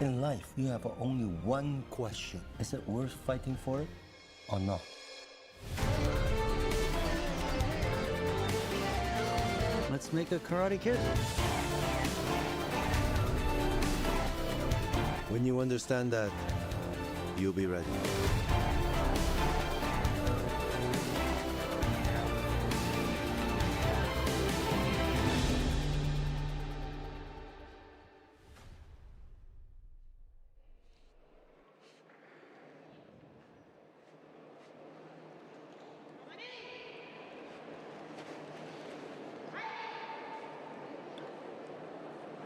In life, you have only one question. Is it worth fighting for it or not? Let's make a Karate Kid. When you understand that, you'll be ready.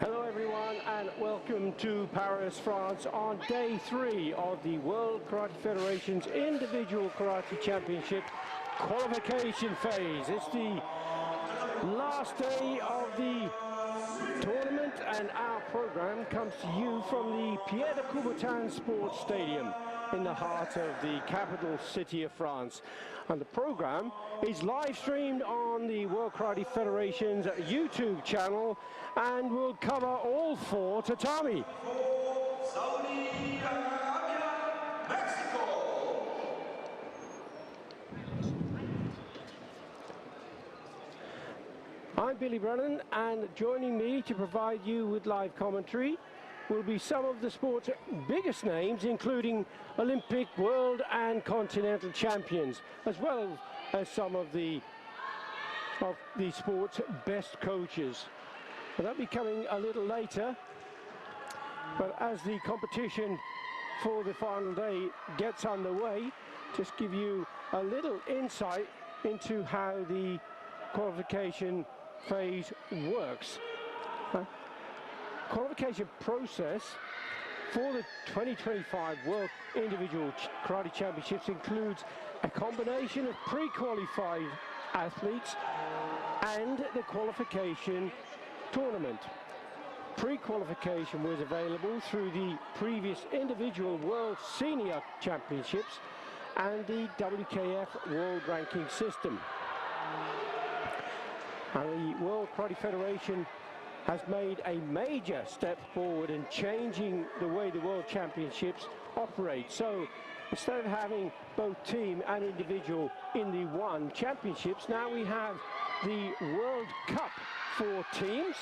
Hello everyone and welcome to Paris, France on day 3 of the World Karate Federation's Individual Karate Championship qualification phase. It's the last day of the tournament and our program comes to you from the Pierre de Coubertin Sports Stadium in the heart of the capital city of France. And the program is live streamed on the World Karate Federation's YouTube channel and will cover all 4 tatami. I'm Billy Brennan, and joining me to provide you with live commentary will be some of the sport's biggest names, including Olympic, world and continental champions, as well as some of the sport's best coaches. And that'll be coming a little later, but as the competition for the final day gets underway, just give you a little insight into how the qualification phase works. Qualification process for the 2025 World Individual Karate Championships includes a combination of pre-qualified athletes and the qualification tournament. Pre-qualification was available through the previous individual World Senior Championships and the WKF World Ranking System. And the World Karate Federation has made a major step forward in changing the way the World Championships operate. So instead of having both team and individual in the one championships, now we have the World Cup for teams,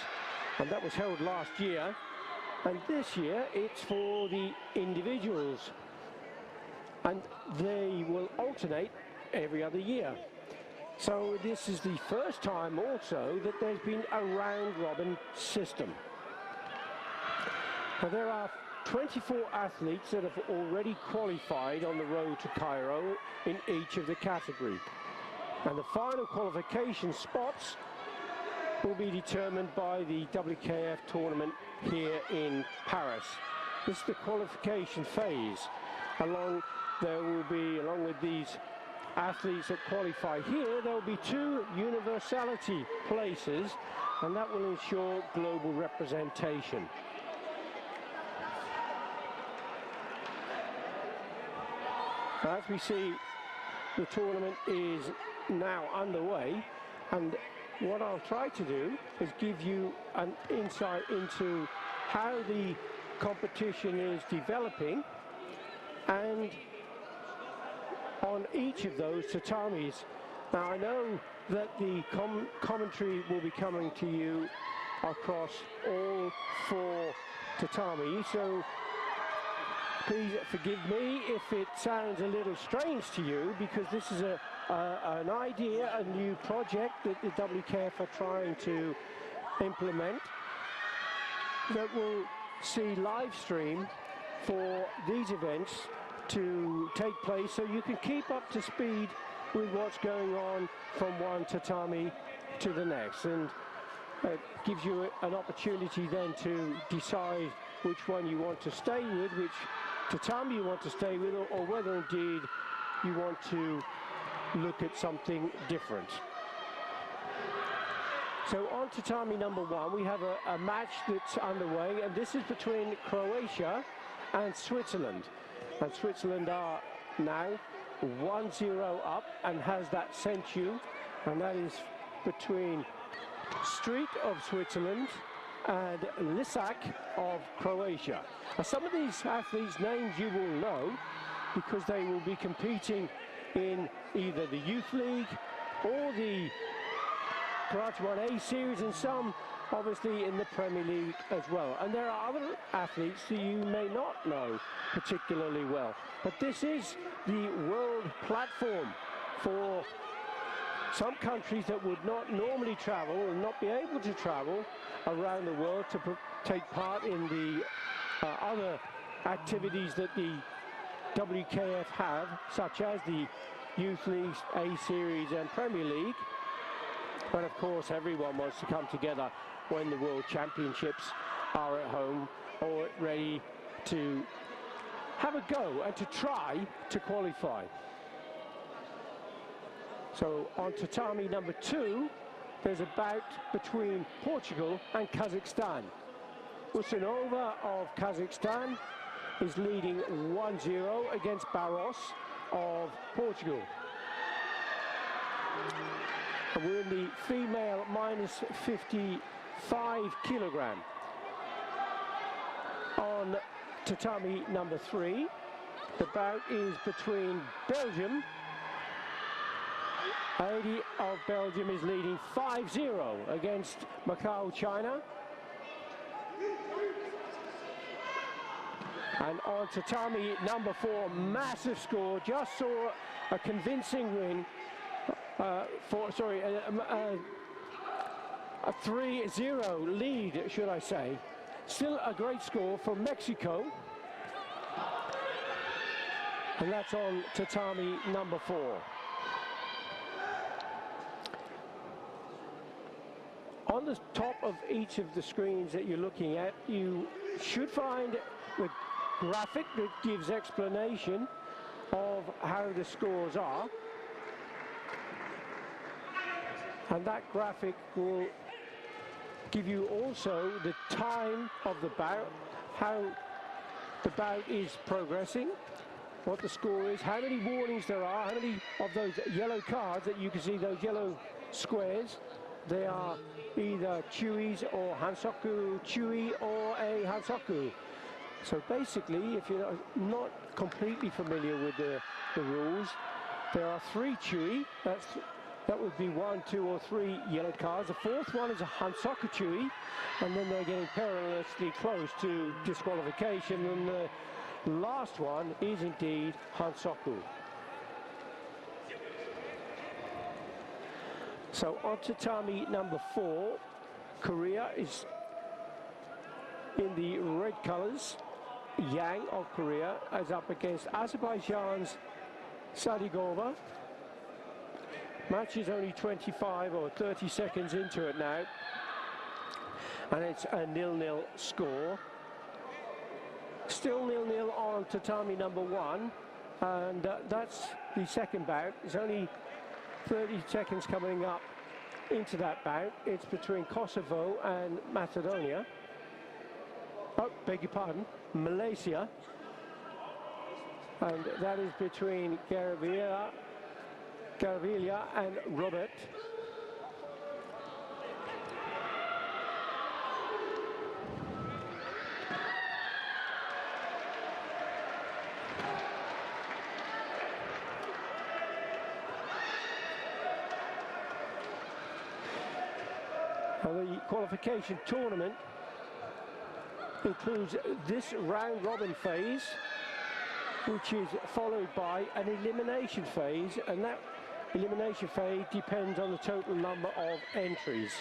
and that was held last year. And this year it's for the individuals, and they will alternate every other year. So this is the first time also that there's been a round-robin system. Now there are 24 athletes that have already qualified on the road to Cairo in each of the categories. And the final qualification spots will be determined by the WKF tournament here in Paris. This is the qualification phase. Along with these athletes that qualify here, there will be 2 universality places, and that will ensure global representation. As we see, the tournament is now underway, and what I'll try to do is give you an insight into how the competition is developing, and on each of those tatamis. Now I know that the commentary will be coming to you across all 4 tatami, so please forgive me if it sounds a little strange to you, because this is an idea, a new project that the WKF are trying to implement that will see live stream for these events to take place, so you can keep up to speed with what's going on from one tatami to the next, and it gives you an opportunity then to decide which one you want to stay with, which tatami you want to stay with, or whether indeed you want to look at something different. So on tatami number 1 we have a match that's underway, and this is between Croatia and Switzerland. And Switzerland are now 1-0 up and has that sensu, and that is between Street of Switzerland and Lisak of Croatia. Now, some of these athletes' names you will know because they will be competing in either the Youth League or the Karate 1A series, and some obviously in the Premier League as well. And there are other athletes that you may not know particularly well. But this is the world platform for some countries that would not normally travel and not be able to travel around the world to take part in the other activities that the WKF have, such as the Youth League, A Series and Premier League. But of course everyone wants to come together when the World Championships are at home or ready to have a go and to try to qualify. So on tatami number 2, there's a bout between Portugal and Kazakhstan. Usanova of Kazakhstan is leading 1-0 against Barros of Portugal. And we're in the female minus 55 kilogram. On tatami number 3, the bout is between Belgium. Heidi of Belgium is leading 5-0 against Macau, China. And on tatami number 4, massive score. Just saw a convincing win a 3-0 lead, should I say. Still a great score for Mexico. And that's on tatami number 4. On the top of each of the screens that you're looking at, you should find the graphic that gives explanation of how the scores are. And that graphic will give you also the time of the bout, how the bout is progressing, what the score is, how many warnings there are, how many of those yellow cards that you can see, those yellow squares. They are either Chuis or Hansoku Chui or a Hansoku. So basically, if you're not completely familiar with the rules, there are 3 Chui. That would be 1, 2 or 3 yellow cards. The 4th one is a Hansoku Chui, and then they're getting perilously close to disqualification, and the last one is indeed Hansoku. So on tatami number 4, Korea is in the red colors. Yang of Korea is up against Azerbaijan's Sadigova. Match is only 25 or 30 seconds into it now, and it's a 0-0 score. Still 0-0 on tatami number 1, and that's the second bout. It's only 30 seconds coming up into that bout. It's between Kosovo and Macedonia. Oh, beg your pardon, Malaysia. And that is between Garavilla and Robert. The qualification tournament includes this round-robin phase, which is followed by an elimination phase, and that elimination phase depends on the total number of entries.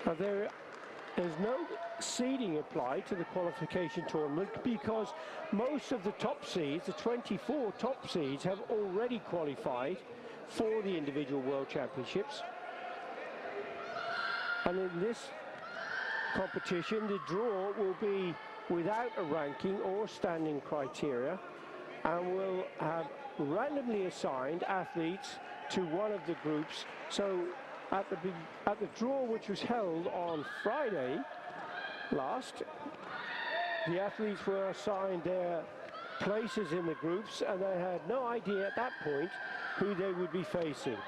Now there's no seeding applied to the qualification tournament because most of the top seeds, the 24 top seeds, have already qualified for the individual World Championships. And in this competition, the draw will be without a ranking or standing criteria, and will have randomly assigned athletes to one of the groups. So at the draw, which was held on Friday last, the athletes were assigned their places in the groups, and they had no idea at that point who they would be facing.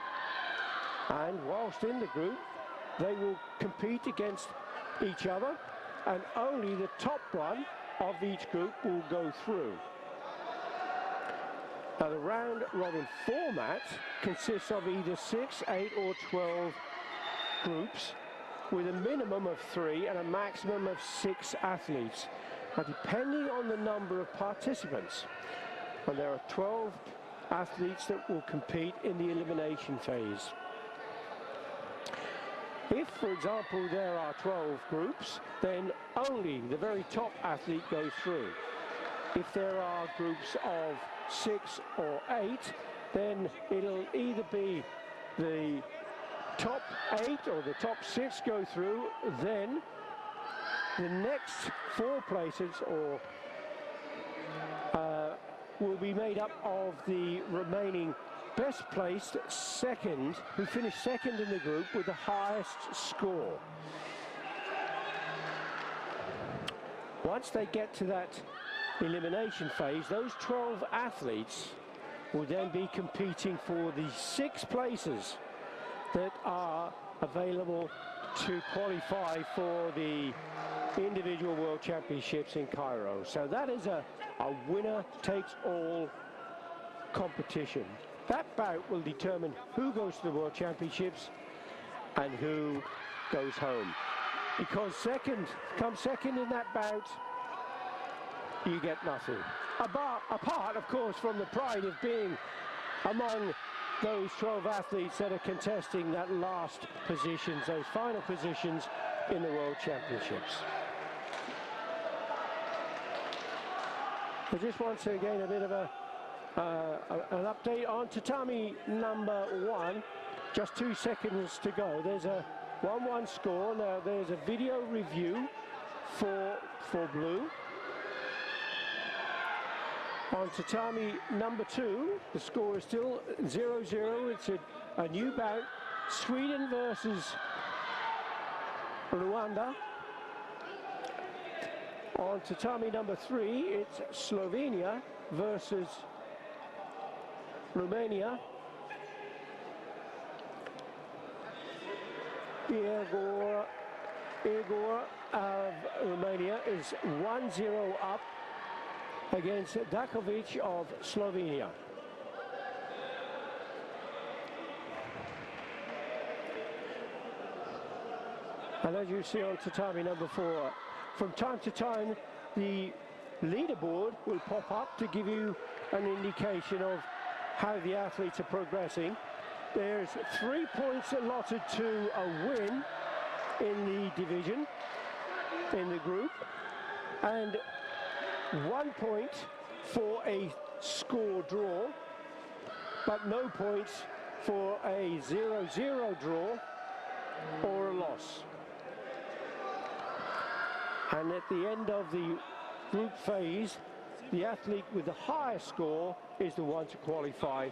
And whilst in the group, they will compete against each other, and only the top one of each group will go through. Now the round robin format consists of either 6, 8 or 12 groups with a minimum of 3 and a maximum of 6 athletes. Now depending on the number of participants, and there are 12 athletes that will compete in the elimination phase. If, for example, there are 12 groups, then only the very top athlete goes through. If there are groups of 6 or 8, then it'll either be the top 8 or the top 6 go through, then the next 4 places will be made up of the remaining best placed second, who finished second in the group with the highest score. Once they get to that elimination phase, those 12 athletes will then be competing for the 6 places that are available to qualify for the individual world championships in Cairo. So that is a winner takes all competition. That bout will determine who goes to the world championships and who goes home. Because come second in that bout, you get nothing. Apart, of course, from the pride of being among those 12 athletes that are contesting that last positions, those final positions in the World Championships. I just want to again a bit of an update on tatami number 1. Just 2 seconds to go. There's a 1-1 score. Now there's a video review for blue. On tatami number 2, the score is still 0-0. It's a new bout. Sweden versus Rwanda. On tatami number 3, it's Slovenia versus Romania. Igor of Romania is 1-0 up against Dakovic of Slovenia. And as you see on tatami number 4, from time to time the leaderboard will pop up to give you an indication of how the athletes are progressing. There's 3 points allotted to a win in the division, in the group, and 1 point for a score draw, but no points for a 0-0 draw or a loss. And at the end of the group phase, the athlete with the highest score is the one to qualify.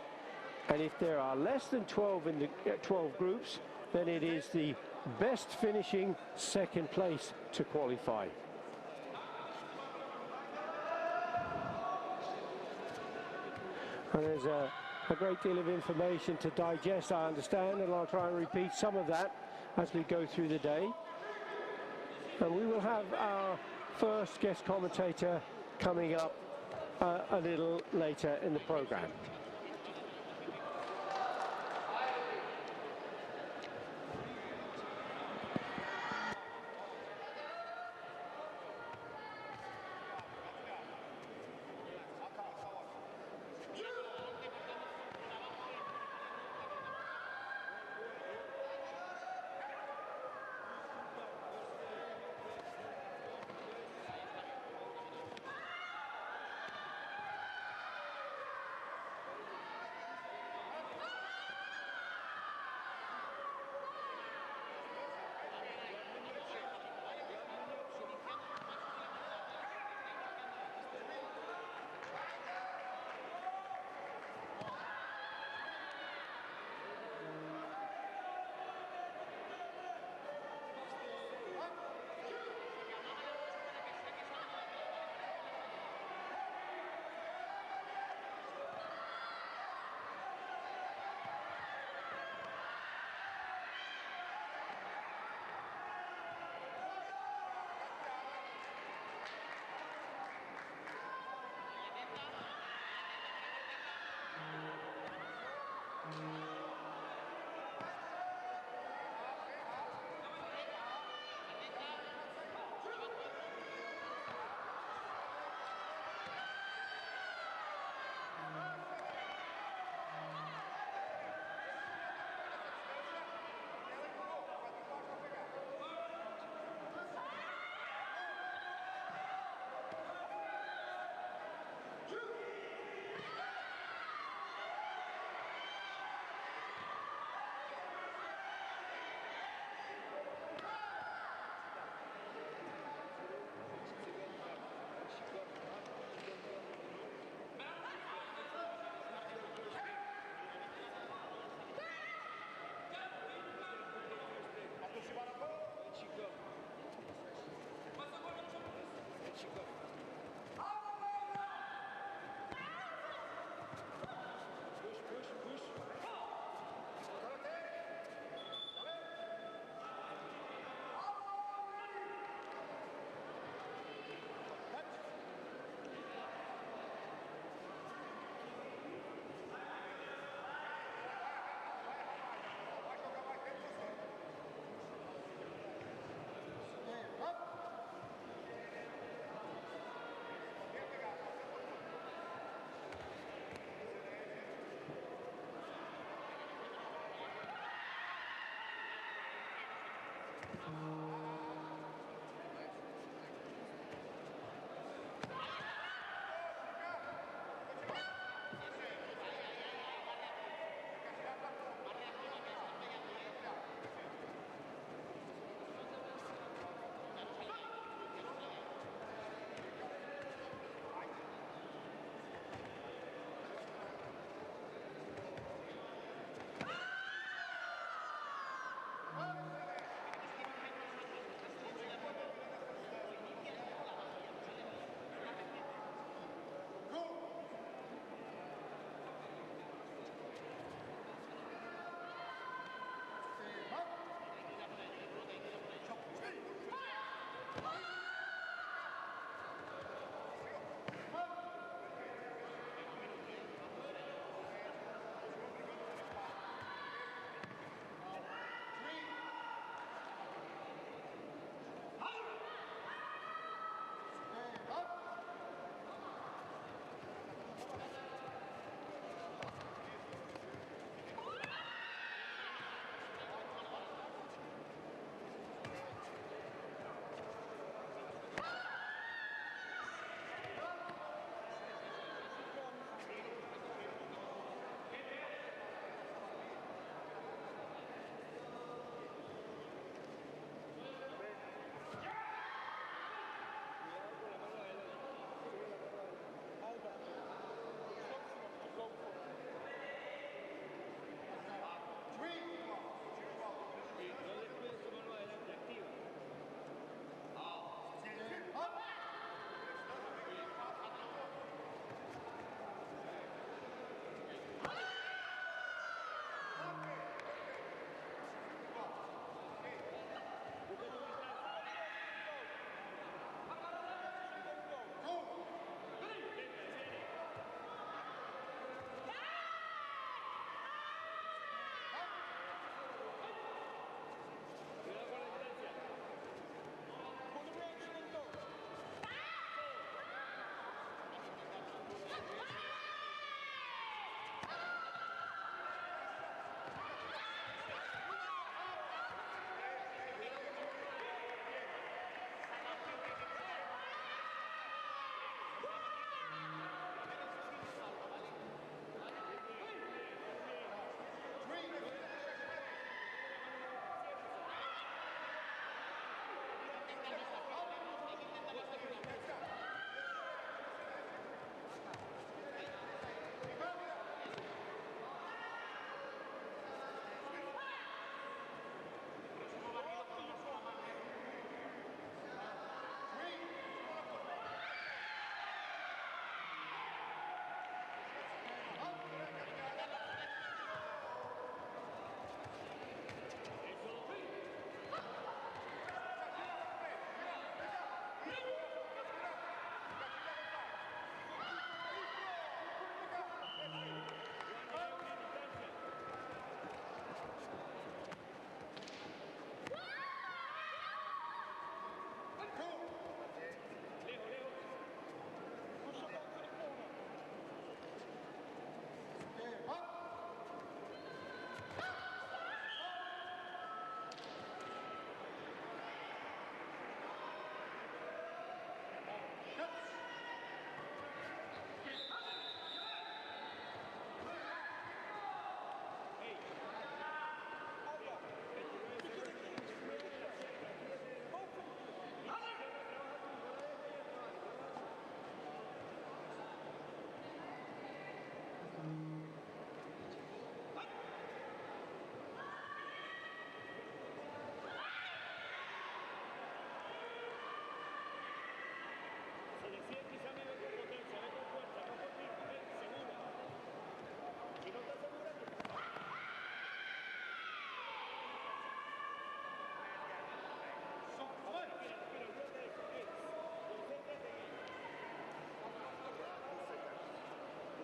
And if there are less than 12 in the 12 groups, then it is the best finishing second place to qualify. And there's a great deal of information to digest, I understand, and I'll try and repeat some of that as we go through the day. And we will have our first guest commentator coming up a little later in the program.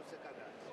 sacanagem.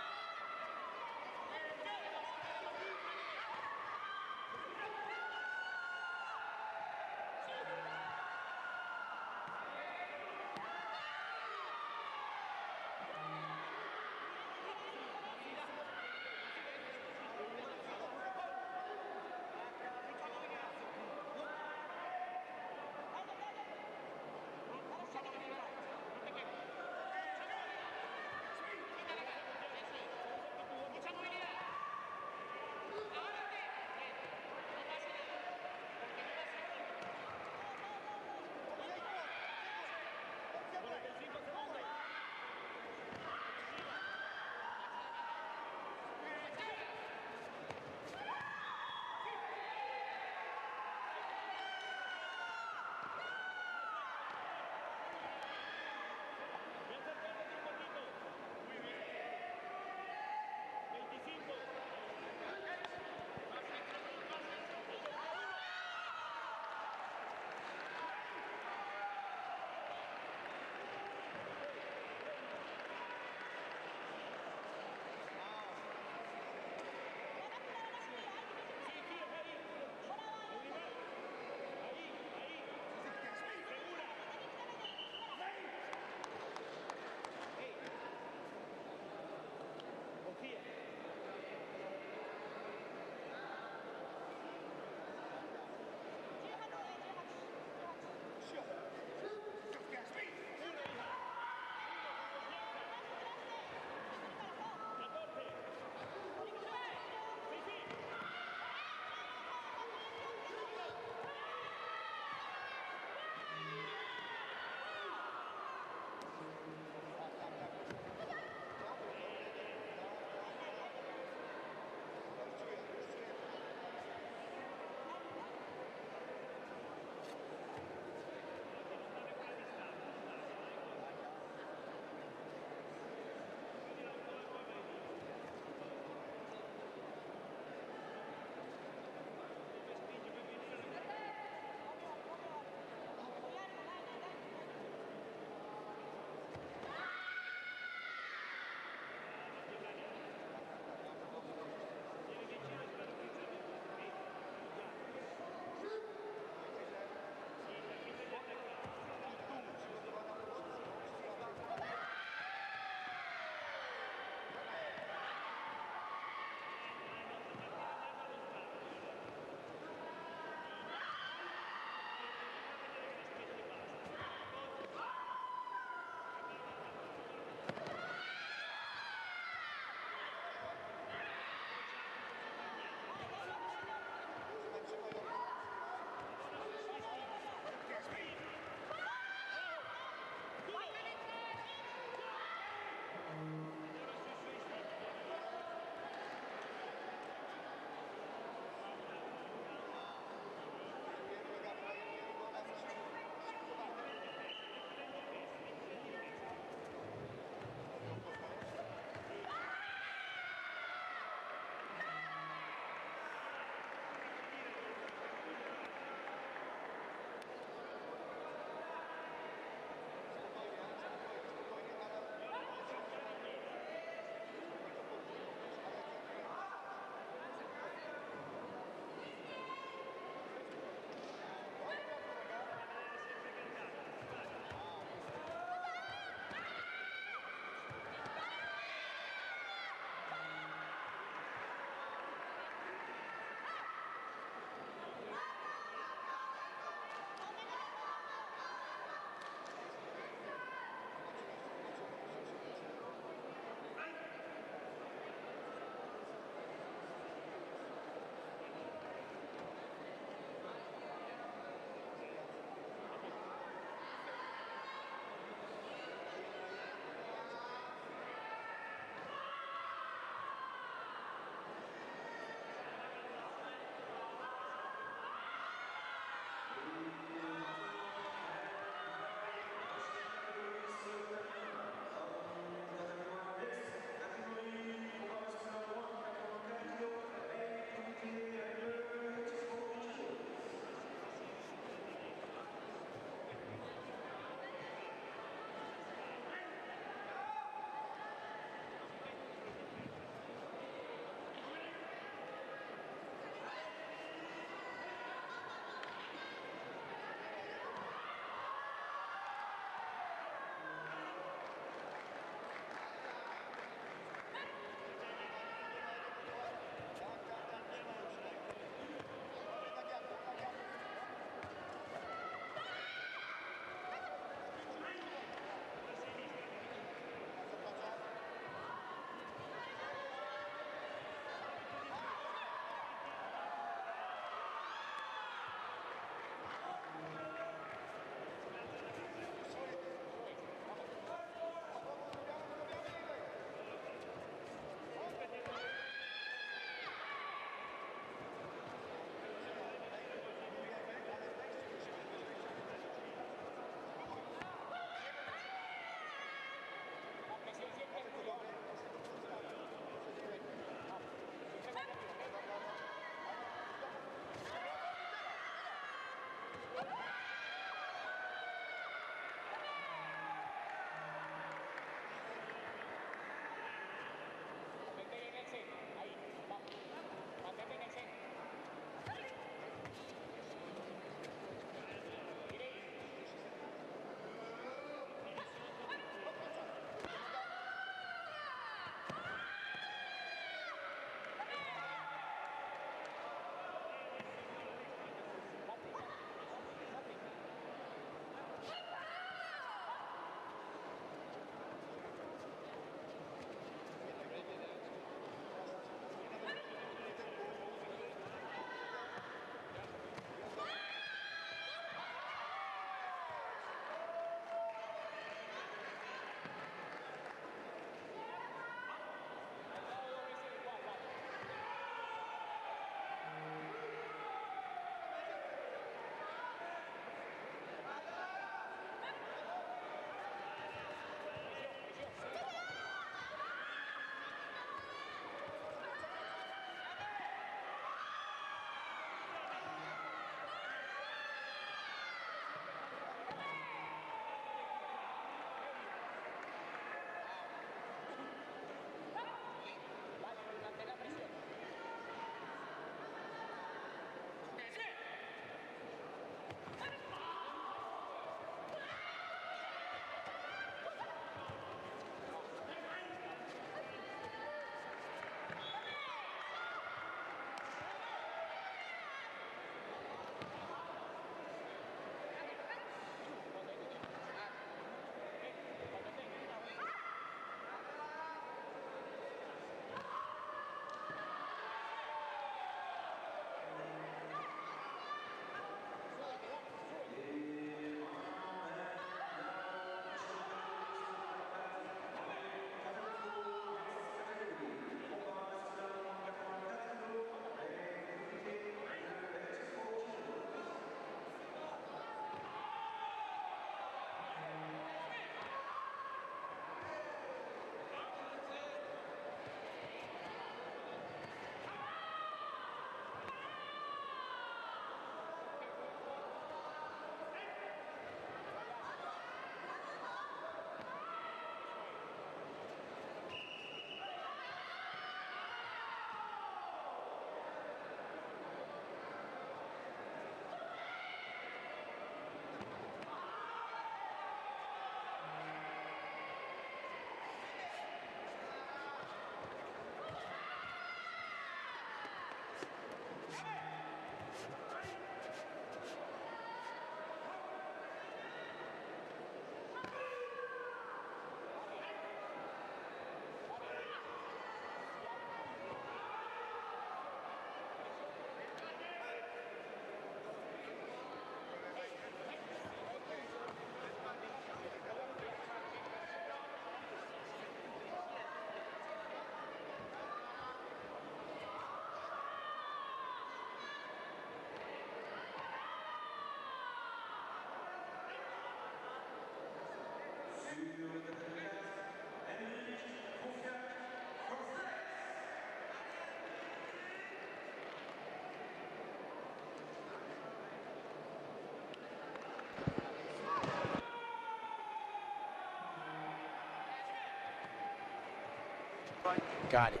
Got it.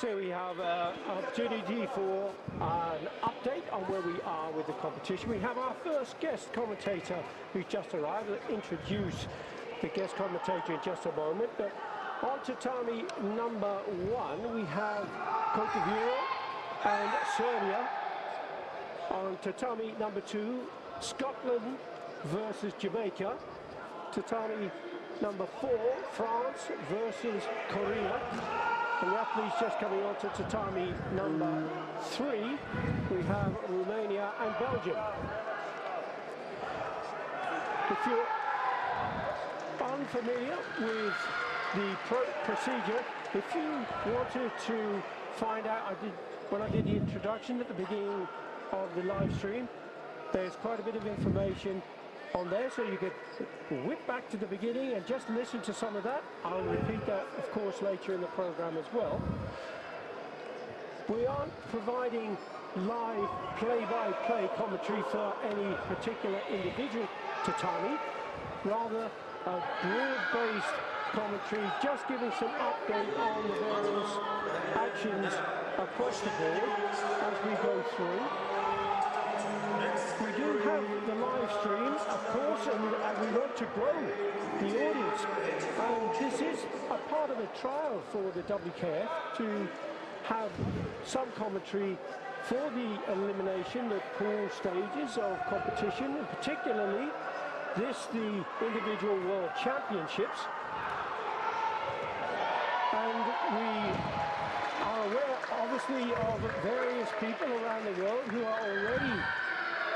So we have an opportunity for an update on where we are with the competition. We have our first guest commentator who's just arrived. We'll introduce the guest commentator in just a moment. But on tatami number 1, we have Cote d'Ivoire and Serbia. On tatami number 2, Scotland versus Jamaica. Tatami number 4, France versus Korea. And the athletes just coming on to tatami number 3, we have Romania and Belgium. If you're unfamiliar with the procedure, if you wanted to find out, when I did the introduction at the beginning of the live stream, there's quite a bit of information on there, so you could whip back to the beginning and just listen to some of that. I'll repeat that, of course, later in the program as well. We aren't providing live play-by-play commentary for any particular individual tatami, rather a broad-based commentary, just giving some update on the various actions across the board as we go through. We do have the live stream, of course, and we want to grow the audience. And this is a part of a trial for the WKF to have some commentary for the elimination, the pool stages of competition, and particularly the individual world championships. And we are aware, obviously, of various people around the world who are already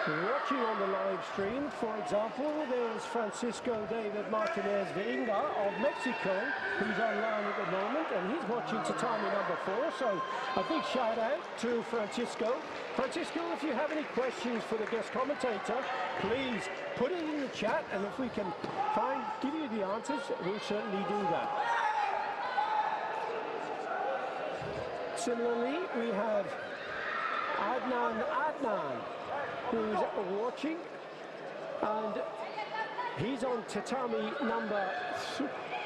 watching on the live stream. For example, there's Francisco David Martinez Veinga of Mexico, who's online at the moment, and he's watching tatami number 4. So a big shout out to Francisco. Francisco, if you have any questions for the guest commentator, please put it in the chat, and if we can give you the answers, we'll certainly do that. Similarly, we have Adnan, who's watching, and he's on tatami number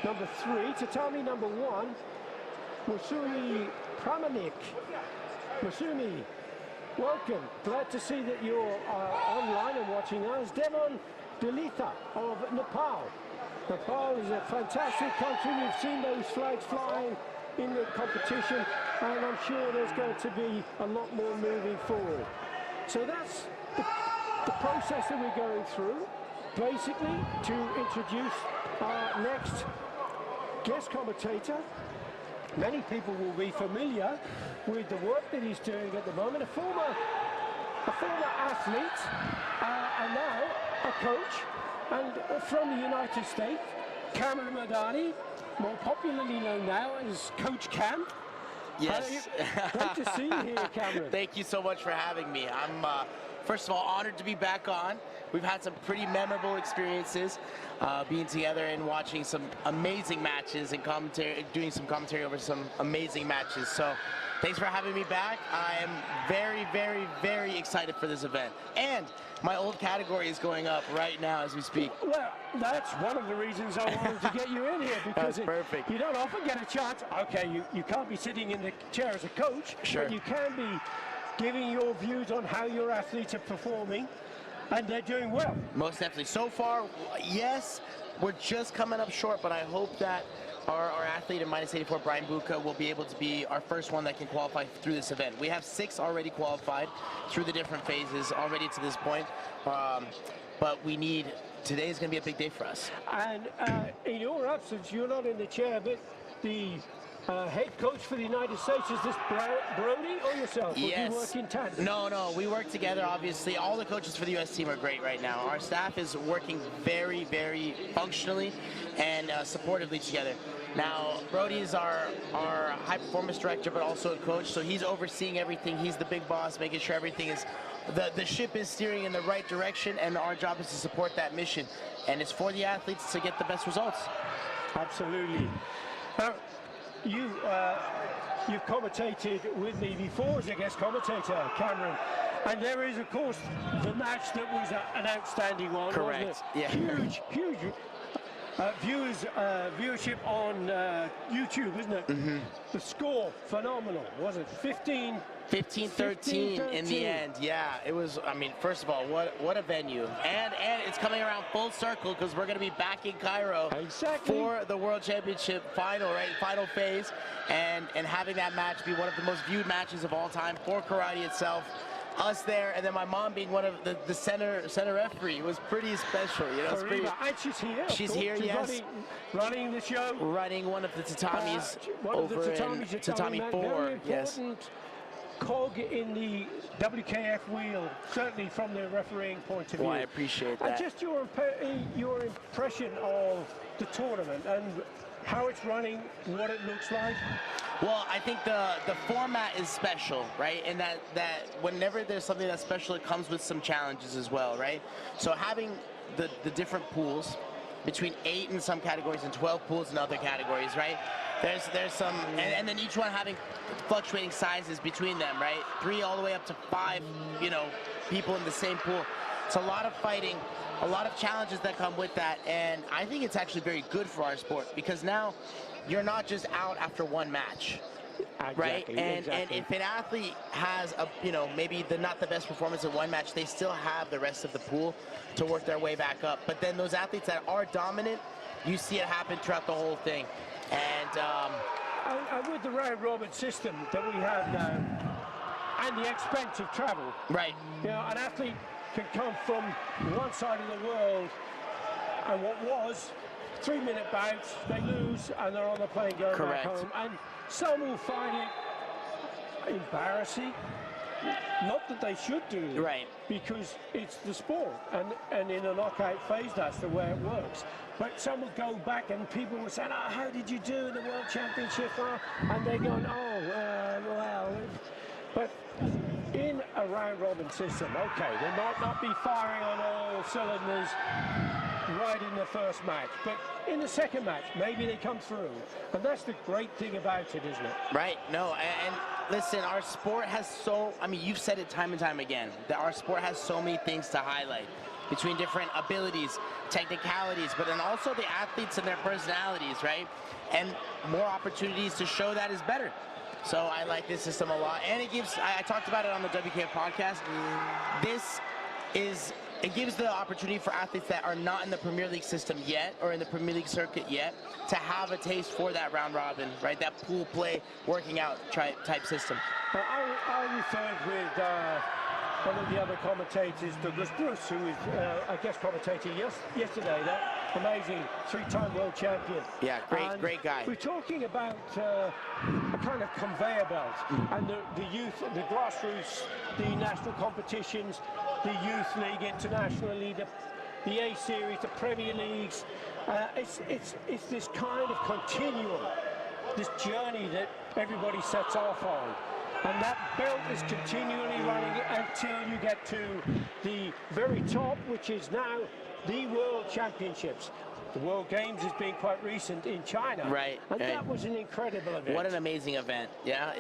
3. Tatami number 1, Musumi Pramanik. Musumi, welcome. Glad to see that you're online and watching us. Devon Delitha of Nepal. Nepal is a fantastic country. We've seen those flags flying in the competition, and I'm sure there's going to be a lot more moving forward. So that's the process that we're going through, basically to introduce our next guest commentator. Many people will be familiar with the work that he's doing at the moment. A former athlete, and now a coach, and from the United States, Cameron Madani, more popularly known now as Coach Cam. Yes. Great to see you here, Cameron. Thank you so much for having me. I'm, first of all, honored to be back on. We've had some pretty memorable experiences being together and watching some amazing matches and doing some commentary over some amazing matches. So thanks for having me back. I am very, very, very excited for this event. And my old category is going up right now as we speak. Well, that's one of the reasons I wanted to get you in here, because That's perfect. You don't often get a chance. Okay, you can't be sitting in the chair as a coach, Sure. but you can be giving your views on how your athletes are performing, and they're doing well. Most definitely. So far, yes, we're just coming up short, but I hope that our athlete in minus 84, Brian Buca, will be able to be our first one that can qualify through this event. We have 6 already qualified through the different phases already to this point, but we need, today is going to be a big day for us. And in your absence, you're not in the chair, but the head coach for the United States, is this Brody or yourself? Or Yes. do you work in tandem? No, we work together, obviously. All the coaches for the U.S. team are great right now. Our staff is working very, very functionally and supportively together. Now, Brody is our high performance director, but also a coach, so he's overseeing everything. He's the big boss, making sure everything is, the ship is steering in the right direction, and our job is to support that mission. And it's for the athletes to get the best results. Absolutely. Now, you've commentated with me before as a guest commentator, Cameron, and there is, of course, the match that was an outstanding one. Correct. Wasn't it? Yeah. Huge viewership on YouTube, isn't it? Mm-hmm. The score, phenomenal, was it? 15-13 in the end. Yeah, it was. I mean, first of all, what a venue, and it's coming around full circle because we're going to be back in Cairo Exactly. for the World Championship final, right? Final phase, and having that match be one of the most viewed matches of all time for karate itself. Us there, and then my mom being one of the center referee was pretty special. You know, it's pretty, And she's here. of She's course. here, She's yes. running the show. running one of the tatamis One of the over in tatamis at tatami Tatami, 4. very Yes. important cog in the WKF wheel, certainly from the refereeing point of view. Well, I appreciate And that. just your impression of the tournament and how it's running, what it looks like. Well, I think the format is special, right? And that whenever there's something that's special, it comes with some challenges as well, right? So having the different pools, between 8 in some categories and 12 pools in other categories, right? There's some, and then each one having fluctuating sizes between them, right? 3 all the way up to 5, you know, people in the same pool. It's a lot of fighting, a lot of challenges that come with that, and I think it's actually very good for our sport because now you're not just out after one match. Right, and if an athlete has a, you know, maybe not the best performance in one match, they still have the rest of the pool to work their way back up. But then those athletes that are dominant, you see it happen throughout the whole thing. And with the round robin system that we have now, and the expense of travel, right, you know, an athlete can come from one side of the world, and what was 3-minute bouts, they lose, and they're on the plane going Correct. back home. And some will find it embarrassing. Not that they should do, Right. because it's the sport, and in a knockout phase, that's the way it works. But some will go back, and people will say, "Oh, how did you do in the World Championship?" And they're going, "Oh, well." But in a round robin system, okay, they might not be firing on all cylinders right in the first match, but in the second match, maybe they come through, and that's the great thing about it, isn't it? right, no, and listen, our sport has I mean, you've said it time and time again, that our sport has so many things to highlight between different abilities, technicalities, but then also the athletes and their personalities, right? And more opportunities to show that is better. So I like this system a lot, and it gives, I talked about it on the WKF podcast, this is it gives the opportunity for athletes that are not in the Premier League system yet or in the Premier League circuit yet to have a taste for that round robin, right? That pool play, working out type system. I referred with one of the other commentators, Douglas Bruce, who is a guest commentator yesterday, that amazing three-time world champion. Yeah, great guy. We're talking about a kind of conveyor belt and the youth, the grassroots, the national competitions, the youth league, international league, the A series, the Premier Leagues. It's this kind of continuum, this journey that everybody sets off on. And that belt is continually running until you get to the very top, which is now the World Championships. The World Games has been quite recent in China. Right. And that was an incredible event. What an amazing event. Yeah,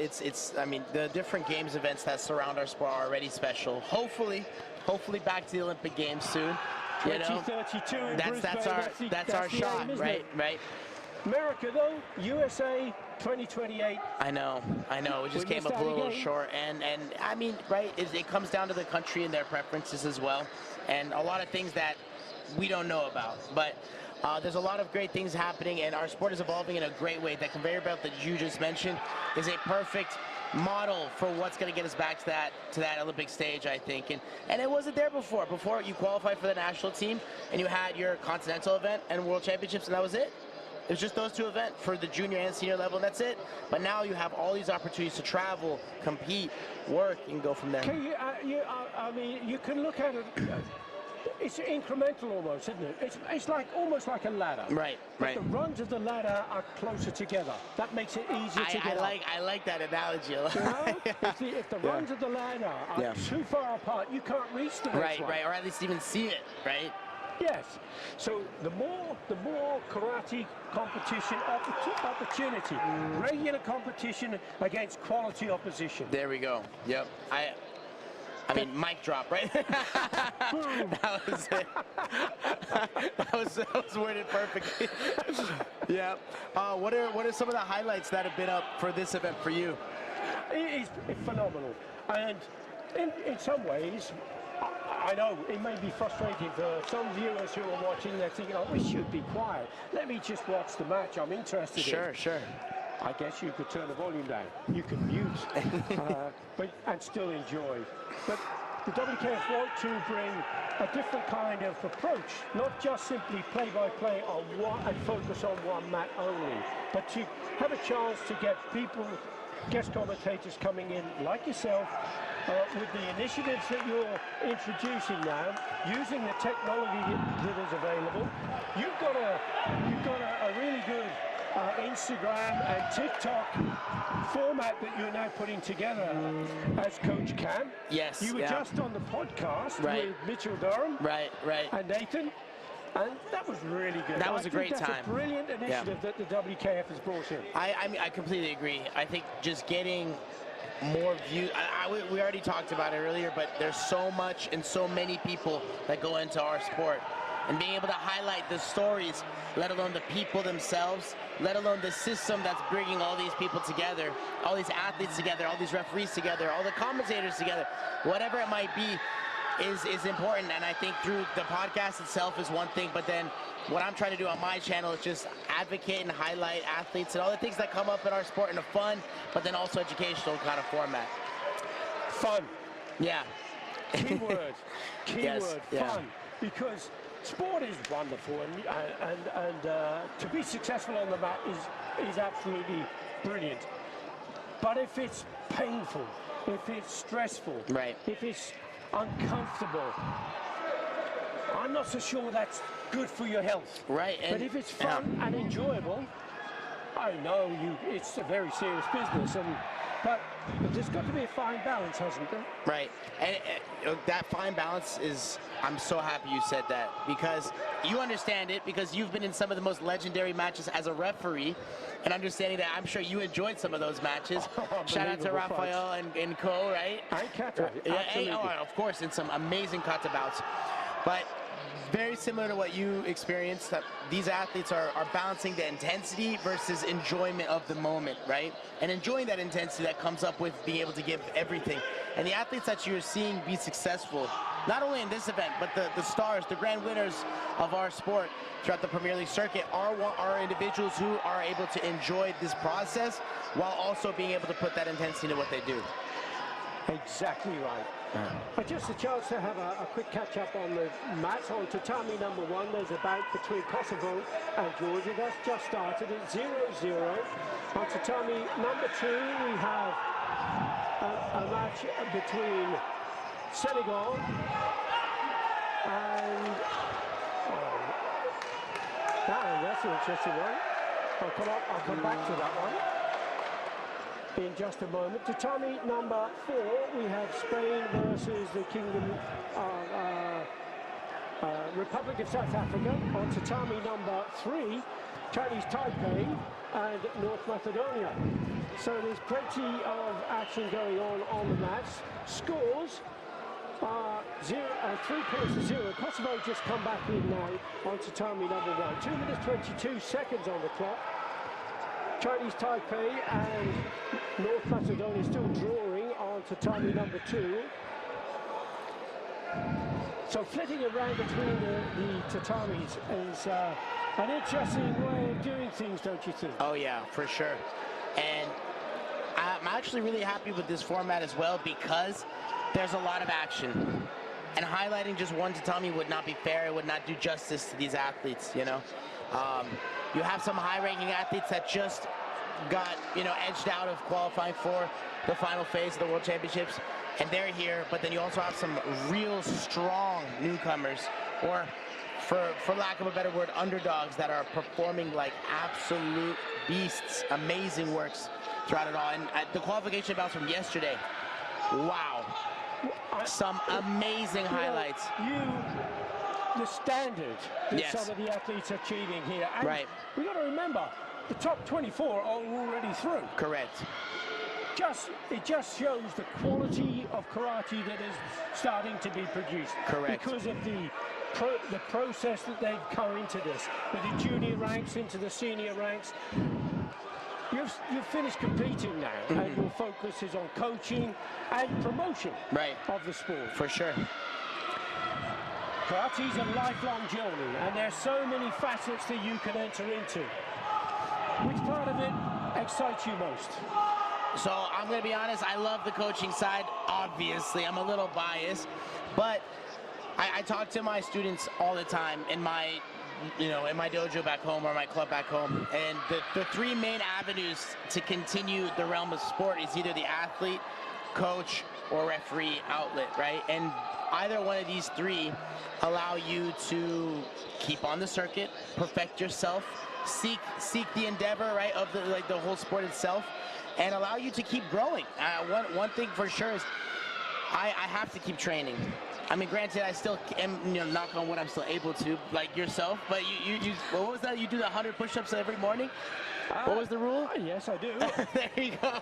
I mean, the different games events that surround our sport are already special. Hopefully back to the Olympic Games soon. 2032 in Brisbane. That's our shot, aim, right? Right. America, though, USA 2028. I know. We just came up a little short, and I mean, right? It comes down to the country and their preferences as well, and a lot of things that we don't know about. But there's a lot of great things happening, and our sport is evolving in a great way. That conveyor belt that you just mentioned is a perfect model for what's going to get us back to that Olympic stage, I think. And it wasn't there before. Before, you qualified for the national team, and you had your continental event and World Championships, and that was it. It was just those two events for the junior and senior level, and that's it. But now you have all these opportunities to travel, compete, work, and go from there. I mean, you can look at it. It's incremental almost, isn't it? It's like almost like a ladder. Right. But the rungs of the ladder are closer together. That makes it easier to get up. I like that analogy. You know? If the rungs of the ladder are too far apart, you can't reach the next one. Right, or at least even see it, right? Yes. So the more karate competition opportunity, regular competition against quality opposition. There we go. Yep. I mean, mic drop, right? That was it. that was worded perfectly. Yeah. What are some of the highlights that have been up for this event for you? It is phenomenal, and in some ways, I know it may be frustrating for some viewers who are watching. They're thinking, "Oh, we should be quiet. Let me just watch the match. I'm interested in." Sure. I guess you could turn the volume down. You can mute, and still enjoy. But the WKF want to bring a different kind of approach, not just simply play-by-play on one and focus on one mat only, but to have a chance to get people, guest commentators coming in like yourself, with the initiatives that you're introducing now, using the technology that is available. You've got a really good Instagram and TikTok format that you're now putting together as Coach Cam. Yes. You were just on the podcast with Mitchell Durham. Right. And Nathan. And that was really good. That was a great time. That's a brilliant initiative that the WKF has brought in. I mean, I completely agree. I think just getting more views. We already talked about it earlier, but there's so much and so many people that go into our sport. And being able to highlight the stories, let alone the people themselves, let alone the system that's bringing all these people together, all these athletes together, all these referees together, all the commentators together, whatever it might be, is important. And I think through the podcast itself is one thing, but then what I'm trying to do on my channel is just advocate and highlight athletes and all the things that come up in our sport in a fun, but then also educational kind of format. Fun. Yeah. Keyword. Yes, fun. Because sport is wonderful, and to be successful on the mat is absolutely brilliant. But if it's painful, if it's stressful, if it's uncomfortable, I'm not so sure that's good for your health. Right. But if it's fun and enjoyable, I know it's a very serious business, but there's got to be a fine balance, hasn't there? Right. And that fine balance is, I'm so happy you said that, because you understand it, because you've been in some of the most legendary matches as a referee, and understanding that I'm sure you enjoyed some of those matches. Shout out to Rafael and Co, right? And Kata, of course, in some amazing kata bouts. But very similar to what you experienced, that these athletes are balancing the intensity versus enjoyment of the moment, right? And enjoying that intensity that comes up with being able to give everything. And the athletes that you're seeing be successful, not only in this event, but the stars, the grand winners of our sport throughout the Premier League circuit are individuals who are able to enjoy this process while also being able to put that intensity into what they do. Exactly right. But just a chance to have a quick catch-up on the match. On tatami number 1, there's a bout between Kosovo and Georgia. That's just started at 0-0. On tatami number 2, we have a match between Senegal and... that's an interesting one. I'll come back to that one in just a moment. Tatami number 4, we have Spain versus the Kingdom Republic of South Africa. On tatami number 3, Chinese Taipei and North Macedonia. So there's plenty of action going on the match. Scores 3-0. Kosovo just come back in now on tatami number 1. 2 minutes 22 seconds on the clock. Chinese Taipei and North Macedonia still drawing on tatami number 2. So flitting around between the tatamis is an interesting way of doing things, don't you think? Oh yeah, for sure. And I'm actually really happy with this format as well because there's a lot of action. And highlighting just one tatami would not be fair. It would not do justice to these athletes, you know. You have some high-ranking athletes that just got, edged out of qualifying for the final phase of the World Championships, and they're here. But then you also have some real strong newcomers, or for lack of a better word, underdogs that are performing like absolute beasts, amazing works throughout it all. And the qualification bouts from yesterday, wow, some amazing highlights. The standard that Yes. some of the athletes are achieving here. And Right. we've got to remember, the top 24 are already through. Correct. It just shows the quality of karate that is starting to be produced. Correct. Because of the process that they've come into this, with the junior ranks into the senior ranks. You've finished competing now, and your focus is on coaching and promotion of the sport. For sure. Karate's a lifelong journey, and there's so many facets that you can enter into. Which part of it excites you most? So I'm going to be honest, I love the coaching side, obviously. I'm a little biased, but I talk to my students all the time in my dojo back home or my club back home. And the 3 main avenues to continue the realm of sport is either the athlete, coach, or referee outlet, right? And either one of these 3 allow you to keep on the circuit, perfect yourself, seek the endeavor, right, of the whole sport itself, and allow you to keep growing. One thing for sure is I have to keep training. I mean, granted, I still am, knock on wood, I'm still able to, like yourself, but you what was that? You do the 100 push-ups every morning? What was the rule? Yes, I do. There you go.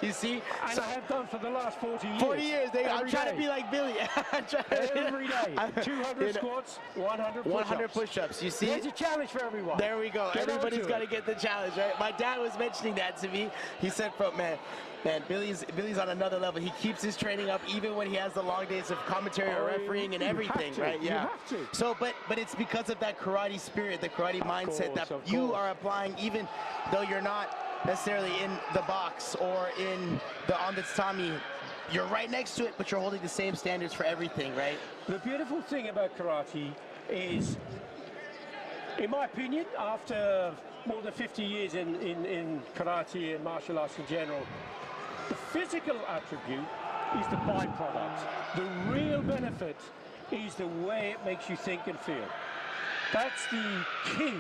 You see? And I have done for the last 40 years. 40 years. I'm trying to be like Billy. Every day. 200 squats, 100 push-ups. 100 push-ups. You see? There's a challenge for everyone. There we go. Everybody's got to get the challenge, right? My dad was mentioning that to me. He said, man, Billy's on another level. He keeps his training up even when he has the long days of commentary or refereeing and everything, right? Yeah. You have to. So, but it's because of that karate spirit, the karate mindset that you are applying, even though you're not necessarily in the box or on the tatami. You're right next to it, but you're holding the same standards for everything, right? The beautiful thing about karate is, in my opinion, after more than 50 years in karate and martial arts in general, the physical attribute is the byproduct. The real benefit is the way it makes you think and feel. That's the key,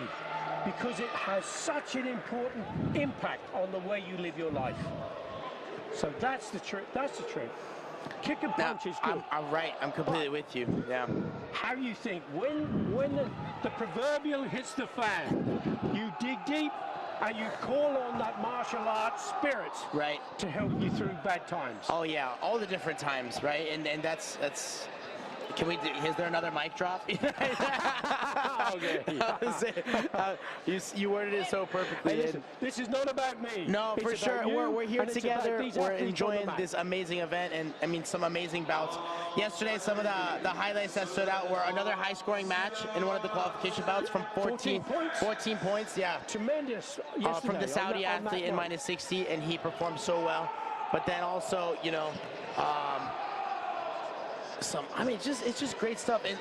because it has such an important impact on the way you live your life. So that's the trick. That's the trick. Kick and punch is good. I'm right. I'm completely with you. Yeah. How you think when the proverbial hits the fan, you dig deep and you call on that martial arts spirit, right, to help you through bad times. Oh yeah, all the different times, right? And that's Can we? Is there another mic drop? Okay. You worded it so perfectly. Hey, listen, this is not about me. No, It's for about sure. you, We're here and it's about together. these We're athletes on the enjoying mat. this amazing event, and I mean some amazing bouts. Yesterday, some of the highlights that stood out were another high-scoring match in one of the qualification bouts from 14 points. Yeah. Tremendous From yesterday the Saudi on that athlete in one. -60, and he performed so well. But then also, you know, it's just great stuff. And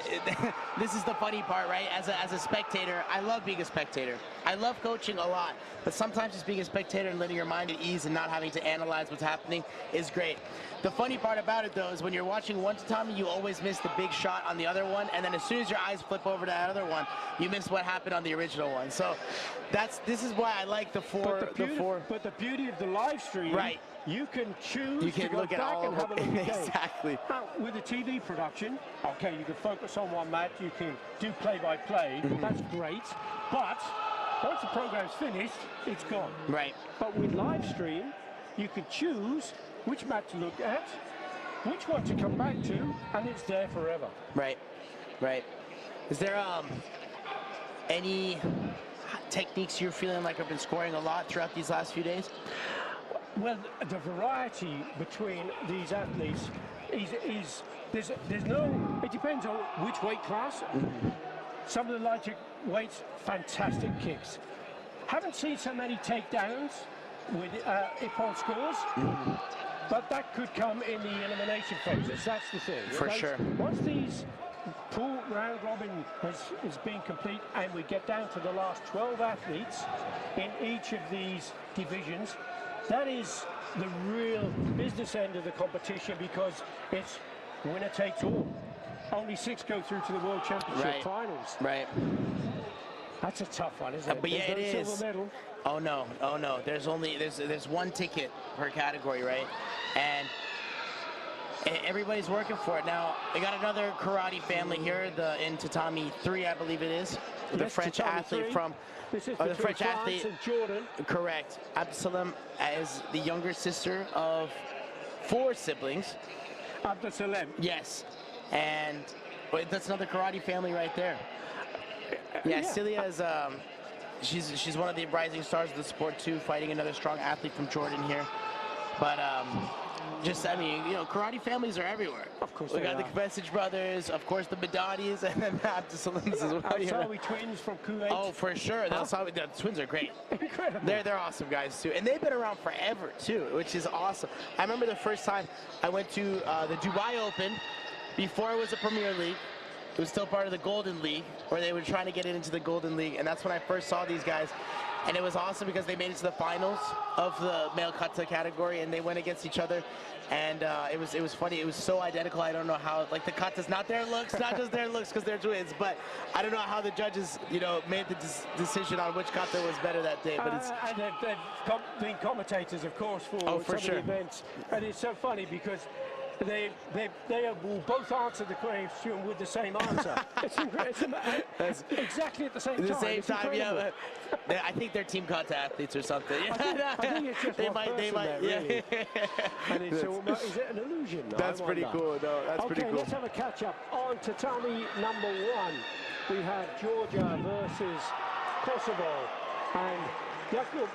this is the funny part, right? As a spectator, I love being a spectator. I love coaching a lot, but sometimes just being a spectator and letting your mind at ease and not having to analyze what's happening is great. The funny part about it, though, is when you're watching one tatami, you always miss the big shot on the other one, and then as soon as your eyes flip over to that other one, you miss what happened on the original one. So this is why I like the four. But the beauty of the live stream, Right. You can choose You can to go look at back all and of have a it. look at the game. Exactly. Now, with the TV production, okay, you can focus on one match, you can do play-by-play, that's great, but once the program's finished, it's gone. Right. But with live stream, you can choose which match to look at, which one to come back to, and it's there forever. Right. Right. Is there any techniques you're feeling like have been scoring a lot throughout these last few days? Well, the variety between these athletes is there's no, it depends on which weight class. Some of the lighter weights, fantastic kicks. Haven't seen so many takedowns with Ippon scores, but that could come in the elimination phases. That's the thing. For sure. Once these pool round robin has been complete and we get down to the last 12 athletes in each of these divisions, that is the real business end of the competition, because it's winner takes all. Only 6 go through to the World Championship finals. Right. That's a tough one, isn't it? But yeah, There's it no is. silver medal. Oh no. There's one ticket per category, right? And everybody's working for it. Now, we got another karate family here, in Tatami 3, I believe it is. The Yes, French Tatami athlete 3. from This is the between French France athlete. and Jordan. Correct. Absalom is the younger sister of 4 siblings. Abdesalem. Yes. And that's another karate family right there. Yeah, Celia is she's one of the rising stars of the sport too, fighting another strong athlete from Jordan here. But I mean, you know, karate families are everywhere. Of course we they got the are. Kvesic brothers, of course the Badadis, and then the Abdusalims as well. You know? Alsawi twins from Kuwait. Oh, for sure. The twins are great. Incredible. They're awesome guys too, and they've been around forever too, which is awesome. I remember the first time I went to the Dubai Open, before it was a Premier League. It was still part of the Golden League, where they were trying to get it into the Golden League, and that's when I first saw these guys. And it was awesome because they made it to the finals of the male kata category, and they went against each other. And it was funny. It was so identical. I don't know how, like, the kata's not their looks, not just their looks because they're twins, but I don't know how the judges, you know, made the decision on which kata was better that day. But it's and they've been commentators, of course, for for some sure. of the events. And it's so funny because they will both answer the question with the same answer. It's exactly at the same time. At the same It's time, yeah. incredible. But I think they're team kata athletes or something. I think it's just they one might, person there, yeah. really. And it's almost, is it an illusion? That's I pretty wonder. cool. No, that's Okay, pretty cool. let's have a catch-up on tatami number 1. We have Georgia versus Kosovo, and Jakub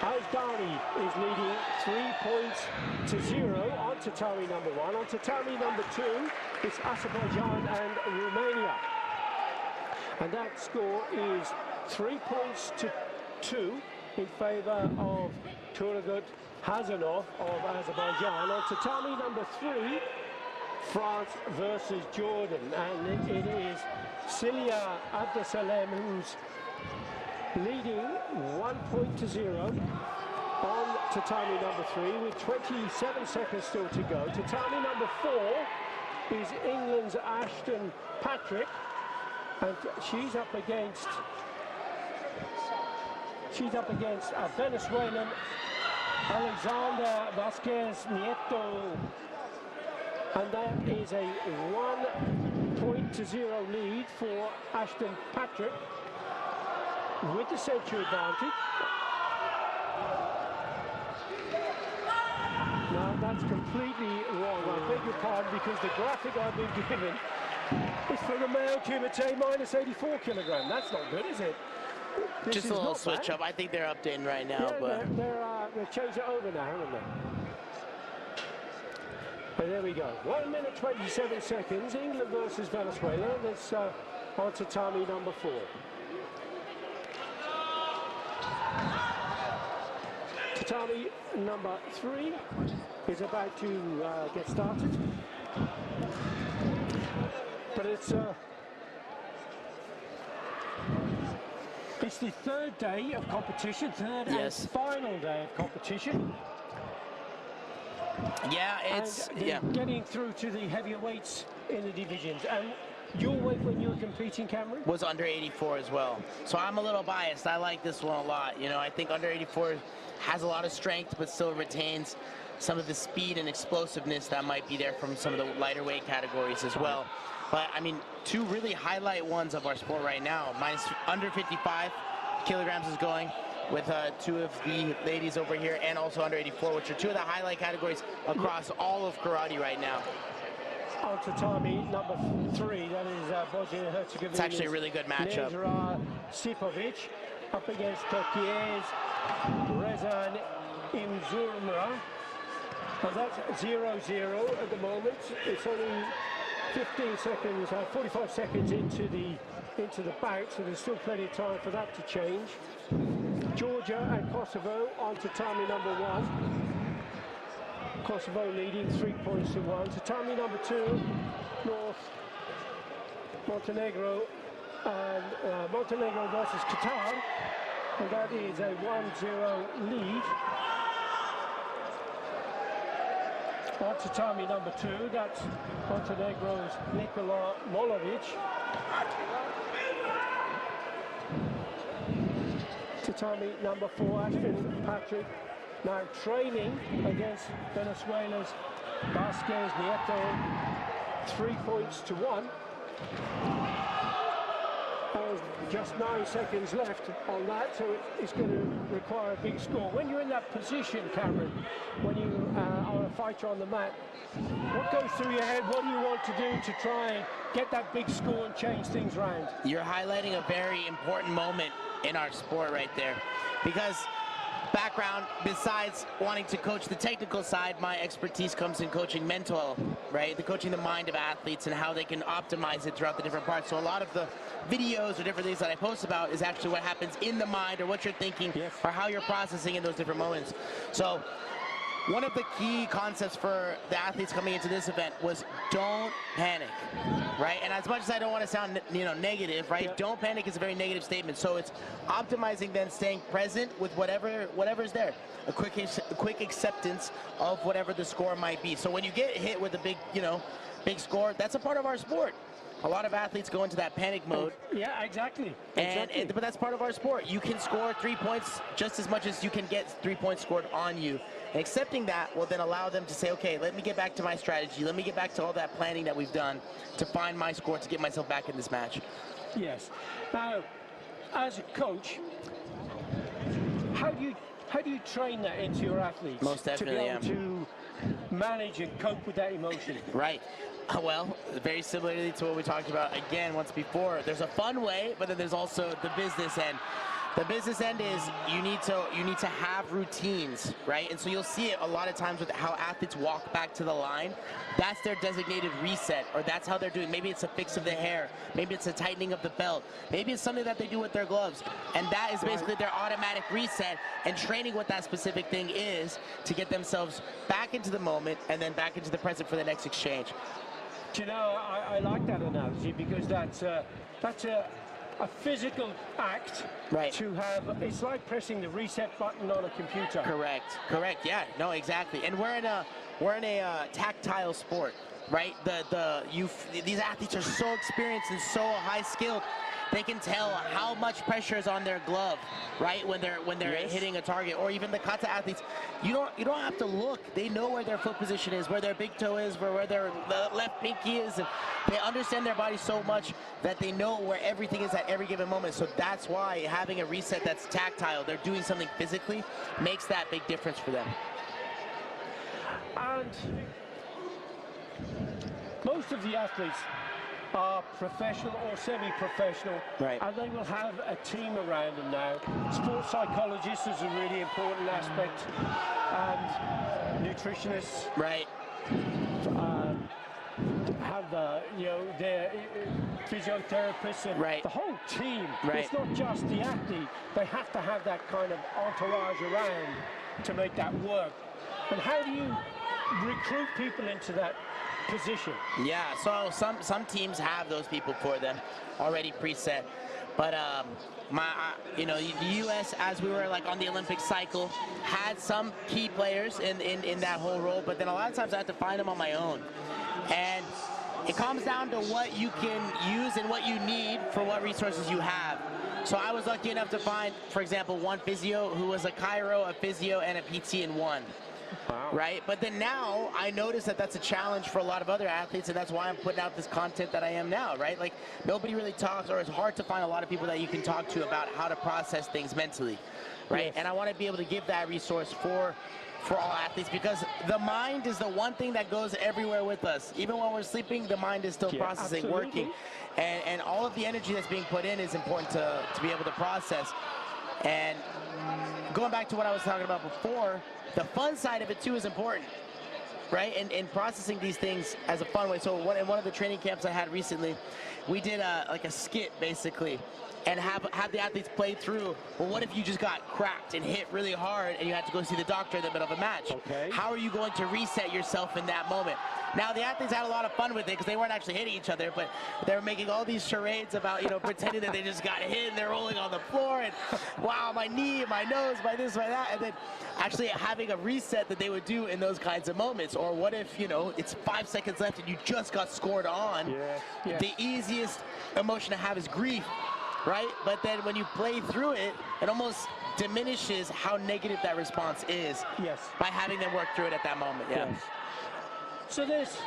Azdani is leading 3-0 on tatami number 1. On tatami number 2, it's Azerbaijan and Romania. And that score is 3-2 in favor of Turgut Hazanov of Azerbaijan. On tatami number 3, France versus Jordan. And it is Celia Abdesalem who's leading 1-0 on tatami number 3 with 27 seconds still to go. Tatami number 4 is England's Ashton Patrick, and she's up against a Venezuelan, Alexander Vasquez Nieto, and that is a 1-0 lead for Ashton Patrick with the century advantage. Now that's completely wrong. I beg your pardon. hard because the graphic I've been given is for the male Kumite minus 84 kilogram. That's not good, is it? This Just is a little not switch bad. up. I think they're updating right now, Yeah, but they've changed it over now, haven't they? But there we go. 1 minute 27 seconds. England versus Venezuela. That's on tatami number 4. Tatami number 3 is about to get started. But it's the third day of competition, third and final day of competition. yeah, it's And they're getting through to the heavyweights in the divisions. And your weight when you were competing, Cameron? was under 84 as well. So I'm a little biased. I like this one a lot. You know, I think under 84 has a lot of strength, but still retains some of the speed and explosiveness that might be there from some of the lighter weight categories as well. But I mean, two really highlight ones of our sport right now. Under 55 kilograms is going with two of the ladies over here, and also under 84, which are two of the highlight categories across all of karate right now. On tatami number 3, that is Bosnia-Herzegovina. It's actually a really good matchup. Nezra Sipovic up against Turkey's Rezan Imzurmra. And that's 0-0 at the moment. It's only 15 seconds, 45 seconds into the bout, so there's still plenty of time for that to change. Georgia and Kosovo on tatami number 1. Kosovo leading 3 points to 1. Tatami number 2, North Montenegro, and Montenegro versus Qatar, and that is a 1-0 lead. On tatami number 2, that's Montenegro's Nikola Molovic. Tatami number 4, Ashton Patrick, now training against Venezuela's Vasquez Nieto, 3 points to 1. There's just 9 seconds left on that, so it's going to require a big score. When you're in that position, Cameron, when you are a fighter on the mat, what goes through your head? What do you want to do to try and get that big score and change things around? You're highlighting a very important moment in our sport right there, because background, besides wanting to coach the technical side, my expertise comes in coaching mental, right? Coaching the mind of athletes and how they can optimize it throughout the different parts. So a lot of the videos or different things that I post about is actually what happens in the mind, or what you're thinking, or how you're processing in those different moments. So one of the key concepts for the athletes coming into this event was don't panic, right? And as much as I don't want to sound, negative, right? Don't panic is a very negative statement. So it's optimizing, then staying present with whatever's there. A quick acceptance of whatever the score might be. So when you get hit with a big, big score, that's a part of our sport. A lot of athletes go into that panic mode. Yeah, exactly. But that's part of our sport. You can score 3 points just as much as you can get 3 points scored on you. And accepting that will then allow them to say, okay, let me get back to my strategy. Let me get back to all that planning that we've done to find my score to get myself back in this match. Yes. Now, as a coach, how do you train that into your athletes? Most definitely, to be able to manage and cope with that emotion? Right. Well, very similarly to what we talked about again once before. There's a fun way, but then there's also the business end. The business end is you need to have routines, right? And so you'll see it a lot of times with how athletes walk back to the line. That's their designated reset, or that's how they're doing. Maybe it's a fix of the hair. Maybe it's a tightening of the belt. Maybe it's something that they do with their gloves. And that is basically their automatic reset, and training what that specific thing is to get themselves back into the moment and then back into the present for the next exchange. Do you know, I like that analogy, because that's a physical act, right? To have, it's like pressing the reset button on a computer. Correct. Yeah, no, exactly. And we're in a tactile sport, right? These athletes are so experienced and so high skilled. They can tell how much pressure is on their glove, right? When they're hitting a target, or even the kata athletes, you don't have to look. They know where their foot position is, where their big toe is, where their left pinky is, and they understand their body so much that they know where everything is at every given moment. So that's why having a reset that's tactile, they're doing something physically, makes that big difference for them. And most of the athletes are professional or semi-professional, Right. and they will have a team around them now. Sports psychologists is a really important aspect, and nutritionists. Right. Have the, you know, their physiotherapists and Right. the whole team. Right. It's not just the athlete. They have to have that kind of entourage around to make that work. And how do you recruit people into that position? Yeah, so some teams have those people for them already preset, but you know, the U.S., as we were like on the Olympic cycle, had some key players in that whole role, but then a lot of times I have to find them on my own, and it comes down to what you can use and what you need for what resources you have. So I was lucky enough to find, for example, one physio who was a chiro, a physio, and a PT in one. Wow. Right, but then now I notice that that's a challenge for a lot of other athletes, and that's why I'm putting out this content that I am now, right? Like, nobody really talks, or it's hard to find a lot of people that you can talk to about how to process things mentally, right? Yes. And I want to be able to give that resource for all athletes, because the mind is the one thing that goes everywhere with us. Even when we're sleeping, the mind is still Yeah, processing, absolutely. working, and all of the energy that's being put in is important to be able to process. And going back to what I was talking about before, the fun side of it too is important, right? And processing these things as a fun way. So in one of the training camps I had recently, we did like a skit basically, and have the athletes play through, well, what if you just got cracked and hit really hard and you had to go see the doctor in the middle of a match? Okay. How are you going to reset yourself in that moment? Now, the athletes had a lot of fun with it because they weren't actually hitting each other, but they were making all these charades about, you know, pretending that they just got hit and they're rolling on the floor and, wow, my knee, my nose, my this, my that, and then actually having a reset that they would do in those kinds of moments. Or what if, you know, it's 5 seconds left and you just got scored on? Yes, yes. The easiest emotion to have is grief, right? But then when you play through it, it almost diminishes how negative that response is. Yes. By having them work through it at that moment. Yeah. Yes. So there's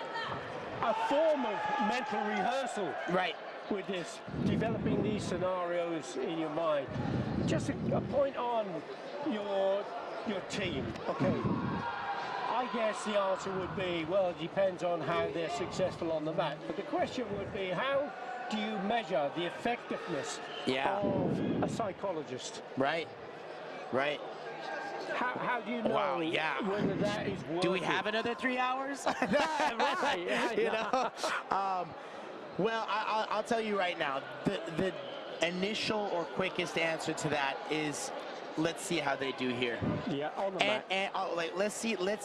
a form of mental rehearsal Right. with this, developing these scenarios in your mind. Just a point on your team. Okay. I guess the answer would be, well, it depends on how they're successful on the mat. But the question would be, how do you measure the effectiveness Yeah. of a psychologist? Right. Right. How do you know Wow, yeah. whether that is working? Do we have another 3 hours? Right, yeah, You know? Well, I'll tell you right now, the initial or quickest answer to that is, let's see how they do here. Yeah, on the mat. And like,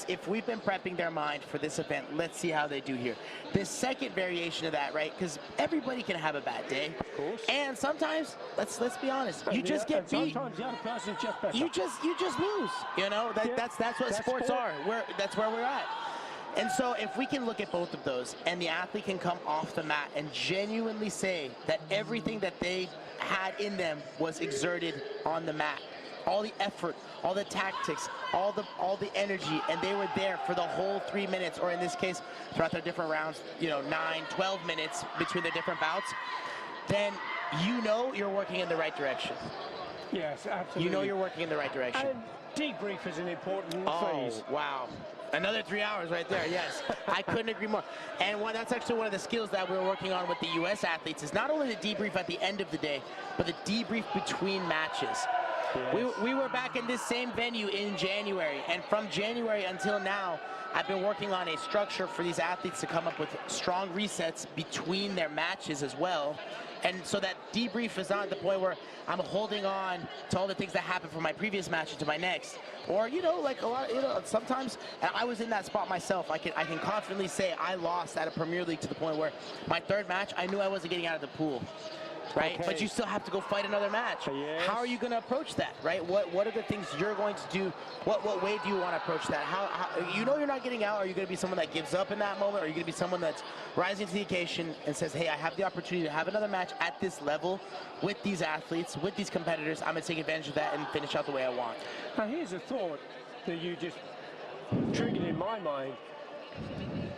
if we've been prepping their mind for this event, let's see how they do here. The second variation of that, right? Because everybody can have a bad day. Of course. And sometimes, let's be honest, you And just the- get and beat. sometimes the other person's just better. You just lose. You know, Yeah, that's what that's sports sport. are. That's where we're at. And so if we can look at both of those, and the athlete can come off the mat and genuinely say that everything that they had in them was exerted on the mat, all the effort, all the tactics, all the energy, and they were there for the whole 3 minutes, or in this case, throughout their different rounds, you know, 9, 12 minutes between their different bouts, then you know you're working in the right direction. Yes, absolutely. You know you're working in the right direction. And debrief is an important Oh, phase. wow. Another 3 hours right there, yes. I couldn't agree more. And that's actually one of the skills that we're working on with the U.S. athletes is not only the debrief at the end of the day, but the debrief between matches. Yes. We were back in this same venue in January, and from January until now, I've been working on a structure for these athletes to come up with strong resets between their matches as well. And so that debrief is not at the point where I'm holding on to all the things that happened from my previous match into my next. Or, you know, like a lot, you know, sometimes, and I was in that spot myself. I can confidently say I lost at a Premier League to the point where my third match, I knew I wasn't getting out of the pool. Right? Okay. But you still have to go fight another match. Yes. How are you going to approach that, right? What are the things you're going to do? What way do you want to approach that? How you know you're not getting out? Are you going to be someone that gives up in that moment? Or are you going to be someone that's rising to the occasion and says, hey, I have the opportunity to have another match at this level with these athletes, with these competitors. I'm going to take advantage of that and finish out the way I want. Now here's a thought that you just triggered in my mind.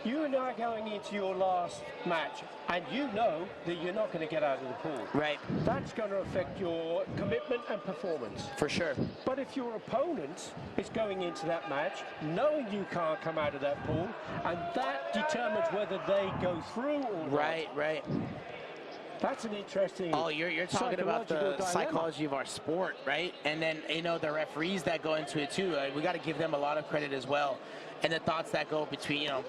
you are now going into your last match, and you know that you're not going to get out of the pool. Right. That's going to affect your commitment and performance. For sure. But if your opponent is going into that match knowing you can't come out of that pool, and that determines whether they go through or not. Right. That's an interesting. Oh, you're talking about the psychology of our sport, right? And then, you know, the referees that go into it too. We got to give them a lot of credit as well. And the thoughts that go between, you know,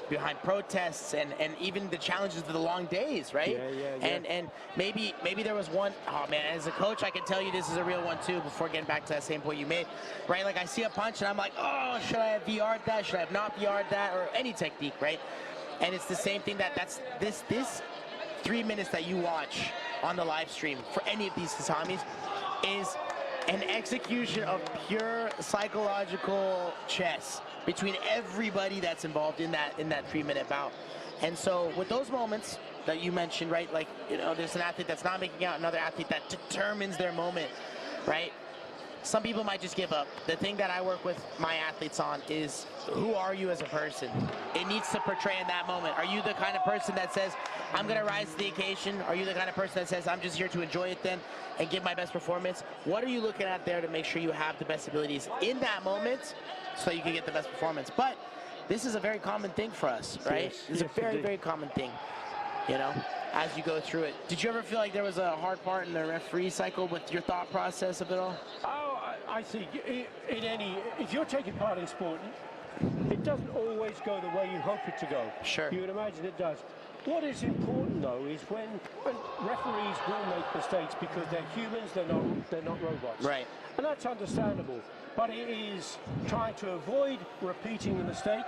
behind protests and even the challenges of the long days, right? Yeah. And maybe there was one. Oh man, as a coach, I can tell you this is a real one too. Before getting back to that same point you made, right? Like I see a punch and I'm like, oh, should I have VR'd that? Should I have not VR'd that? Or any technique, right? And it's the same thing that's this 3 minutes that you watch on the live stream for any of these tatamis is an execution of pure psychological chess between everybody that's involved in that 3 minute bout. And so with those moments that you mentioned, right, like, you know, there's an athlete that's not making out, another athlete that determines their moment, right? Some people might just give up. The thing that I work with my athletes on is, who are you as a person? It needs to portray in that moment. Are you the kind of person that says, I'm going to rise to the occasion? Are you the kind of person that says, I'm just here to enjoy it then and give my best performance? What are you looking at there to make sure you have the best abilities in that moment so you can get the best performance? But this is a very common thing for us, right? Yes, It's a very common thing, you know, as you go through it. Did you ever feel like there was a hard part in the referee cycle with your thought process of it all? Oh, I think if you're taking part in sport, it doesn't always go the way you hope it to go. Sure. You would imagine it does. What is important though is when referees will make mistakes because they're humans, they're not robots. Right. And that's understandable. But it is trying to avoid repeating the mistake,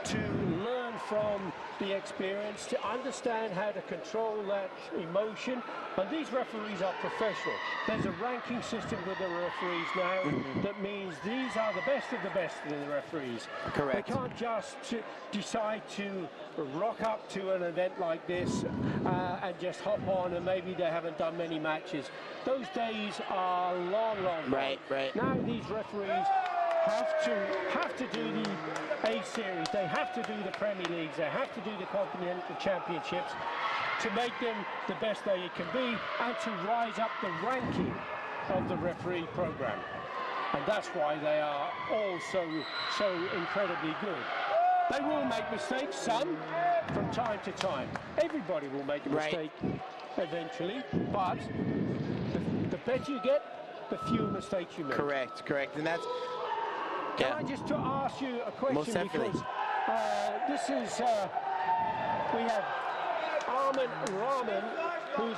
to learn from the experience, to understand how to control that emotion. And these referees are professional. There's a ranking system with the referees now that means these are the best of the referees. Correct. They can't just decide to rock up to an event like this and just hop on, and maybe they haven't done many matches. Those days are long gone. Right. Now these referees have to do the A series, they have to do the Premier Leagues, they have to do the Continental Championships to make them the best they can be and to rise up the ranking of the referee program. And that's why they are all so incredibly good. They will make mistakes, some, from time to time. Everybody will make a mistake eventually, but the better you get, the fewer mistakes you make. Correct. And that's... Can I just ask you a question? Most definitely. Because this is, we have Armin Rahman, who's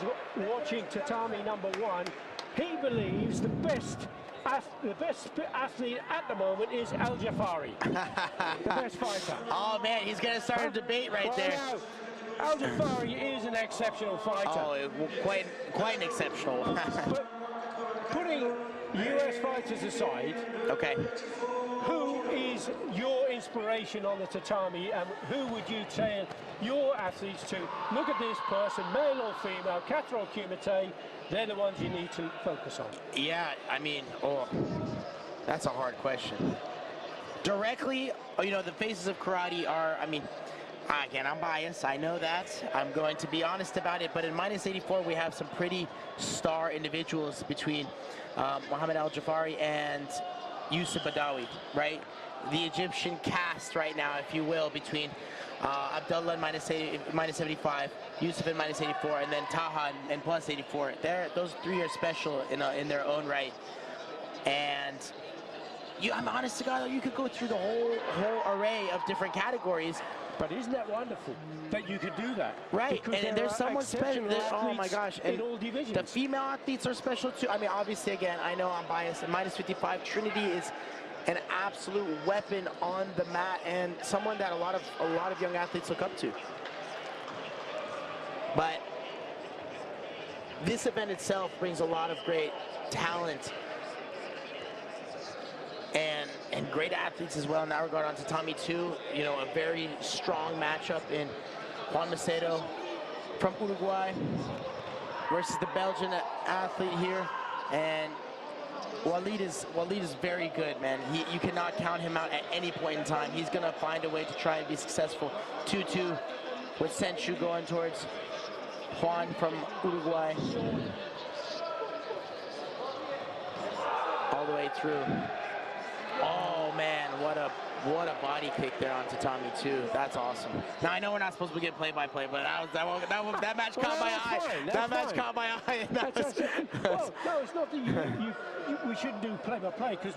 watching tatami #1. He believes the best athlete at the moment is Al Jafari, the best fighter. Oh man, he's gonna start a debate right there. No, Al Jafari is an exceptional fighter. Oh, quite an exceptional. But putting US fighters aside, Okay. who is your inspiration on the tatami, and who would you tell your athletes to look at this person, male or female, kata or kumite? They're the ones you need to focus on. Yeah, I mean, that's a hard question. Directly, you know, the faces of karate are, I mean, again, I'm biased, I know that. I'm going to be honest about it, but in -84, we have some pretty star individuals between Muhammad Al Jafari and Yusuf Badawi, right? The Egyptian cast right now, if you will, between Abdullah in -75, Yusuf in -84, and then Taha in +84. Those three are special in their own right. And I'm honest to God, you could go through the whole array of different categories. But isn't that wonderful that you could do that? Right, Because and there's someone special. Oh my athletes gosh, in and all divisions. the female athletes are special too. I mean, obviously, again, I know I'm biased. At -55, Trinity is an absolute weapon on the mat and someone that a lot of young athletes look up to. But this event itself brings a lot of great talent and great athletes as well in that regard. On tatami 2, you know, a very strong matchup in Juan Macedo from Uruguay versus the Belgian athlete here. And Walid is very good, man. You cannot count him out at any point in time. He's gonna find a way to try and be successful. 2-2 with Senchu going towards Juan from Uruguay. All the way through. Oh man, what a body kick there on Tatami too. That's awesome. Now I know we're not supposed to get play-by-play, but that match caught my eye. That match caught my eye. Well, no, it's not that we shouldn't do play-by-play, because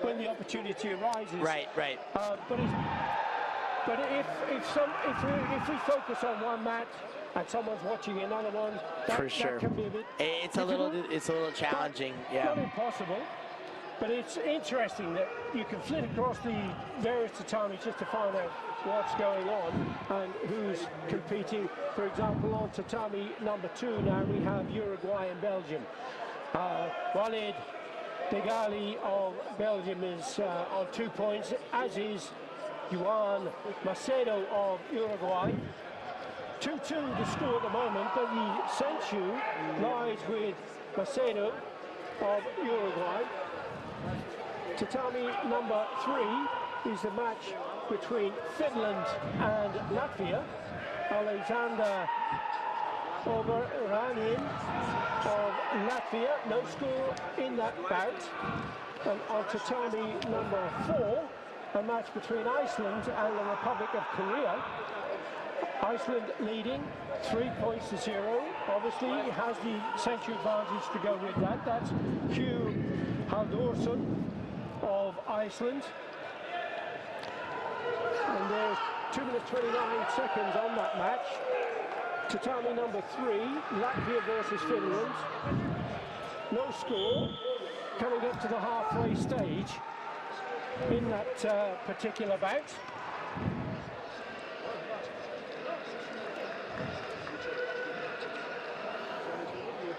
when the opportunity arises. Right. But if we focus on one match and someone's watching another one, that can be a bit. It's a little challenging. Not impossible. But it's interesting that you can flit across the various tatamis just to find out what's going on and who's competing. For example, on tatami number 2 now we have Uruguay and Belgium. Walid Degali of Belgium is on 2 points, as is Juan Macedo of Uruguay. 2-2 the score at the moment, but the Senchu lies with Macedo of Uruguay. Tatami number 3 is the match between Finland and Latvia. Alexander Overanian of Latvia, no score in that bout. And on tatami number 4, a match between Iceland and the Republic of Korea. Iceland leading 3-0. Obviously, it has the century advantage to go with that. That's Hugh Haldorsson of Iceland. And there's 2 minutes 29 seconds on that match. Tatami number 3, Latvia versus Finland. No score. Coming up to the halfway stage in that particular bout.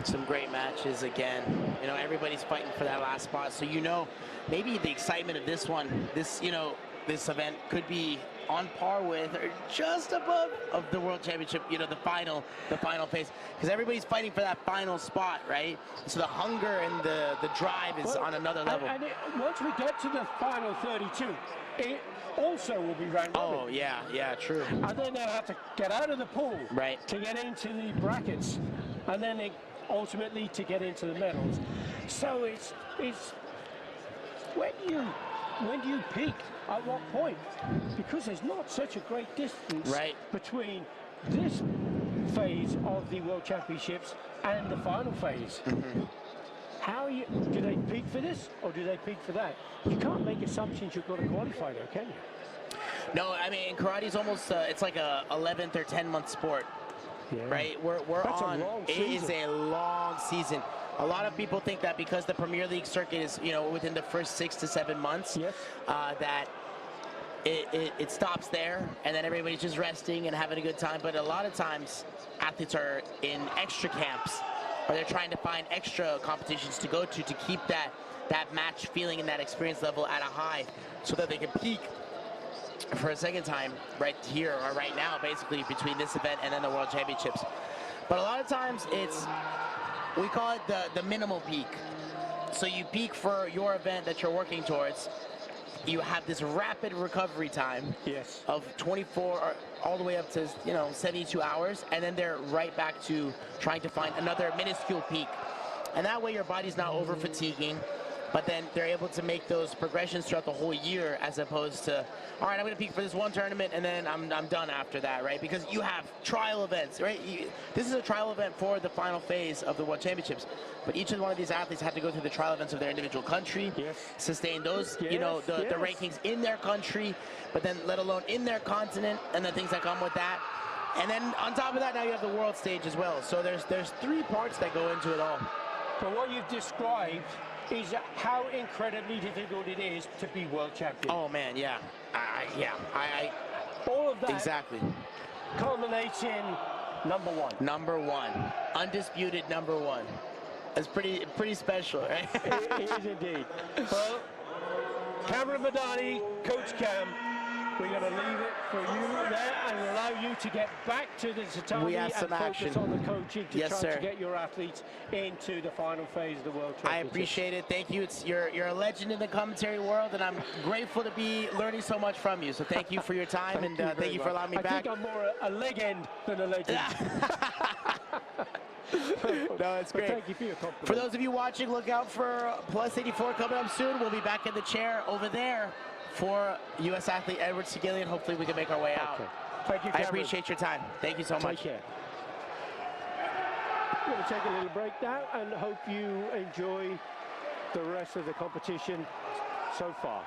Some great matches again. You know, everybody's fighting for that last spot. So, you know, maybe the excitement of this one, this event could be on par with or just above of the World Championship, you know, the final phase. Because everybody's fighting for that final spot, right? So the hunger and the drive is on another level. And once we get to the final 32, it also will be round robin. Oh, yeah, true. And then they'll have to get out of the pool to get into the brackets. And then ultimately to get into the medals. So it's when do you peak? At what point? Because there's not such a great distance between this phase of the World Championships and the final phase. Do they peak for this or do they peak for that? You can't make assumptions you've got to qualify though, can you? No, I mean, karate's almost it's like a 11th or 10-month sport. Yeah. Right, it is a long season. A lot of people think that because the Premier League circuit is, you know, within the first 6 to 7 months, that it stops there and then everybody's just resting and having a good time. But a lot of times athletes are in extra camps or they're trying to find extra competitions to go to keep that match feeling and that experience level at a high so that they can peak for a second time right here or right now, basically between this event and then the World Championships. But a lot of times we call it the minimal peak. So you peak for your event that you're working towards. You have this rapid recovery time of 24 or all the way up to 72 hours, and then they're right back to trying to find another minuscule peak. And that way your body's not over fatiguing. But then they're able to make those progressions throughout the whole year as opposed to, all right, I'm going to peak for this one tournament and then I'm done after that, right? Because you have trial events, right? This is a trial event for the final phase of the World Championships. But each one of these athletes have to go through the trial events of their individual country, sustain those, the rankings in their country, but then let alone in their continent and the things that come with that. And then on top of that, now you have the world stage as well. So there's 3 parts that go into it all. But what you've described is how incredibly difficult it is to be world champion. Oh man, yeah. All of that exactly culminates in number 1. Number 1, undisputed number 1. That's pretty special, right? It is indeed. Well, Cameron Madani, Coach Cam, We're going to leave it for you there and allow you to get back to the tatami We have and some focus action. on the coaching to Yes, try sir. to get your athletes into the final phase of the World I Championship. appreciate it. Thank you. You're a legend in the commentary world, and I'm grateful to be learning so much from you. So thank you for your time, and thank you for allowing me back. I think I'm more a leg end than a legend. No, it's great. Thank you for your compliment. For those of you watching, look out for Plus 84 coming up soon. We'll be back in the chair over there for U.S. athlete Edward Sigillian. Hopefully we can make our way out. Okay. Thank you, I Cameron. appreciate your time. Thank you so much. Take care. We're going to take a little break now and hope you enjoy the rest of the competition so far.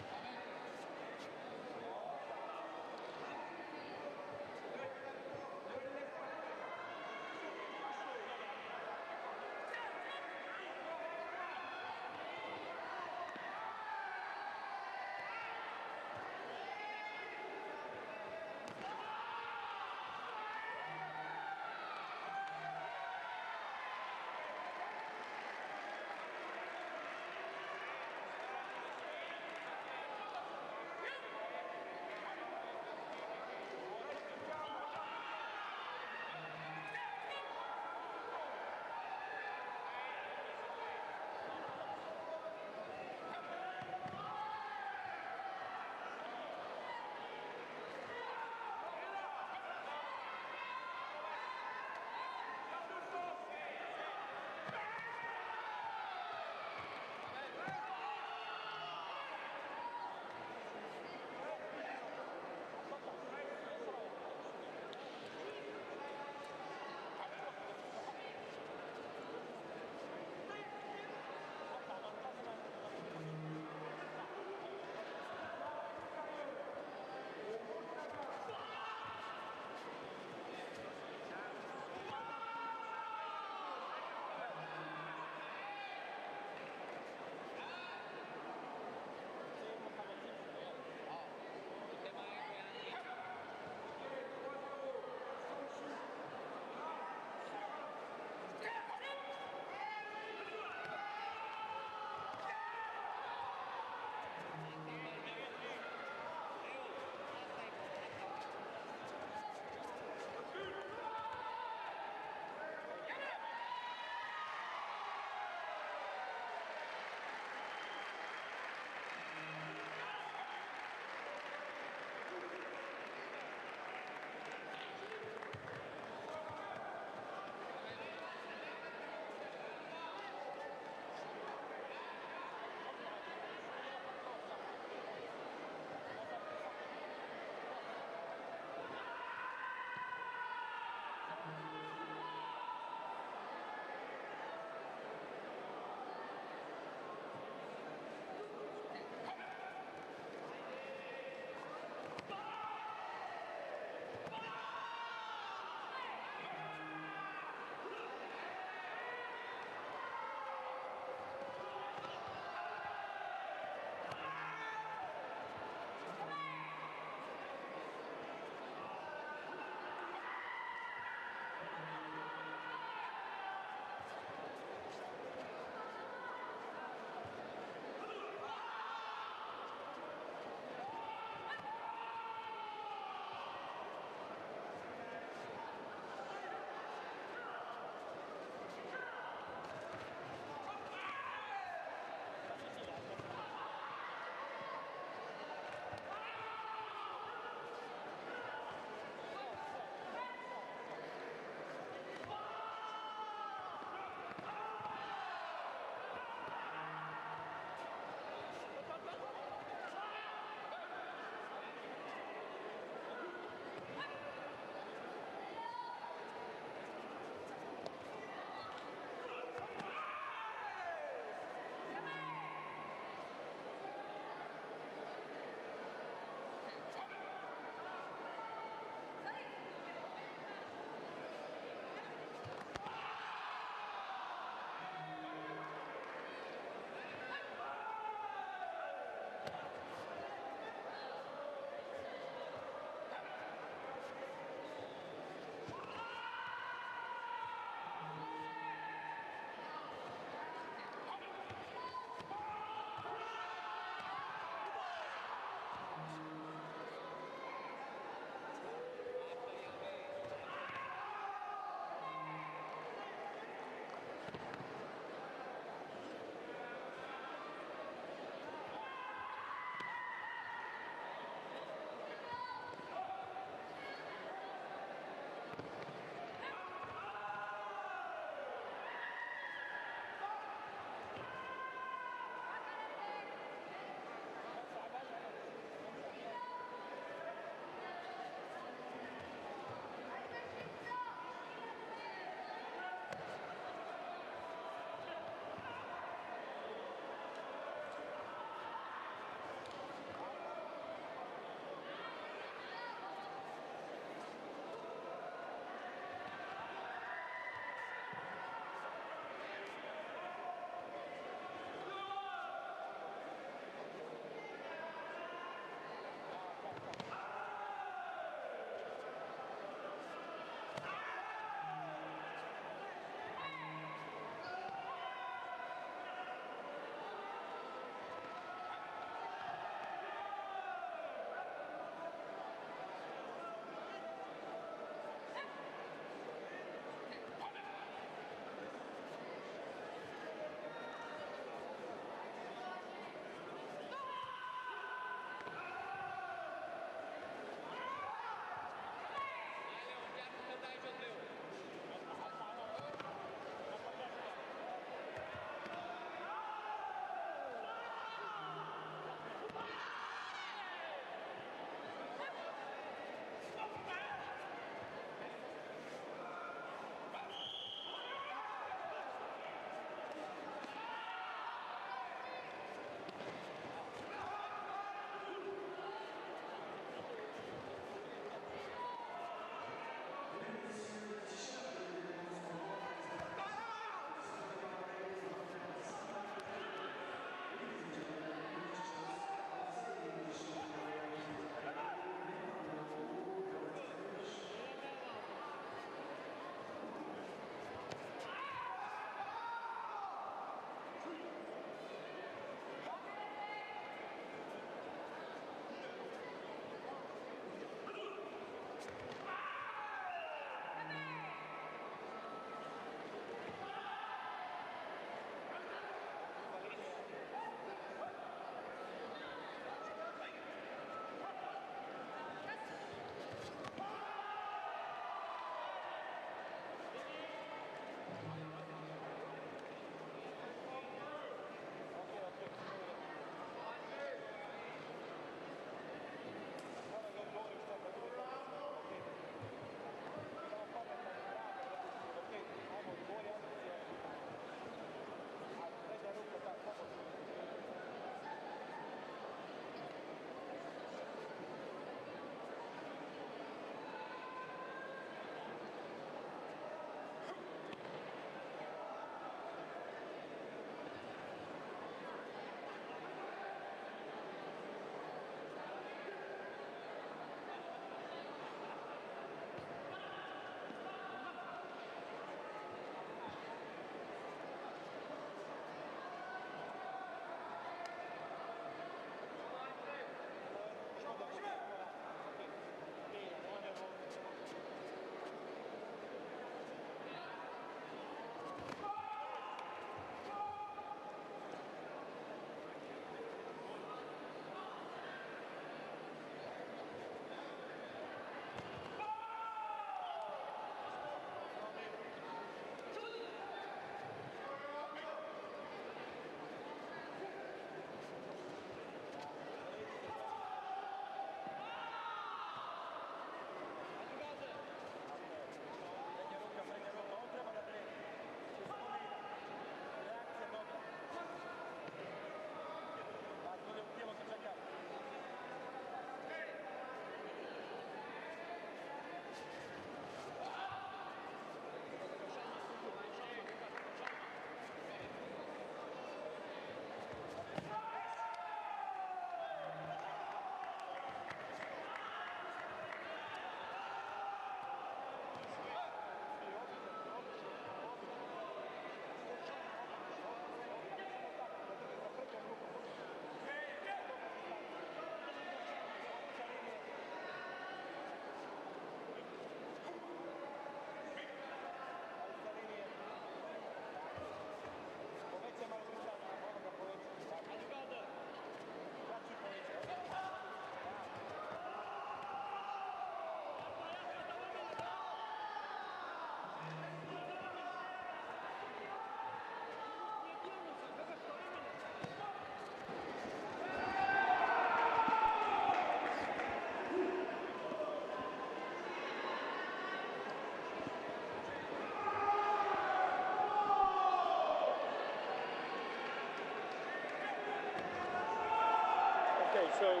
so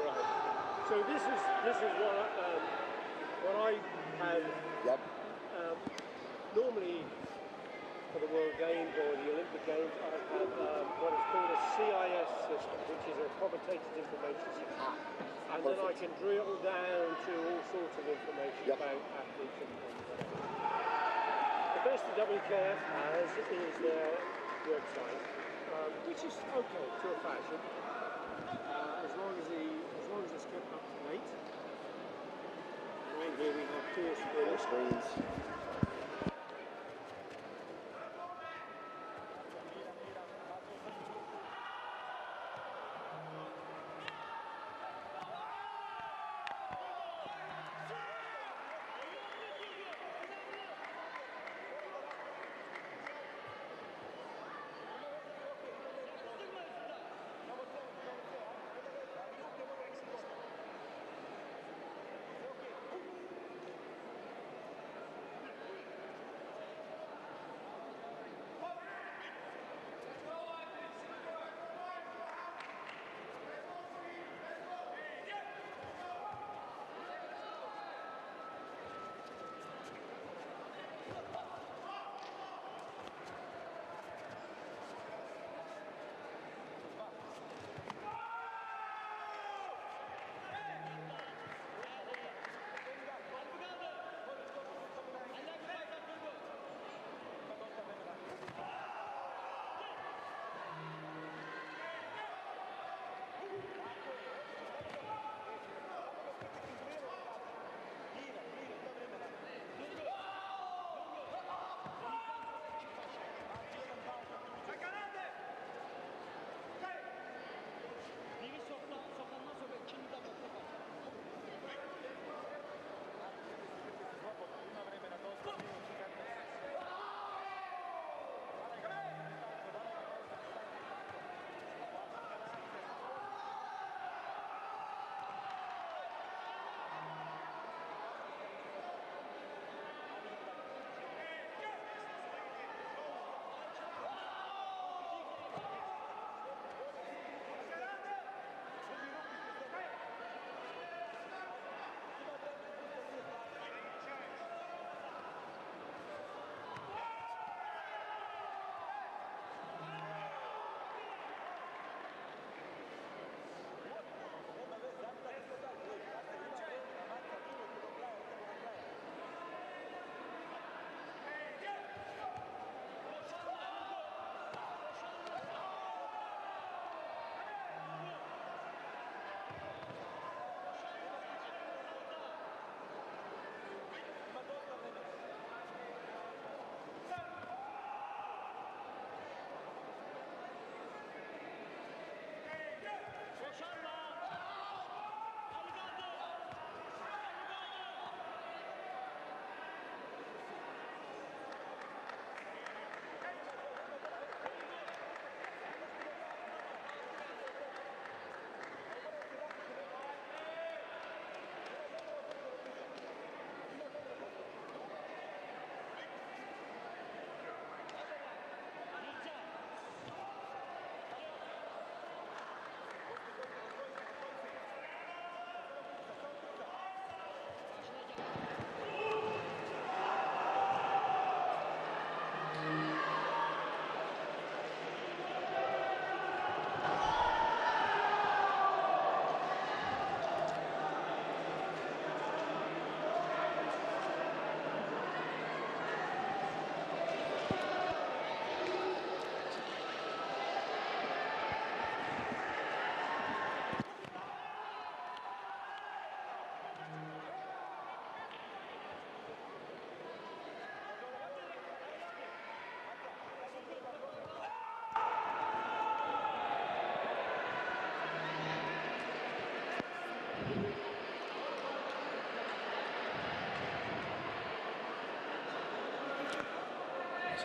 right. So this is what I have. Yep. Normally, for the World Games or the Olympic Games, I have what is called a CIS system, which is a commentator's information system. And then I can drill down to all sorts of information about athletes and the best the WKF has is their website, which is okay to a fashion, as long as it's kept up to date. Right here we have four screens.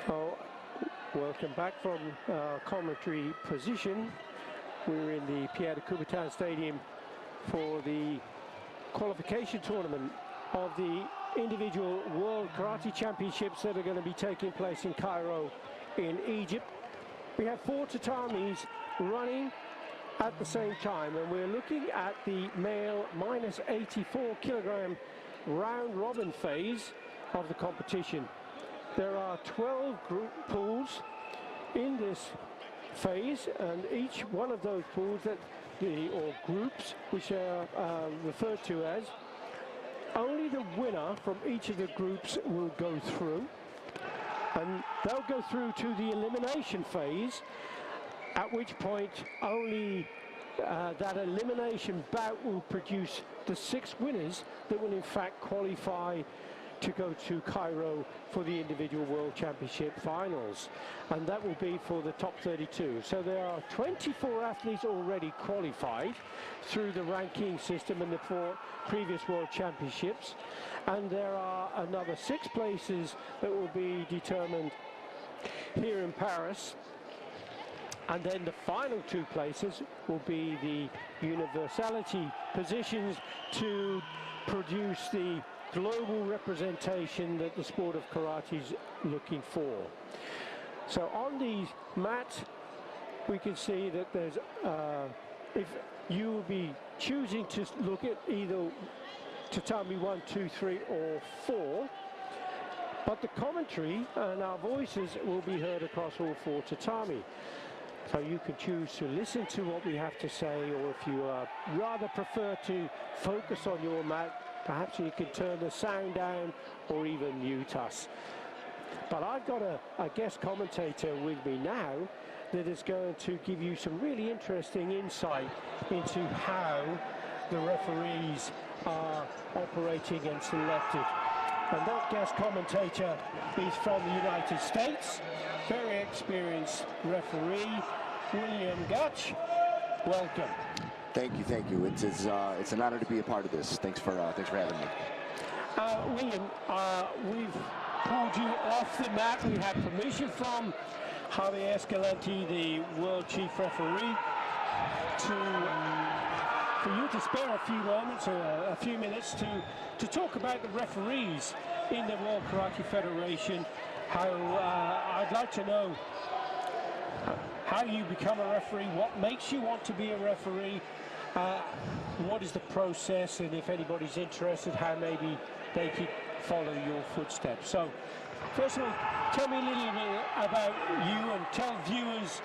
So, welcome back from commentary position. We're in the Pierre de Coubertin Stadium for the qualification tournament of the individual World Karate Championships that are going to be taking place in Cairo in Egypt. We have 4 tatamis running at the same time, and we're looking at the male minus 84 kilogram round robin phase of the competition. There are 12 group pools in this phase, and each one of those pools or groups, which are referred to as, only the winner from each of the groups will go through, and they'll go through to the elimination phase, at which point only that elimination bout will produce the 6 winners that will in fact qualify to go to Cairo for the individual World Championship finals, and that will be for the top 32. So there are 24 athletes already qualified through the ranking system in the 4 previous World Championships, and there are another 6 places that will be determined here in Paris, and then the final 2 places will be the universality positions to produce the global representation that the sport of karate is looking for. So on the mat, we can see that there's, if you will be choosing to look at either tatami 1, 2, 3, or 4, but the commentary and our voices will be heard across all 4 tatami. So you can choose to listen to what we have to say, or if you rather prefer to focus on your mat, perhaps you can turn the sound down or even mute us. But I've got a guest commentator with me now that is going to give you some really interesting insight into how the referees are operating and selected. And that guest commentator is from the United States, very experienced referee, William Gutch. Welcome. Thank you. It's an honor to be a part of this. Thanks for having me. William, we've pulled you off the mat. We had permission from Javier Escalante, the world chief referee, for you to spare a few moments or a few minutes to talk about the referees in the World Karate Federation. How I'd like to know how you become a referee, what makes you want to be a referee, what is the process, and if anybody's interested, how maybe they could follow your footsteps. So, first of all, tell me a little bit about you and tell viewers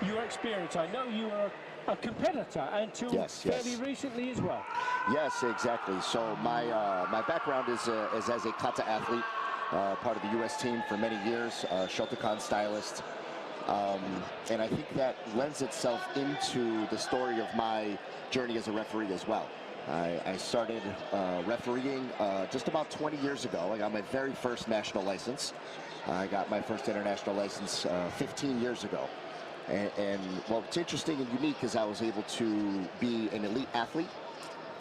your experience. I know you were a competitor until fairly recently as well. Yes, exactly. So my background is as a kata athlete, part of the U.S. team for many years, Shotokan stylist. And I think that lends itself into the story of my journey as a referee as well. I started refereeing just about 20 years ago. I got my very first national license. I got my first international license 15 years ago. And what's interesting and unique is I was able to be an elite athlete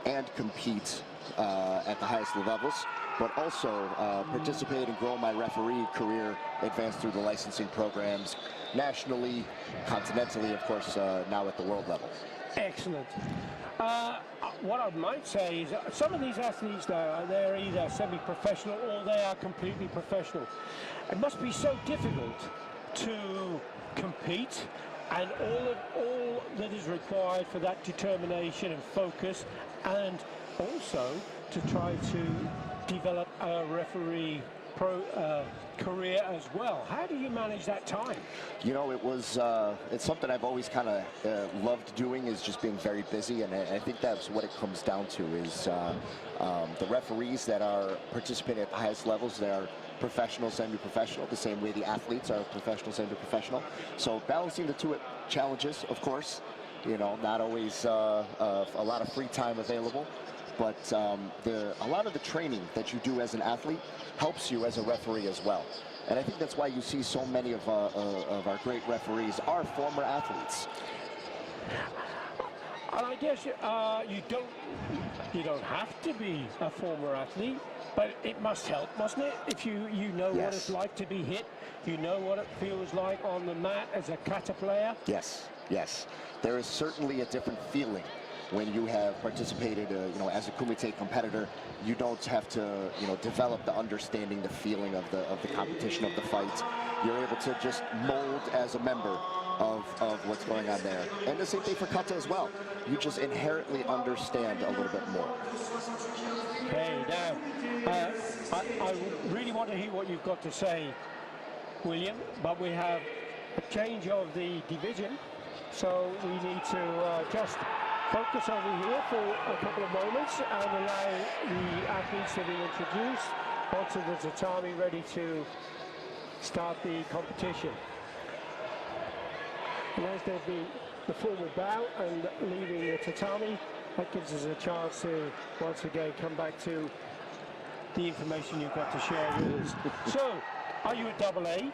and compete at the highest levels, but also participate and grow my referee career, advance through the licensing programs nationally, continentally, of course, now at the world level. Excellent. What I might say is some of these athletes, though, they're either semi-professional or they are completely professional. It must be so difficult to compete, and all that is required for that determination and focus, and also to try to develop a referee career as well. How do you manage that time? You know, it's something I've always kind of loved doing, is just being very busy, and I think that's what it comes down to, is the referees that are participating at the highest levels, they are professional, semi-professional, the same way the athletes are professional, semi-professional. So balancing the two challenges, of course, you know, not always a lot of free time available, but a lot of the training that you do as an athlete helps you as a referee as well. And I think that's why you see so many of our great referees are former athletes. And I guess you don't have to be a former athlete, but it must help, mustn't it? If you know what it's like to be hit, you know what it feels like on the mat as a kata player. Yes. There is certainly a different feeling when you have participated, you know, as a Kumite competitor. You don't have to, you know, develop the understanding, the feeling of the competition, of the fight. You're able to just mold as a member of what's going on there. And the same thing for kata as well. You just inherently understand a little bit more. Okay, now, I really want to hear what you've got to say, William, but we have a change of the division, so we need to just focus over here for a couple of moments and allow the athletes to be introduced onto the tatami, ready to start the competition. And as there's been the formal bow and leaving the tatami, that gives us a chance to once again come back to the information you've got to share with us. So, are you a double A?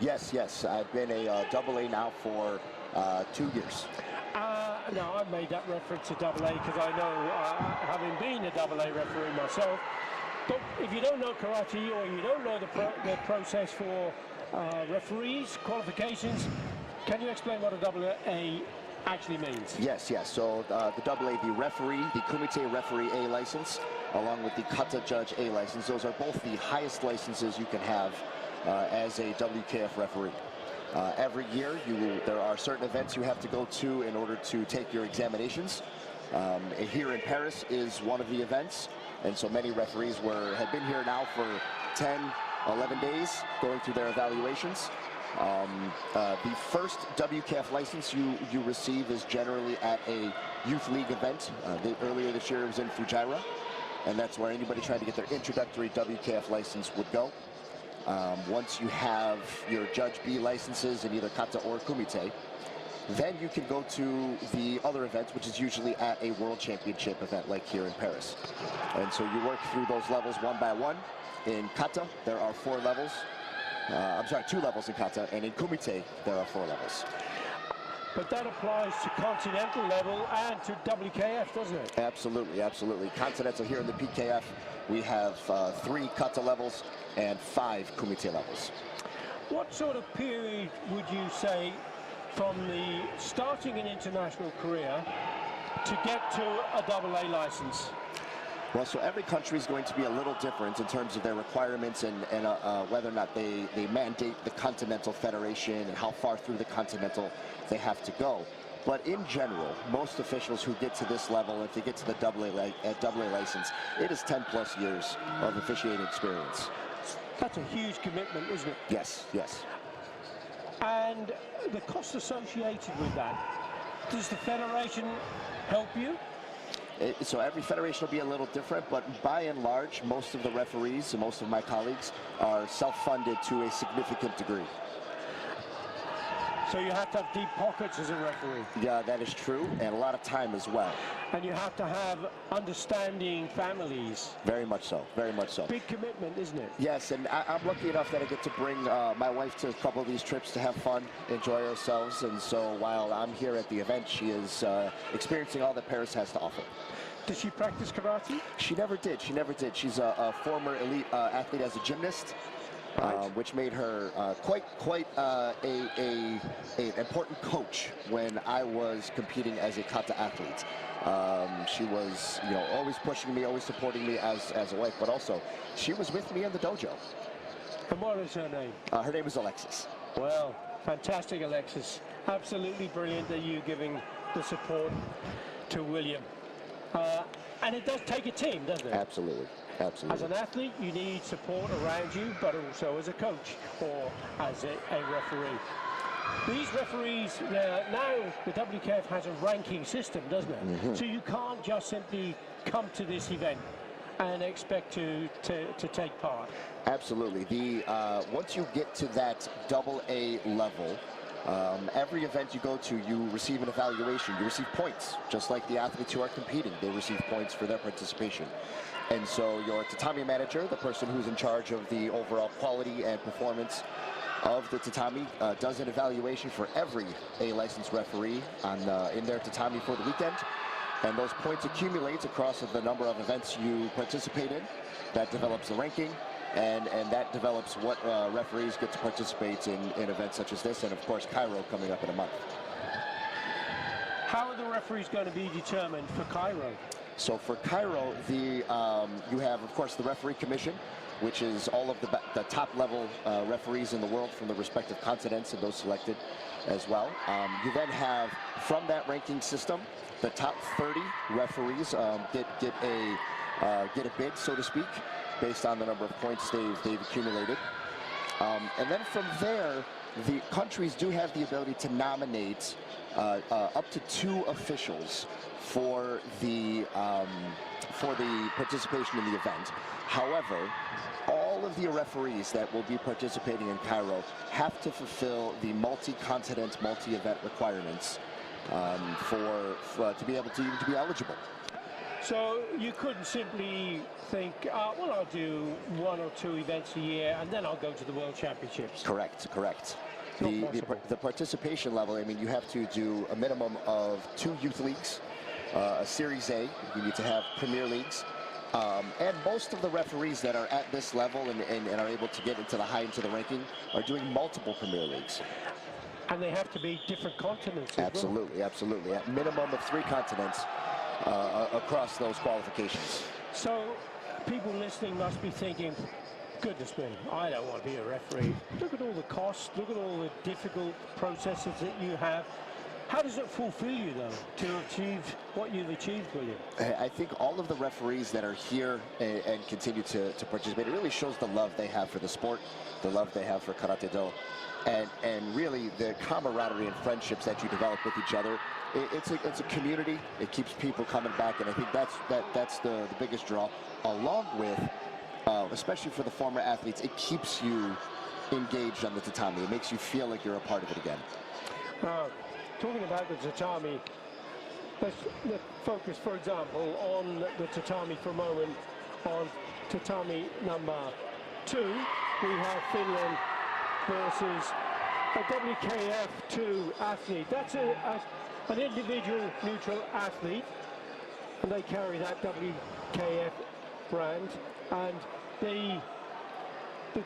Yes, yes. I've been a double A now for 2 years. No, I made that reference to double A because I know, having been a double A referee myself, but if you don't know karate or you don't know the process for referees, qualifications, can you explain what a double A actually means? Yes, yes. So the double A, the referee, the Kumite referee A license, along with the kata judge A license, those are both the highest licenses you can have as a WKF referee. Every year, there are certain events you have to go to in order to take your examinations. Here in Paris is one of the events, and so many referees have been here now for 10, 11 days going through their evaluations. The first WKF license you receive is generally at a youth league event. Earlier this year it was in Fujairah, and that's where anybody trying to get their introductory WKF license would go. Once you have your Judge B licenses in either kata or kumite, then you can go to the other events, which is usually at a World Championship event like here in Paris. And so you work through those levels one by one. In kata, there are 4 levels. I'm sorry, 2 levels in kata, and in kumite, there are 4 levels. But that applies to continental level and to WKF, doesn't it? Absolutely, absolutely. Continental here in the PKF, we have 3 kata levels and 5 kumite levels. What sort of period would you say from the starting an international career to get to a double A license? Well, so every country is going to be a little different in terms of their requirements and whether or not they mandate the Continental Federation and how far through the Continental they have to go. But in general, most officials who get to this level, if they get to the double A license, it is 10 plus years of officiating experience. That's a huge commitment, isn't it? Yes, yes. And the cost associated with that, does the federation help you? So every federation will be a little different, but by and large, most of the referees and most of my colleagues are self-funded to a significant degree. So you have to have deep pockets as a referee. Yeah, that is true, and a lot of time as well. And you have to have understanding families. Very much so, very much so. Big commitment, isn't it? Yes, and I'm lucky enough that I get to bring my wife to a couple of these trips to have fun, enjoy ourselves, and so while I'm here at the event, she is experiencing all that Paris has to offer. Does she practice karate? She never did, she never did. She's a former elite athlete as a gymnast. Which made her quite an important coach when I was competing as a kata athlete. She was, always pushing me, always supporting me as a wife, but also she was with me in the dojo. And what is her name? Her name is Alexis. Well, fantastic, Alexis. Absolutely brilliant that you're giving the support to William. And it does take a team, doesn't it? Absolutely. Absolutely. As an athlete, you need support around you, but also as a coach or as a referee. These referees, now the WKF has a ranking system, doesn't it? Mm-hmm. So you can't just simply come to this event and expect to take part. Absolutely. Once you get to that double A level, every event you go to, you receive an evaluation. You receive points, just like the athletes who are competing. They receive points for their participation. And so your tatami manager, the person who's in charge of the overall quality and performance of the tatami, does an evaluation for every A-licensed referee in their tatami for the weekend. And those points accumulate across the number of events you participate in. That develops the ranking, and that develops what referees get to participate in events such as this, and of course Cairo coming up in a month. How are the referees going to be determined for Cairo? So for Cairo, you have, of course, the referee commission, which is all of the top level referees in the world from the respective continents and those selected as well. You then have, from that ranking system, the top 30 referees get a bid, so to speak, based on the number of points they've accumulated. And then from there, the countries do have the ability to nominate up to 2 officials for the participation in the event. However, all of the referees that will be participating in Cairo have to fulfill the multi-continent, multi-event requirements to be able to even be eligible. So you couldn't simply think, well, I'll do 1 or 2 events a year and then I'll go to the World Championships. Correct. The participation level, I mean, you have to do a minimum of 2 youth leagues, a Series A, you need to have Premier Leagues, and most of the referees that are at this level and are able to get into the ranking are doing multiple Premier Leagues. And they have to be different continents as Absolutely, absolutely. At minimum of 3 continents across those qualifications. So people listening must be thinking, goodness me, I don't want to be a referee. Look at all the costs, look at all the difficult processes that you have. How does it fulfill you, though, to achieve what you've achieved, William? I think all of the referees that are here and continue to participate, it really shows the love they have for the sport, the love they have for Karate-Do, and really the camaraderie and friendships that you develop with each other. It's a community. It keeps people coming back, and I think that's the biggest draw, along with, especially for the former athletes, it keeps you engaged on the tatami. It makes you feel like you're a part of it again. Talking about the tatami, let's focus, for example, on the tatami for a moment. On tatami number 2, we have Finland versus a WKF2 athlete. That's an individual neutral athlete, and they carry that WKF brand. And the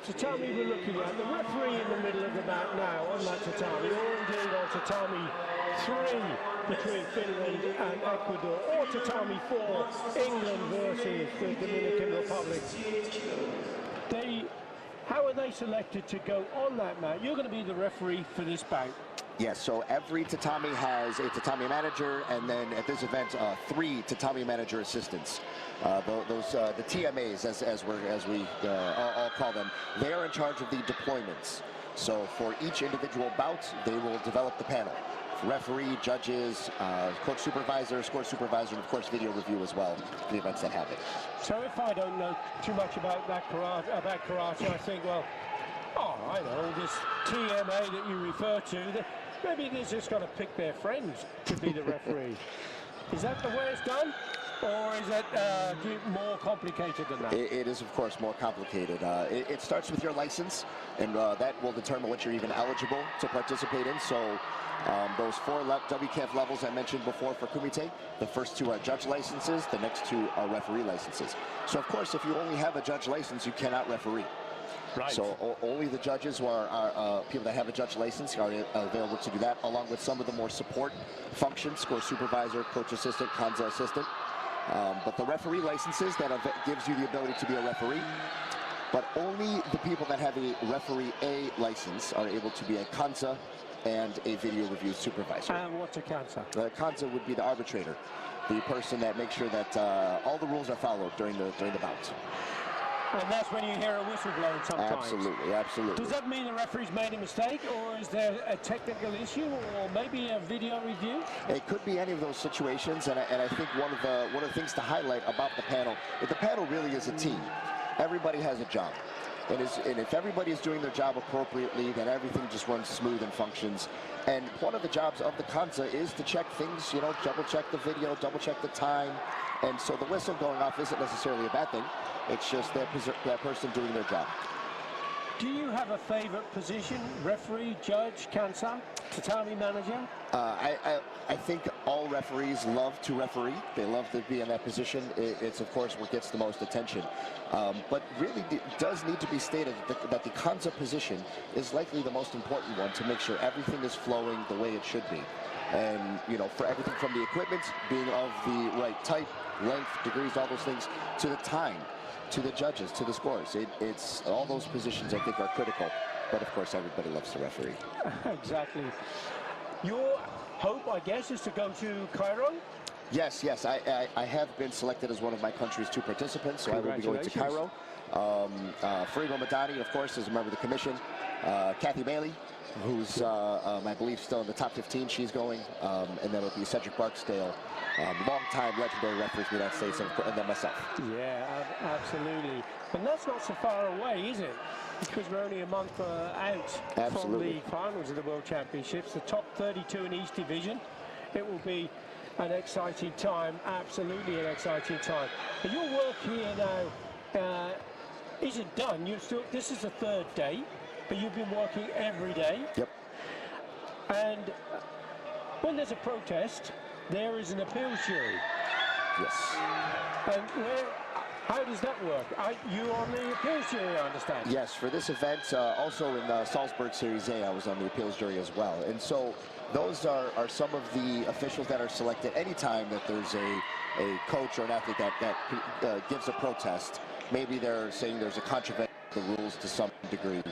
tatami we're looking at, the referee in the middle of the mat now on that tatami, or indeed on tatami 3 between Finland and Ecuador, or tatami 4, England versus the Dominican Republic. How are they selected to go on that mat? You're going to be the referee for this bout. Yes, so every tatami has a tatami manager, and then at this event, 3 tatami manager assistants. The TMAs, as we all call them, they are in charge of the deployments. So for each individual bout, they will develop the panel. Referee, judges, coach supervisor, score supervisor, and of course video review as well for the events that have it. So if I don't know too much about karate, I think, well, I know this TMA that you refer to, maybe they're just going to pick their friends to be the referee. Is that the way it's done? Or is it more complicated than that? It is, of course, more complicated. It starts with your license, and that will determine what you're even eligible to participate in. So those 4 WKF levels I mentioned before for Kumite, the first 2 are judge licenses, the next 2 are referee licenses. So, of course, if you only have a judge license, you cannot referee. Right. So only the judges who are people that have a judge license are available to do that, along with some of the more support functions, score supervisor, coach assistant, Kanza assistant. But the referee licenses, that gives you the ability to be a referee. But only the people that have a referee A license are able to be a Kanza and a video review supervisor. And what's a Kanza? The Kanza would be the arbitrator, the person that makes sure that all the rules are followed during the bout. And that's when you hear a whistle blown sometimes. Absolutely, absolutely. Does that mean the referee's made a mistake, or is there a technical issue, or maybe a video review? It could be any of those situations, and I think one of the things to highlight about the panel really is a team. Everybody has a job, and if everybody is doing their job appropriately, then everything just runs smooth and functions. And one of the jobs of the Kanza is to check things, double check the video, double check the time, and so the whistle going off isn't necessarily a bad thing. It's just that person doing their job. Do you have a favorite position? Referee, judge, Kanza, tatami manager? I think all referees love to referee. They love to be in that position. It's, of course, what gets the most attention. But really, it does need to be stated that the Kanza position is likely the most important one to make sure everything is flowing the way it should be. And, you know, for everything from the equipment being of the right type, length, degrees, all those things, to the time, to the judges, to the scores. It's all those positions I think are critical. But of course, everybody loves the referee. Exactly. Your hope, I guess, is to go to Cairo? Yes, yes. I have been selected as one of my country's 2 participants, so I will be going to Cairo. Fareed Ramadani, of course, is a member of the commission. Kathy Bailey, who's, I believe, still in the top 15, she's going. And then it'll be Cedric Barksdale, long-time legendary referee from the United States, and then myself. Yeah, absolutely. And that's not so far away, is it? Because we're only a month out from the finals of the World Championships, the top 32 in each division. It will be an exciting time, absolutely an exciting time. But your work here now isn't done. You're still. This is the 3rd day, but you've been working every day. Yep. And when there's a protest, there is an appeals jury. Yes. And how does that work? You're on the appeals jury, I understand. Yes, for this event, also in Salzburg Series A, I was on the appeals jury as well. And so those are some of the officials that are selected anytime that there's a coach or an athlete that gives a protest. Maybe they're saying there's a contravention of the rules to some degree.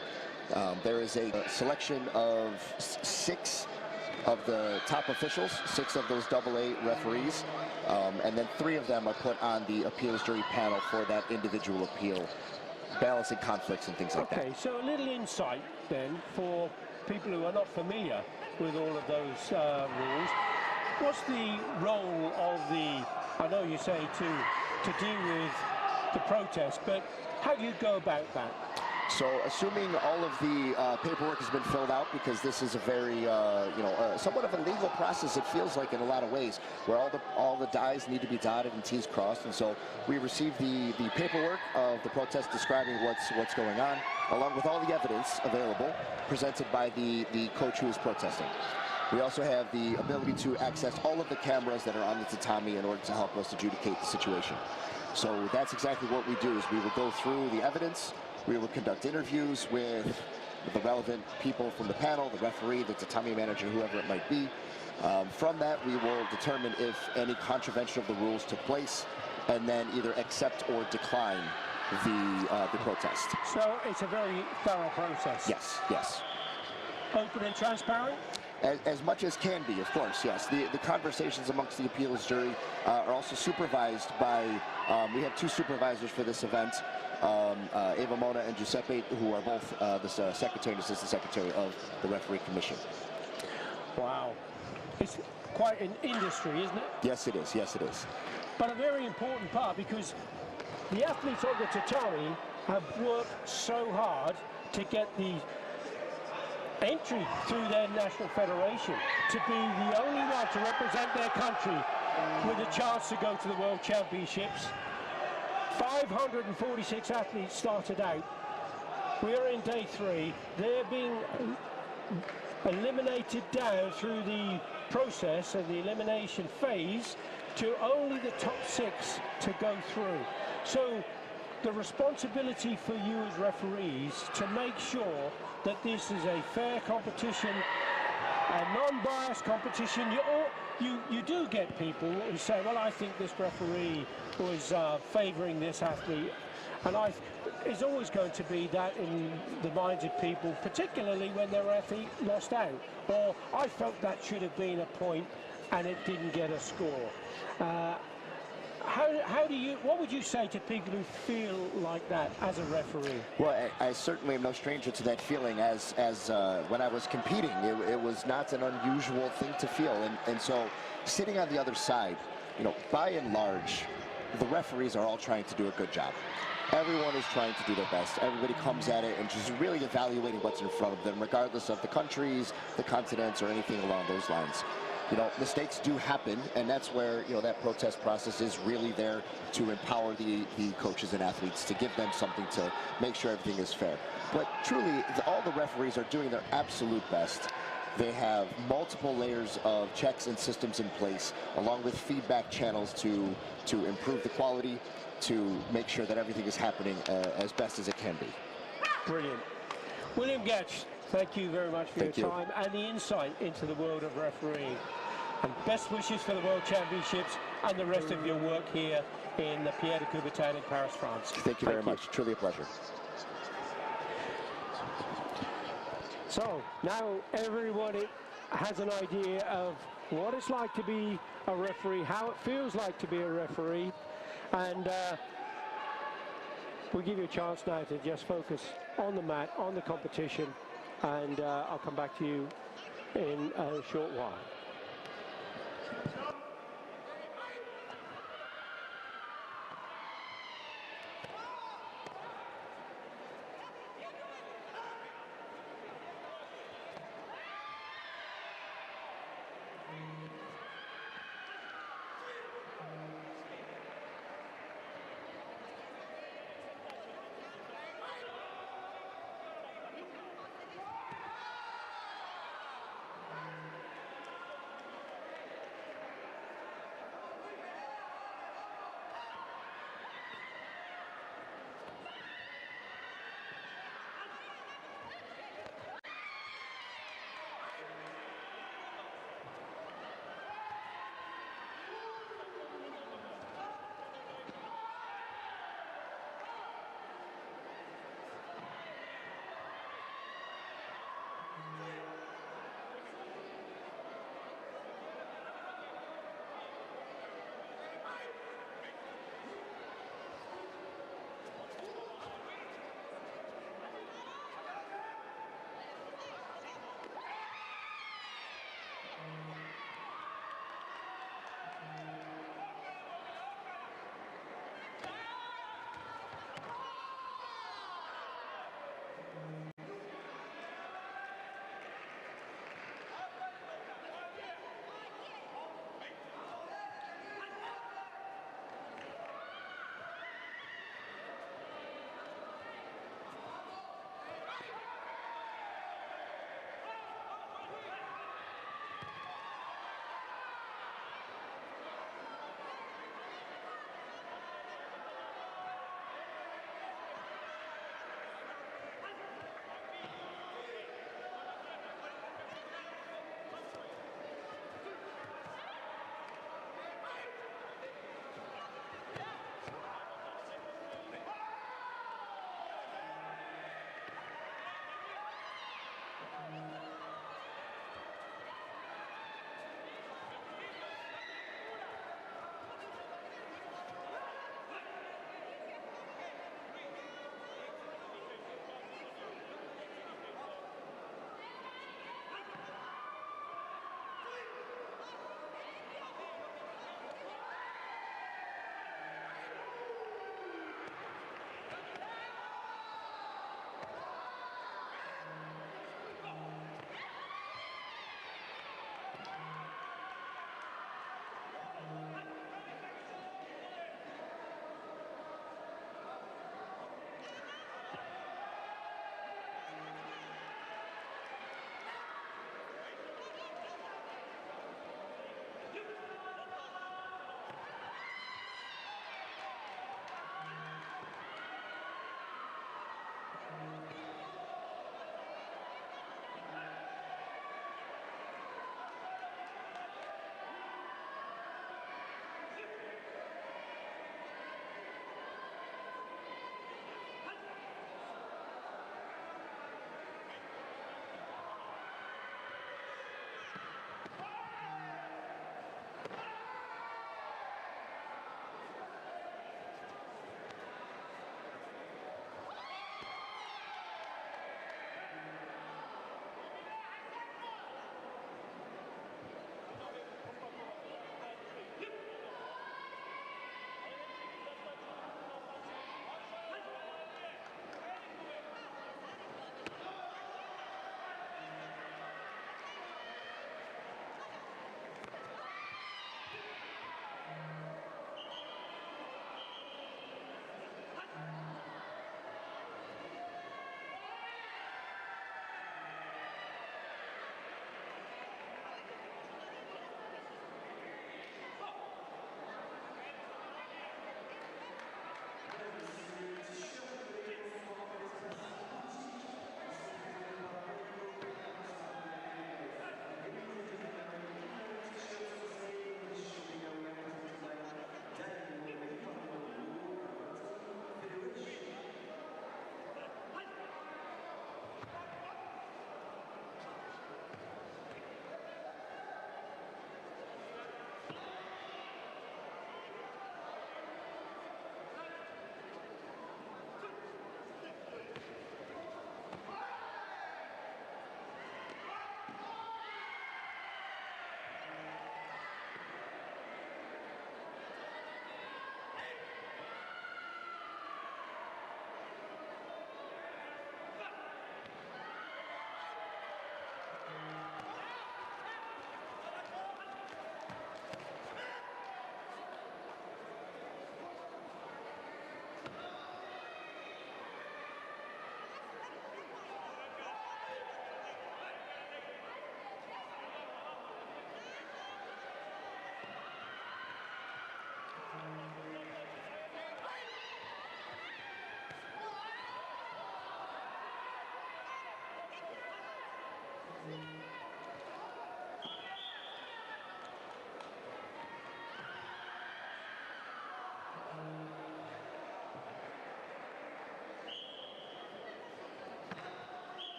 There is a selection of 6 of the top officials, 6 of those AA referees, and then 3 of them are put on the appeals jury panel for that individual appeal, balancing conflicts and things like that. Okay, so a little insight then for people who are not familiar with all of those rules. What's the role of the, I know you say to deal with the protest, but how do you go about that? So assuming all of the paperwork has been filled out, because this is a very, somewhat of a legal process, it feels like in a lot of ways, where all the I's need to be dotted and T's crossed. And so we received the paperwork of the protest describing what's going on, along with all the evidence available presented by the coach who is protesting. We also have the ability to access all of the cameras that are on the tatami in order to help us adjudicate the situation. So that's exactly what we do, is we will go through the evidence. We will conduct interviews with the relevant people from the panel, the referee, the tatami manager, whoever it might be. From that, we will determine if any contravention of the rules took place, and then either accept or decline the protest. So it's a very thorough process. Yes, yes. Open and transparent? As much as can be, of course, yes. The conversations amongst the appeals jury are also supervised by, we have 2 supervisors for this event, Eva Mona and Giuseppe, who are both the secretary and assistant secretary of the referee commission. Wow. It's quite an industry, isn't it? Yes, it is. Yes, it is. But a very important part, because the athletes on the tatami have worked so hard to get the entry through their national federation, to be the only one to represent their country with a chance to go to the World Championships. 546 athletes started out. We are in day 3. They're being eliminated down through the process of the elimination phase to only the top 6 to go through. So the responsibility for you as referees to make sure that this is a fair competition, a non-biased competition. You do get people who say, well, I think this referee was favouring this athlete. And it's always going to be that in the minds of people, particularly when their athlete lost out. Or I felt that should have been a point and it didn't get a score. What would you say to people who feel like that as a referee? Well, I certainly am no stranger to that feeling. As when I was competing, it was not an unusual thing to feel. And so sitting on the other side, by and large, the referees are all trying to do a good job. Everyone is trying to do their best. Everybody comes at it and just really evaluating what's in front of them, regardless of the countries, the continents, or anything along those lines. Mistakes do happen, and that's where, that protest process is really there to empower the coaches and athletes, to give them something to make sure everything is fair. But truly, all the referees are doing their absolute best. They have multiple layers of checks and systems in place, along with feedback channels to improve the quality, to make sure that everything is happening as best as it can be. Brilliant. William Gatch, thank you very much for your time and the insight into the world of refereeing. And best wishes for the World Championships and the rest of your work here in the Pierre de Coubertin in Paris, France. Thank you very much. Truly a pleasure. So now everyone has an idea of what it's like to be a referee, how it feels like to be a referee, and we'll give you a chance now to just focus on the mat, on the competition, and I'll come back to you in a short while.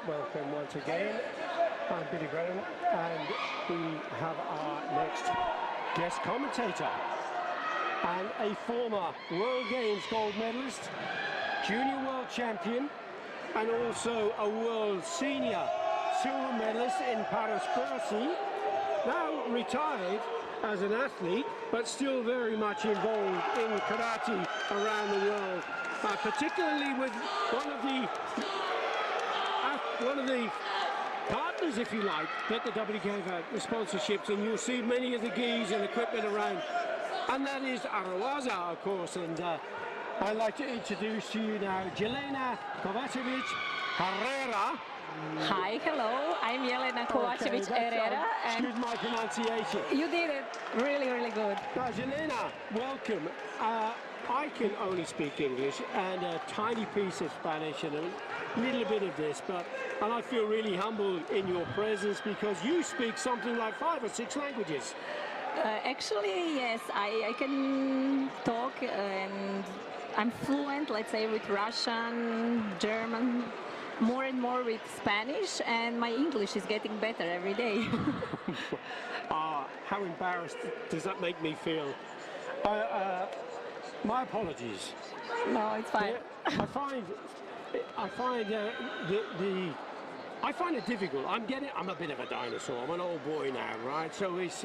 Welcome once again. I'm Billy Brennan, and we have our next guest commentator and a former World Games gold medalist, junior world champion, and also a world senior silver medalist in Paris-Bercy, now retired as an athlete, but still very much involved in karate around the world, particularly with one of the partners, if you like, that the WK have the sponsorships, and you'll see many of the gis and equipment around, and that is Arawaza, of course. And I'd like to introduce to you now Jelena Kovacevic Herrera. Hi, hello, I'm Jelena Kovacevic Herrera. Excuse my pronunciation. You did it really, really good. Now, Jelena, welcome. I can only speak English and a tiny piece of Spanish and a little bit of this, and I feel really humbled in your presence because you speak something like 5 or 6 languages. Actually, yes, I can talk, and I'm fluent, let's say, with Russian, German, more and more with Spanish, and my English is getting better every day. How embarrassed does that make me feel? My apologies. No, it's fine. Yeah, I find it difficult. I'm a bit of a dinosaur. I'm an old boy now, right? So it's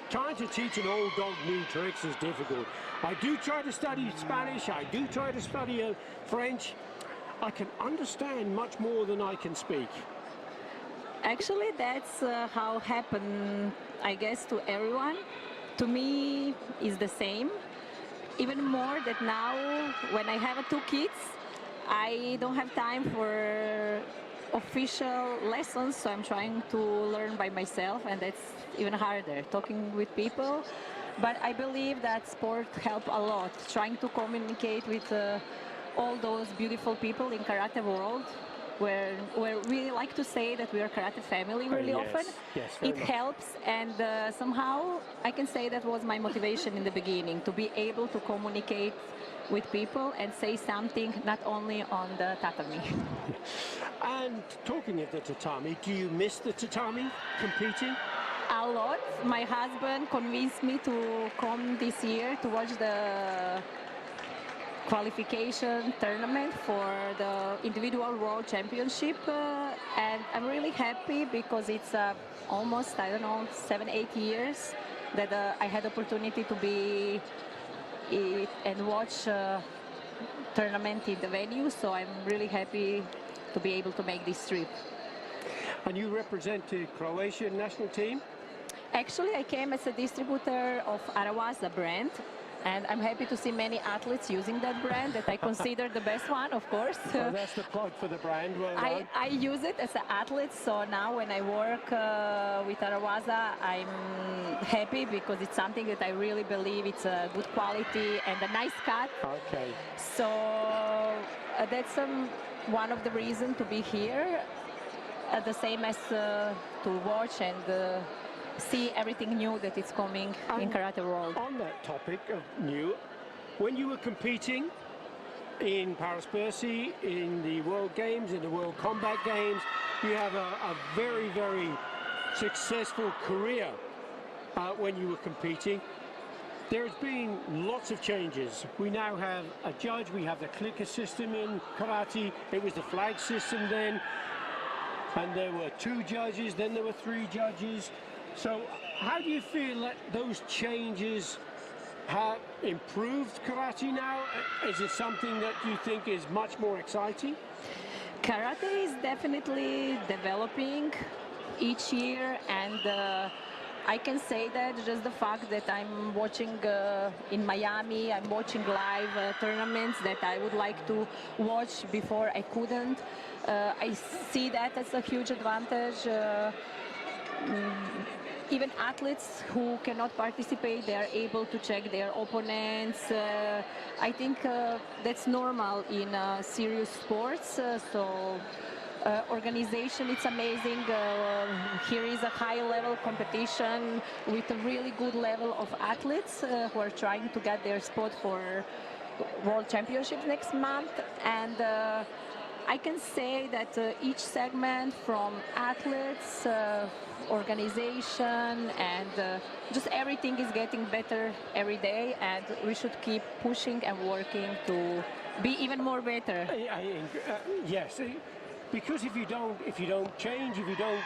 trying to teach an old dog new tricks is difficult. I do try to study Spanish. I do try to study French. I can understand much more than I can speak. Actually, that's how happened, I guess, to everyone. To me, is the same. Even more that now, when I have 2 kids, I don't have time for official lessons, so I'm trying to learn by myself, and that's even harder, talking with people. But I believe that sport helps a lot, trying to communicate with all those beautiful people in karate world, where we like to say that we are karate family really often. Yes, it helps, and somehow I can say that was my motivation in the beginning, to be able to communicate with people and say something not only on the tatami. And talking of the tatami, do you miss the tatami, competing? A lot. My husband convinced me to come this year to watch the qualification tournament for the individual world championship, and I'm really happy because it's almost, I don't know, 7-8 years that I had opportunity to be and watch tournament in the venue, so I'm really happy to be able to make this trip. And you represent the Croatian national team? Actually, I came as a distributor of Arawaza brand, and I'm happy to see many athletes using that brand that I consider the best one, of course. Well, that's the plug for the brand. Well, I use it as an athlete, so now when I work with Arawaza, I'm happy because it's something that I really believe it's a good quality and a nice cut. Okay. So that's one of the reasons to be here, the same as to watch and see everything new that is coming in karate world. On that topic of new, when you were competing in Paris-Bercy, in the World Games, in the World Combat Games, you have a very, very successful career. when you were competing. There's been lots of changes. We now have a judge, we have the clicker system in karate, it was the flag system then, and there were 2 judges, then there were 3 judges. So how do you feel that those changes have improved karate now? Is it something that you think is much more exciting? Karate is definitely developing each year, and I can say that just the fact that I'm watching in Miami, I'm watching live tournaments that I would like to watch before I couldn't. I see that as a huge advantage. Even athletes who cannot participate, they are able to check their opponents. I think that's normal in serious sports. Organization, it's amazing. Here is a high-level competition with a really good level of athletes who are trying to get their spot for World Championships next month. And I can say that each segment, from athletes, organization, and just everything is getting better every day, and we should keep pushing and working to be even more better. Yes. Because if you don't change, if you don't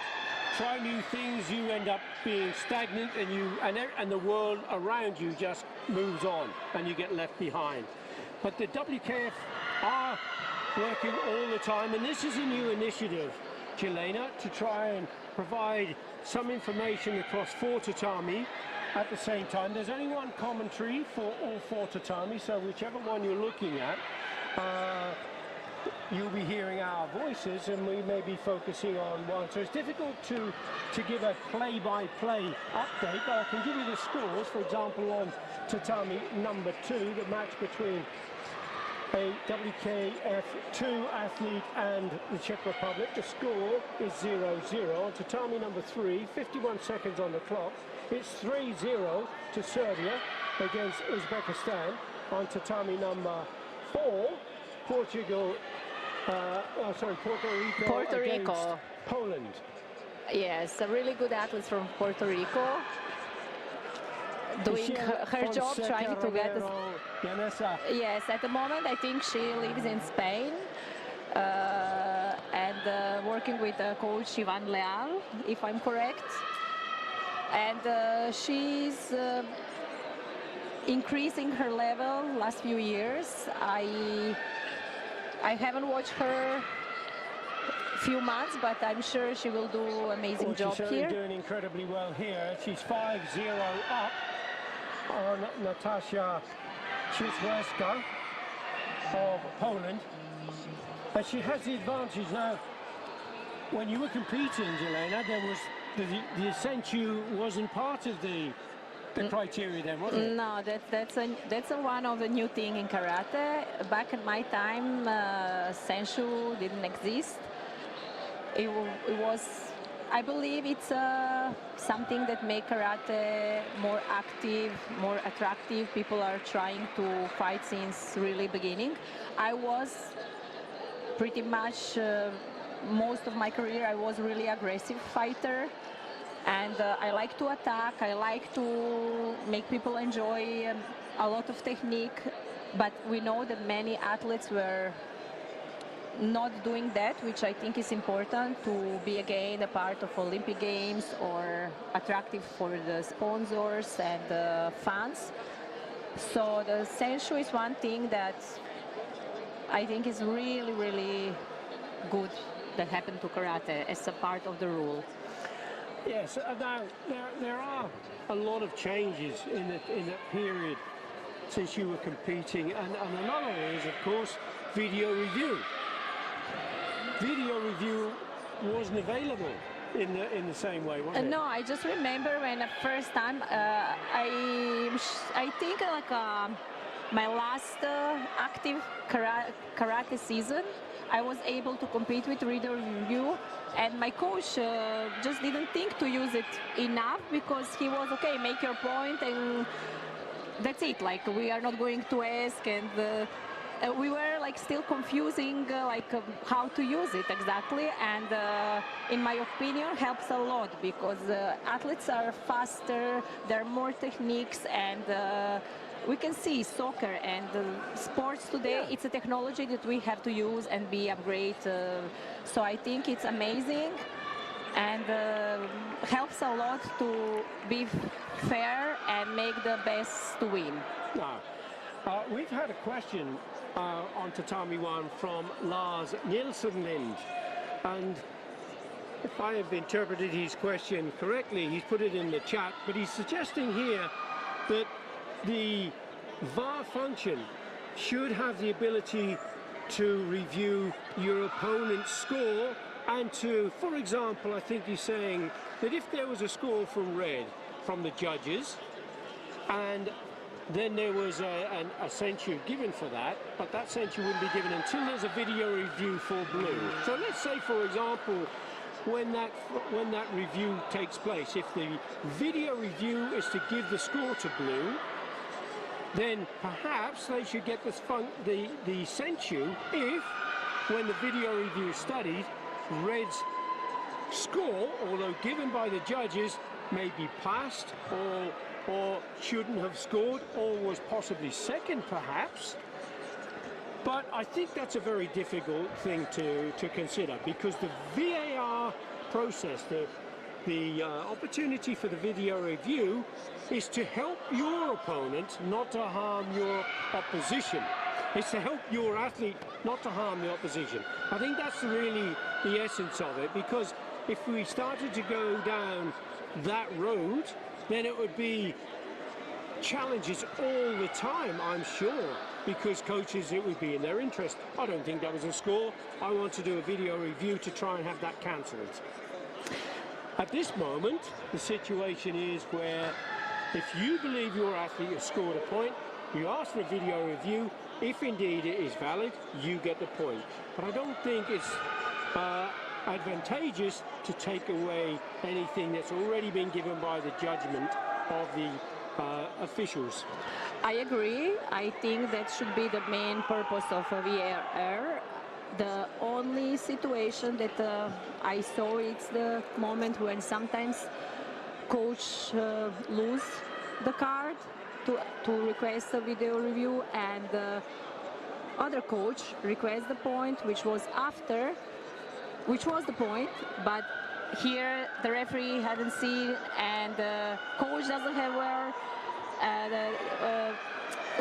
try new things, you end up being stagnant, and the world around you just moves on, and you get left behind. But the WKF are working all the time, and this is a new initiative, Jelena, to try and provide some information across 4 tatami at the same time. There's only one commentary for all 4 tatami, so whichever one you're looking at, you'll be hearing our voices, and we may be focusing on one. So it's difficult to give a play-by-play update, but I can give you the scores. For example, on tatami number 2, the match between a WKF2 athlete and the Czech Republic, the score is 0-0. On tatami number 3, 51 seconds on the clock, it's 3-0 to Serbia against Uzbekistan. On tatami number 4, Puerto Rico against Poland. Yes, a really good athlete from Puerto Rico, doing her job, trying to get the... Yes, at the moment I think she lives in Spain and working with coach Ivan Leal, if I'm correct. And she's increasing her level last few years. I haven't watched her few months, but I'm sure she will do amazing job she's here. She's doing incredibly well here. She's 5-0 up on Natasha Chizweska of Poland. And she has the advantage now. When you were competing, Jelena, there was the Ascensu wasn't part of the criteria then, was it? No, that's one of the new thing in karate. Back in my time, Senshu didn't exist. It was, I believe it's something that make karate more active, more attractive. People are trying to fight since really beginning. I was pretty much, most of my career, I was really aggressive fighter. And I like to attack, I like to make people enjoy a lot of technique, but we know that many athletes were not doing that, which I think is important to be again a part of Olympic Games or attractive for the sponsors and the fans. So the Senshu is one thing that I think is really, really good that happened to karate as a part of the rule. Yes, now there are a lot of changes in that period since you were competing, and another is, of course, video review. Video review wasn't available in the same way, was it? No, I just remember when the first time I think like my last active karate season, I was able to compete with video review, and my coach just didn't think to use it enough, because he was, okay, make your point and that's it, like we are not going to ask. And we were they're like still confusing how to use it exactly, and in my opinion helps a lot because athletes are faster, there are more techniques, and we can see soccer and sports today, it's a technology that we have to use and be upgrade. So I think it's amazing and helps a lot to be fair and make the best to win. Now, we've had a question on Tatami 1 from Lars Nielsen-Lind, and if I have interpreted his question correctly, he's put it in the chat, but he's suggesting here that the VAR function should have the ability to review your opponent's score and to, for example, I think he's saying that if there was a score from red from the judges and then there was a censure given for that, but that censure wouldn't be given until there's a video review for blue. So let's say, for example, when that review takes place, if the video review is to give the score to blue, then perhaps they should get the censure if, when the video review is studied, red's score, although given by the judges, may be passed or shouldn't have scored or was possibly second perhaps. But I think that's a very difficult thing to consider, because the VAR process, the opportunity for the video review is to help your opponent, not to harm your opposition. It's to help your athlete, not to harm the opposition. I think that's really the essence of it, because if we started to go down that road, then it would be challenges all the time, I'm sure, because coaches, it would be in their interest. I don't think that was a score. I want to do a video review to try and have that cancelled. At this moment, the situation is where if you believe your athlete has scored a point, you ask for a video review. If indeed it is valid, you get the point. But I don't think it's advantageous to take away anything that's already been given by the judgment of the officials. I agree. I think that should be the main purpose of a VAR. The only situation that I saw, it's the moment when sometimes coach lose the card to request a video review, and the other coach requests the point, which was the point, but here the referee hadn't seen and the coach doesn't have where.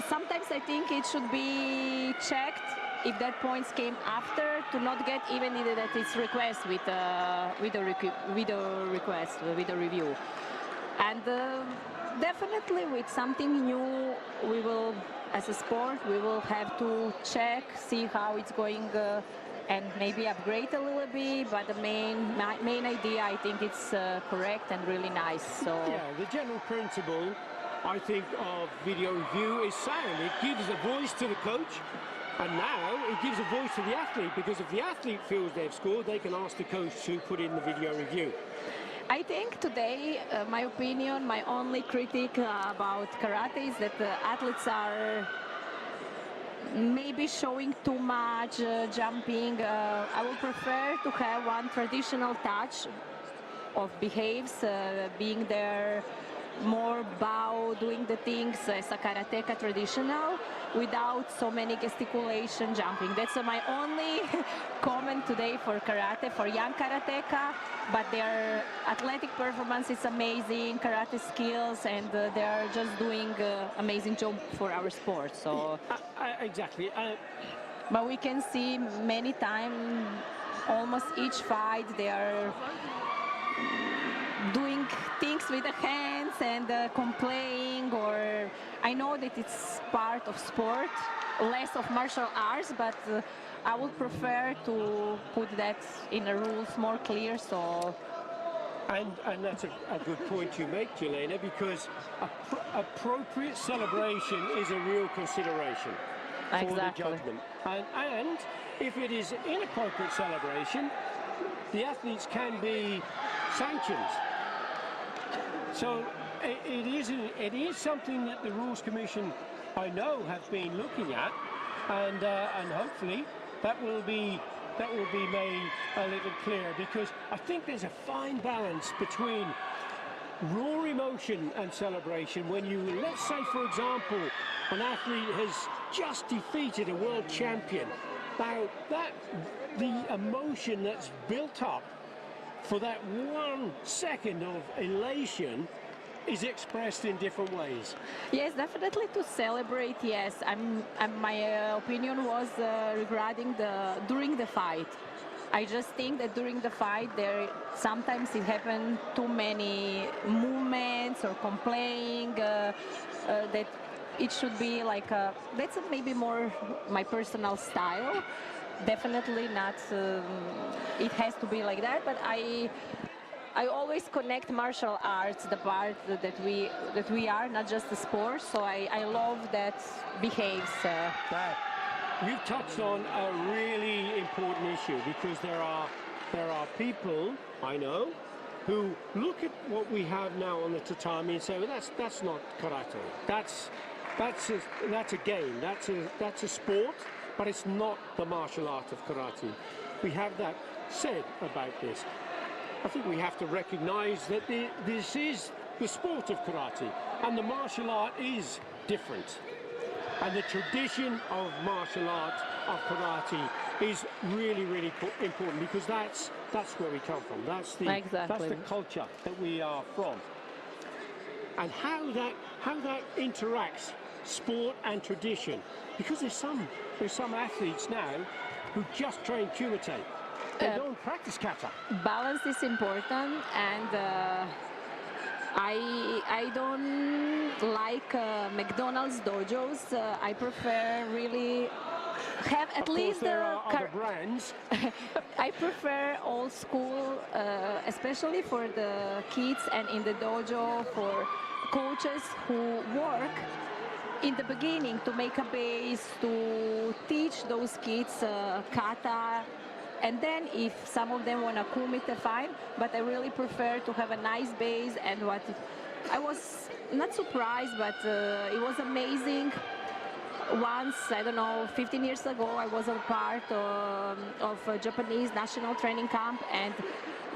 Sometimes I think it should be checked if that points came after, to not get even that it's request with a review. And definitely with something new, we will, as a sport, we will have to check, see how it's going, and maybe upgrade a little bit. But the main idea, I think it's correct and really nice. So yeah, the general principle, I think, of video review is sound. It gives a voice to the coach, and now it gives a voice to the athlete, because if the athlete feels they've scored, they can ask the coach to put in the video review. I think today, my opinion, my only critique about karate is that the athletes are maybe showing too much jumping. I would prefer to have one traditional touch of behaves, being there more bow, doing the things as a karateka traditional, without so many gesticulation, jumping. That's my only comment today for karate, for young karateka. But their athletic performance is amazing, karate skills, and they are just doing amazing job for our sport. So exactly. But we can see many times, almost each fight, they are doing things with the hands and complaining, or I know that it's part of sport, less of martial arts, but I would prefer to put that in the rules more clear. So and that's a good point you make, Jelena, because appropriate celebration is a real consideration for the judgment. And if it is inappropriate celebration, the athletes can be sanctioned. So it is something that the Rules Commission, I know, have been looking at, and hopefully that will be made a little clearer, because I think there's a fine balance between raw emotion and celebration when you, let's say for example, an athlete has just defeated a world champion. Now the emotion that's built up for that 1 second of elation is expressed in different ways. Yes, definitely to celebrate. Yes, my opinion was regarding during the fight. I just think that during the fight there sometimes it happened too many movements or complaining that it should be like that's maybe more my personal style. Definitely not. It has to be like that, but I always connect martial arts, the part that we are, not just the sport. So I love that behaves. You've touched on a really important issue, because there are people I know who look at what we have now on the tatami and say, well, that's not karate. That's a game. That's a sport, but it's not the martial art of karate. We have that said about this. I think we have to recognize that this is the sport of karate, and the martial art is different. And the tradition of martial art of karate is really, really important, because that's where we come from. That's the culture that we are from. And how that interacts, sport and tradition, because there's some athletes now who just train Kumite. They don't practice kata. Balance is important, and I don't like McDonald's dojos. I prefer really have at least there are other brands. I prefer old school, especially for the kids and in the dojo for coaches who work in the beginning to make a base, to teach those kids kata. And then if some of them want to kumite, fine, but I really prefer to have a nice base. And what I was not surprised, but it was amazing. Once, I don't know, 15 years ago, I was a part of a Japanese national training camp, and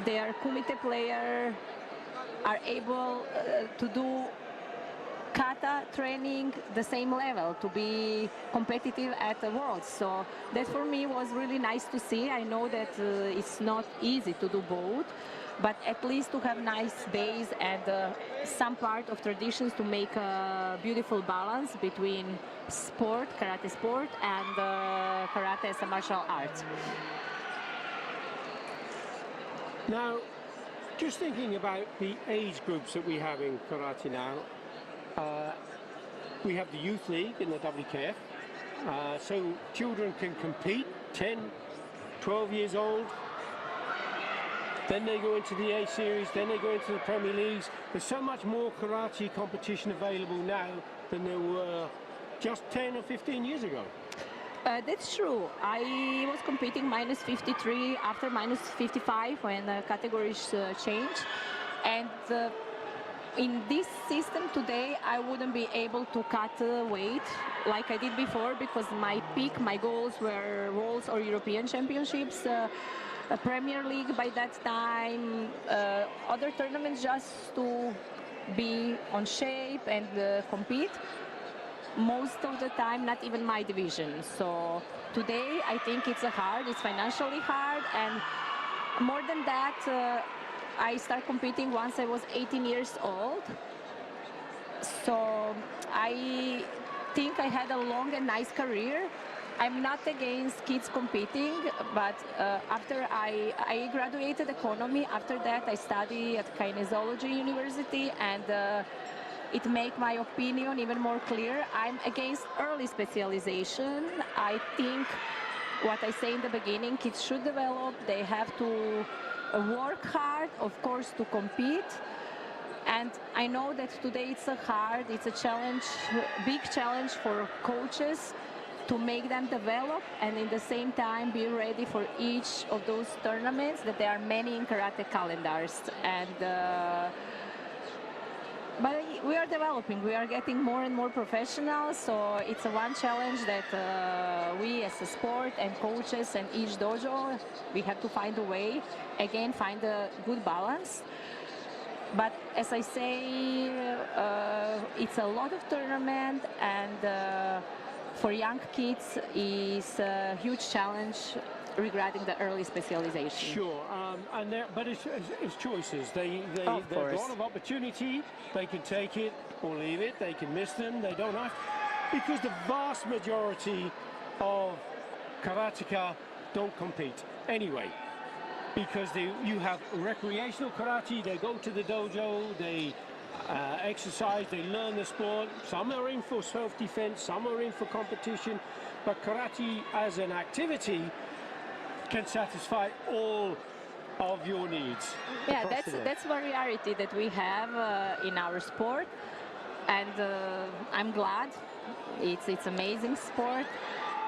their kumite players are able to do kata training the same level, to be competitive at the Worlds. So that for me was really nice to see. I know that it's not easy to do both, but at least to have nice base and some part of traditions to make a beautiful balance between sport, karate sport, and karate as a martial art. Now, just thinking about the age groups that we have in karate now, we have the youth league in the WKF, so children can compete, 10, 12 years old, then they go into the A series, then they go into the Premier Leagues. There's so much more karate competition available now than there were just 10 or 15 years ago. That's true. I was competing minus 53 after minus 55 when the categories changed, and in this system today, I wouldn't be able to cut weight like I did before, because my peak, my goals were Worlds or European Championships, a Premier League by that time, other tournaments just to be on shape and compete. Most of the time, not even my division. So today, I think it's financially hard, and more than that, I started competing once I was 18 years old. So I think I had a long and nice career. I'm not against kids competing, but after I graduated economy, after that I studied at Kinesiology University, and it made my opinion even more clear. I'm against early specialization. I think what I say in the beginning, kids should develop, they have to work hard, of course, to compete. And I know that today it's a challenge, big challenge for coaches to make them develop and in the same time be ready for each of those tournaments, that there are many in karate calendars. And But we are developing. We are getting more and more professional. So it's a one challenge that we as a sport and coaches and each dojo, we have to find a way, again, find a good balance. But as I say, it's a lot of tournament, and for young kids is a huge challenge regarding the early specialization. Sure, but it's choices. There's a lot of opportunity. They can take it or leave it. They can miss them. They don't have, because the vast majority of karateka don't compete anyway. Because you have recreational karate. They go to the dojo. They exercise. They learn the sport. Some are in for self-defense. Some are in for competition. But karate as an activity can satisfy all of your needs. Yeah, that's one reality that we have in our sport, and I'm glad. It's amazing sport.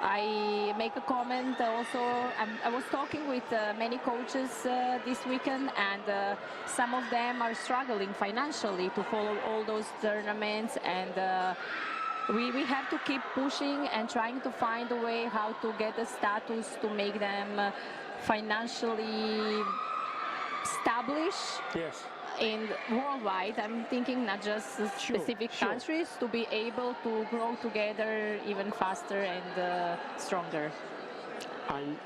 I make a comment also. I was talking with many coaches this weekend, and some of them are struggling financially to follow all those tournaments, and we have to keep pushing and trying to find a way how to get a status to make them financially established. Yes. In worldwide, I'm thinking not just specific countries, to be able to grow together even faster and stronger. And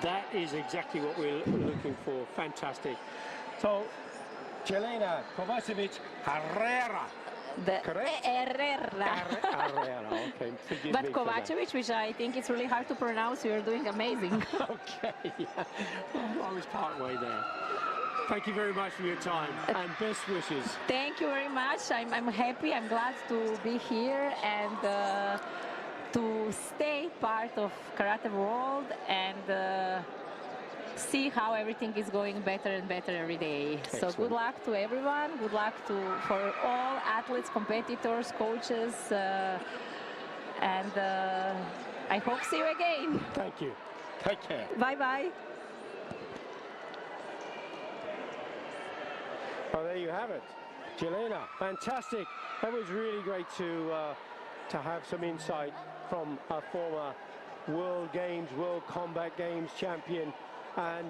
that is exactly what we're looking for. Fantastic. So, Jelena Kovacevic Herrera. Correct? Herrera. Herrera, okay. Forgive But me for that. Kovacevic, which I think it's really hard to pronounce, you're doing amazing. Okay, yeah. I was part way there. Thank you very much for your time and best wishes. Thank you very much. I'm happy. I'm glad to be here and to stay part of karate world and see how everything is going better and better every day. Excellent. So good luck to everyone. Good luck for all athletes, competitors, coaches, and I hope see you again. Thank you. Take care. Bye bye. Well, there you have it. Jelena, fantastic. That was really great to have some insight from a former World Games, World Combat Games champion, and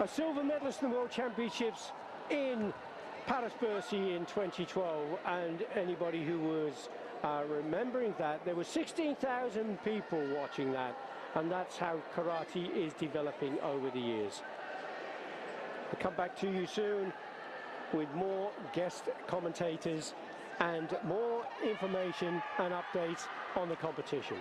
a silver medalist in the World Championships in Paris-Bercy in 2012. And anybody who was remembering that, there were 16,000 people watching that, and that's how karate is developing over the years. I'll come back to you soon with more guest commentators and more information and updates on the competition.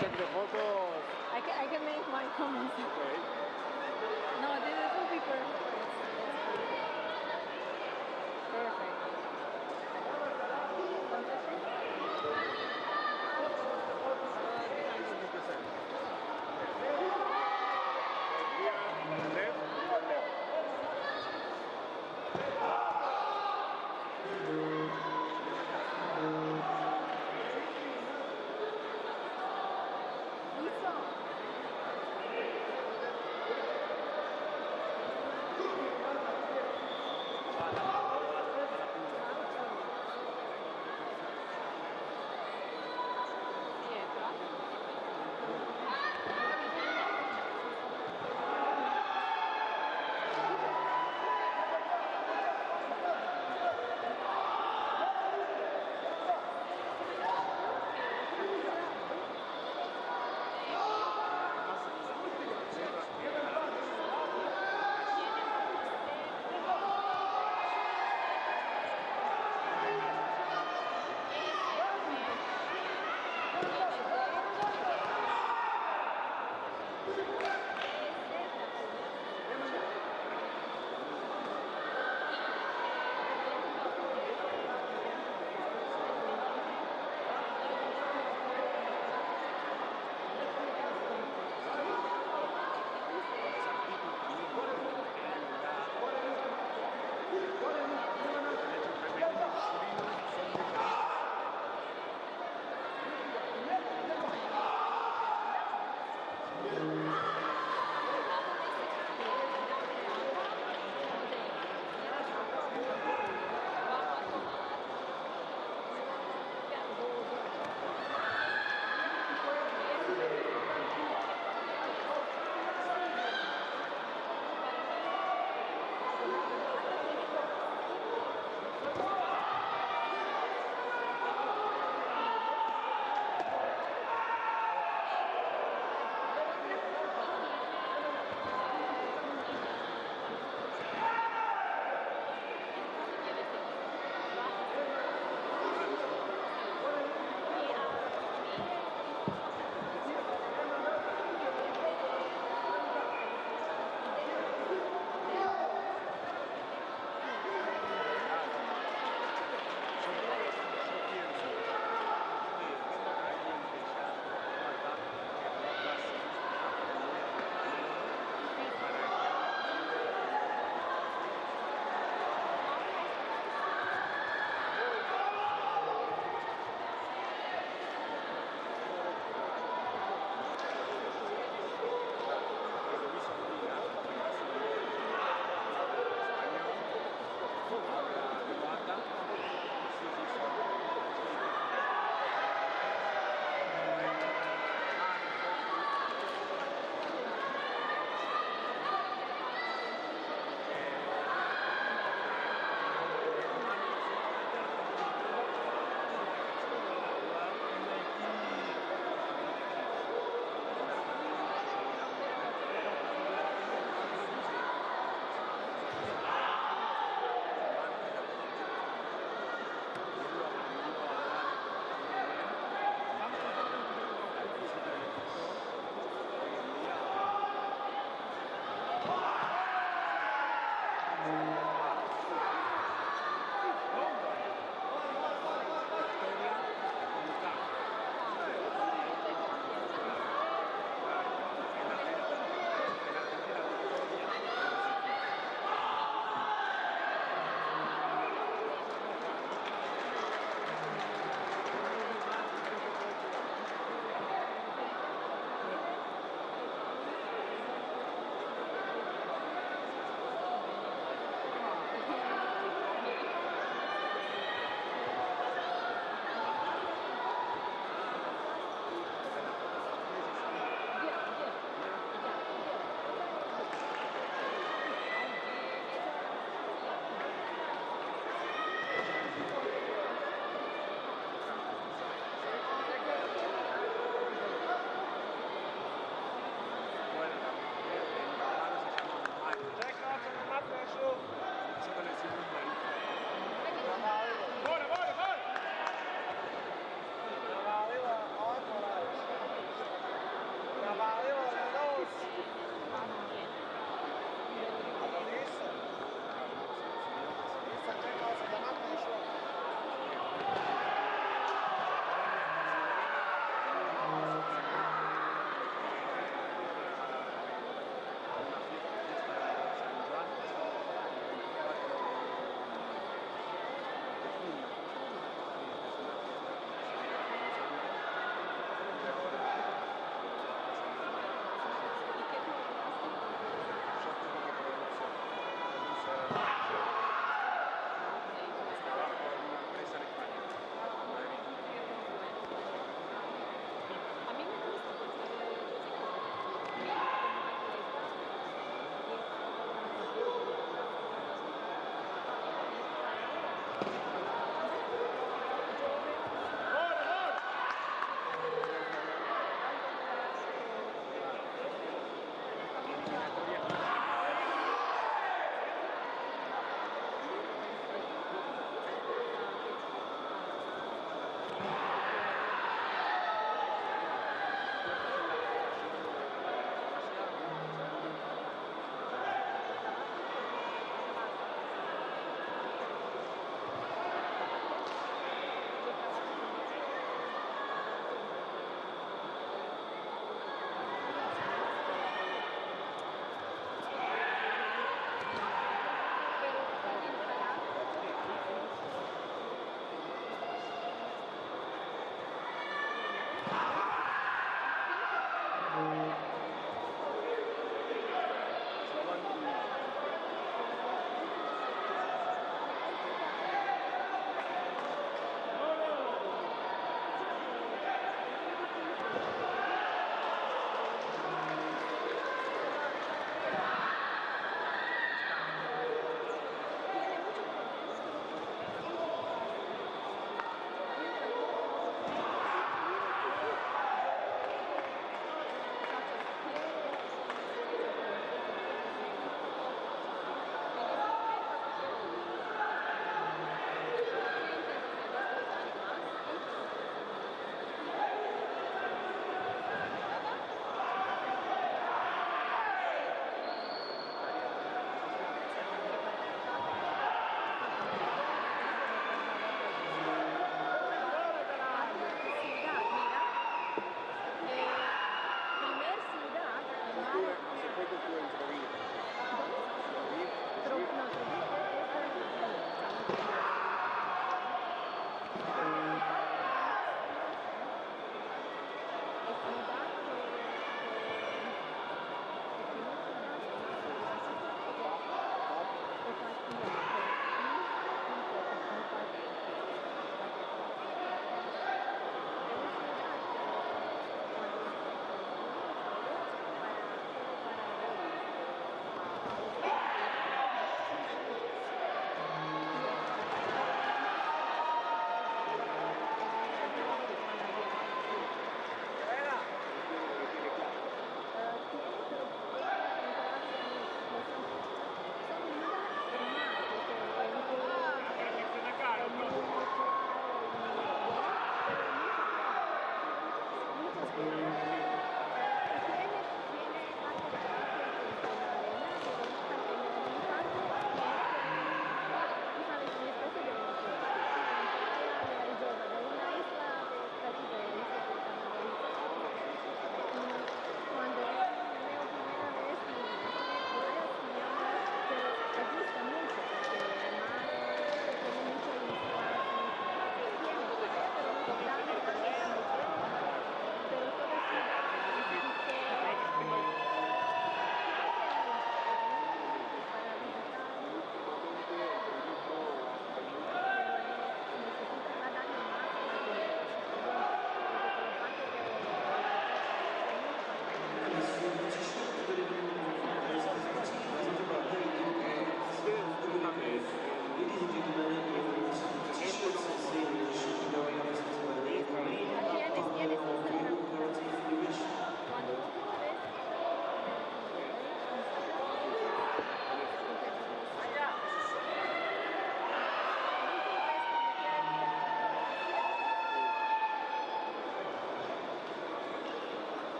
check the photos. I can make my comments. Okay. No, this will be perfect. Perfect.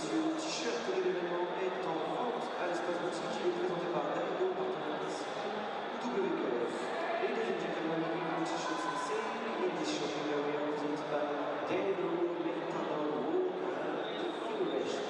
messieurs, t-shirt de l'événement est en vente à l'espace boutique. Il est présenté par Dario, partenaire WKF. Ladies and gentlemen, new t-shirts on sale in this shopping area presented by Dario, Metano, Federation.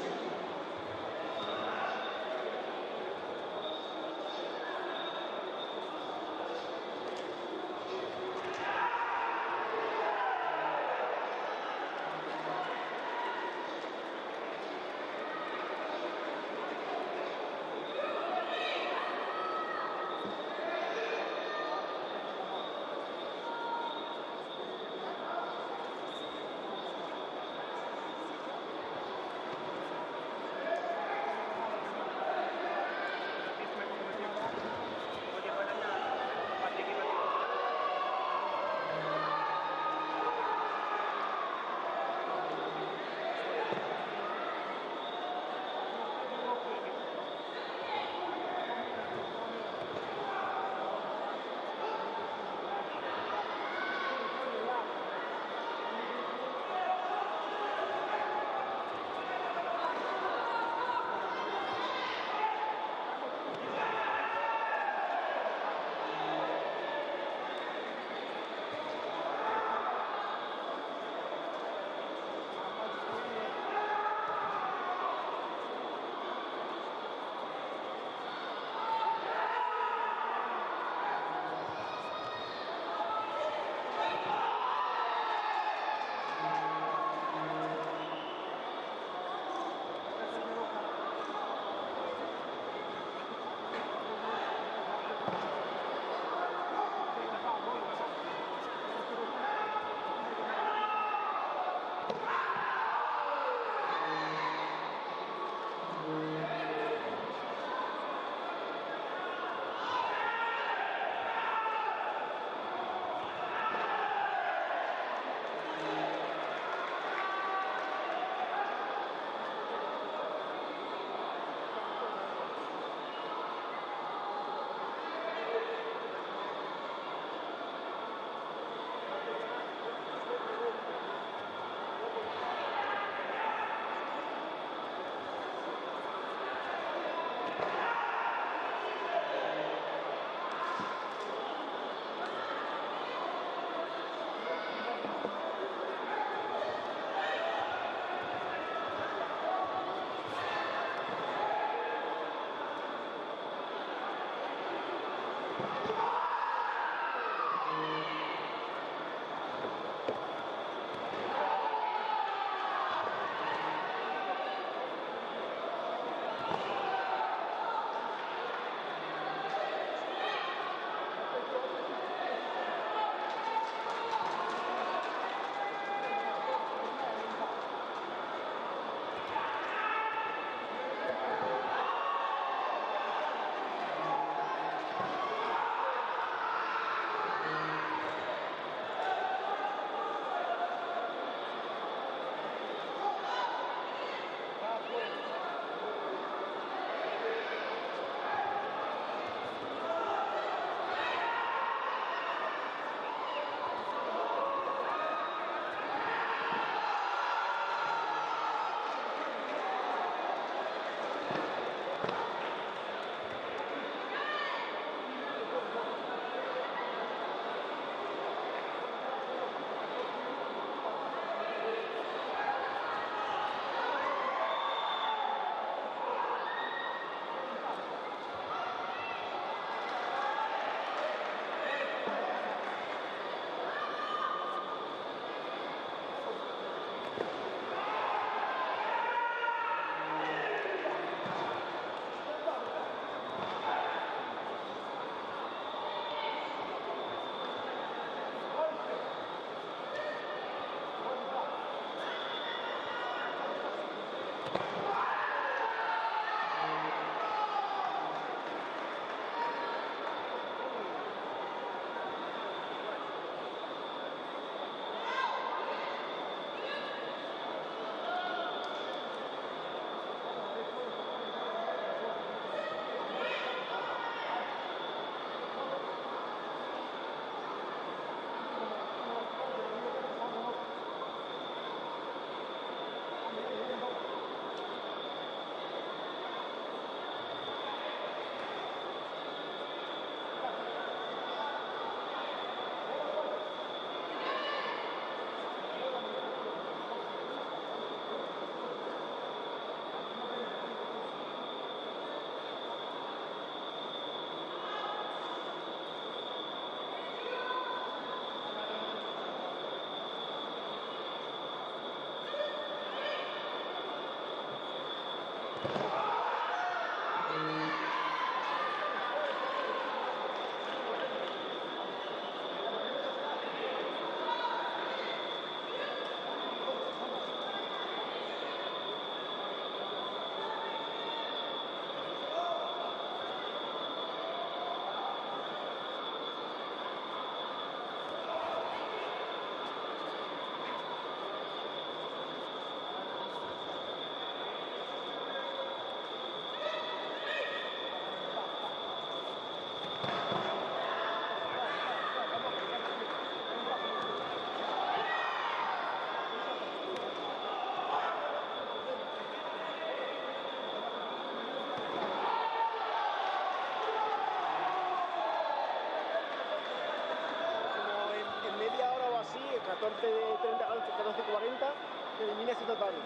14:40 termina ese Tatami.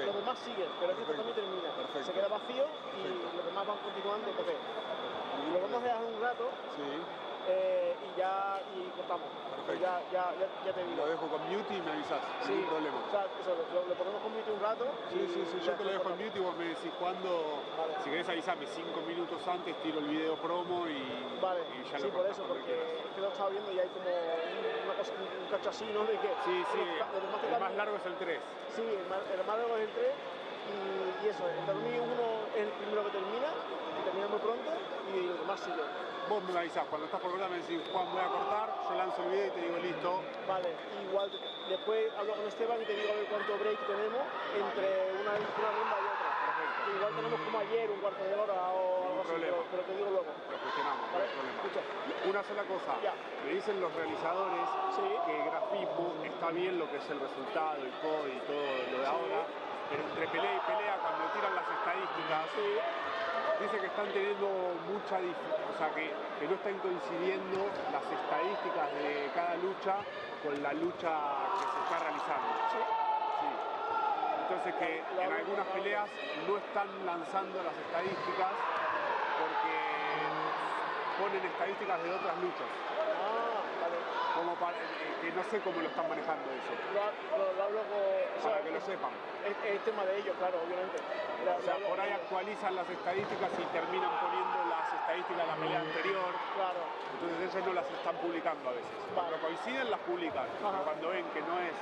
Los demás siguen, pero este Tatami termina. Se queda vacío y los demás van continuando. Entonces, lo vamos a dejar un rato y ya cortamos. Ya te digo. Lo dejo con mute y me avisás, sin problema. O sea, lo ponemos con mute un rato. Sí, yo te lo dejo en mute y vos me decís cuándo. Vale. Si querés avisarme 5 minutos antes, tiro el video promo y ya lo por eso, porque es que lo estaba viendo y hay como una cosa, un cacho así, ¿no? De que el más largo es el 3. Sí, el más largo es el 3 y eso, el Tatami 1 es el primero que termina muy pronto y los demás siguen. Vos me avisás, cuando estás por cortar me decís, Juan, voy a cortar, yo lanzo el video y te digo listo. Vale, igual después hablo con Esteban y te digo a ver cuánto break tenemos entre una ronda y otra. Perfecto. Igual tenemos como ayer un cuarto de hora o algo así, pero te digo luego. Lo gestionamos, ¿vale? No hay problema. Escucha. Una sola cosa, me dicen los realizadores que grafismo está bien lo que es el resultado, el code y todo lo de ahora, pero entre pelea y pelea, cuando tiran las estadísticas, dice que están teniendo mucha dificultad, o sea, que no están coincidiendo las estadísticas de cada lucha con la lucha que se está realizando. Sí. Entonces que en algunas peleas no están lanzando las estadísticas porque ponen estadísticas de otras luchas. Como que no sé cómo lo están manejando eso. Lo hablo para que lo sepan. Es tema de ellos, claro, obviamente. O sea, por ahí actualizan las estadísticas y terminan poniendo las estadísticas de la pelea anterior. Claro. Entonces ellos no las están publicando a veces. Cuando coinciden las publican. Pero cuando ven que no es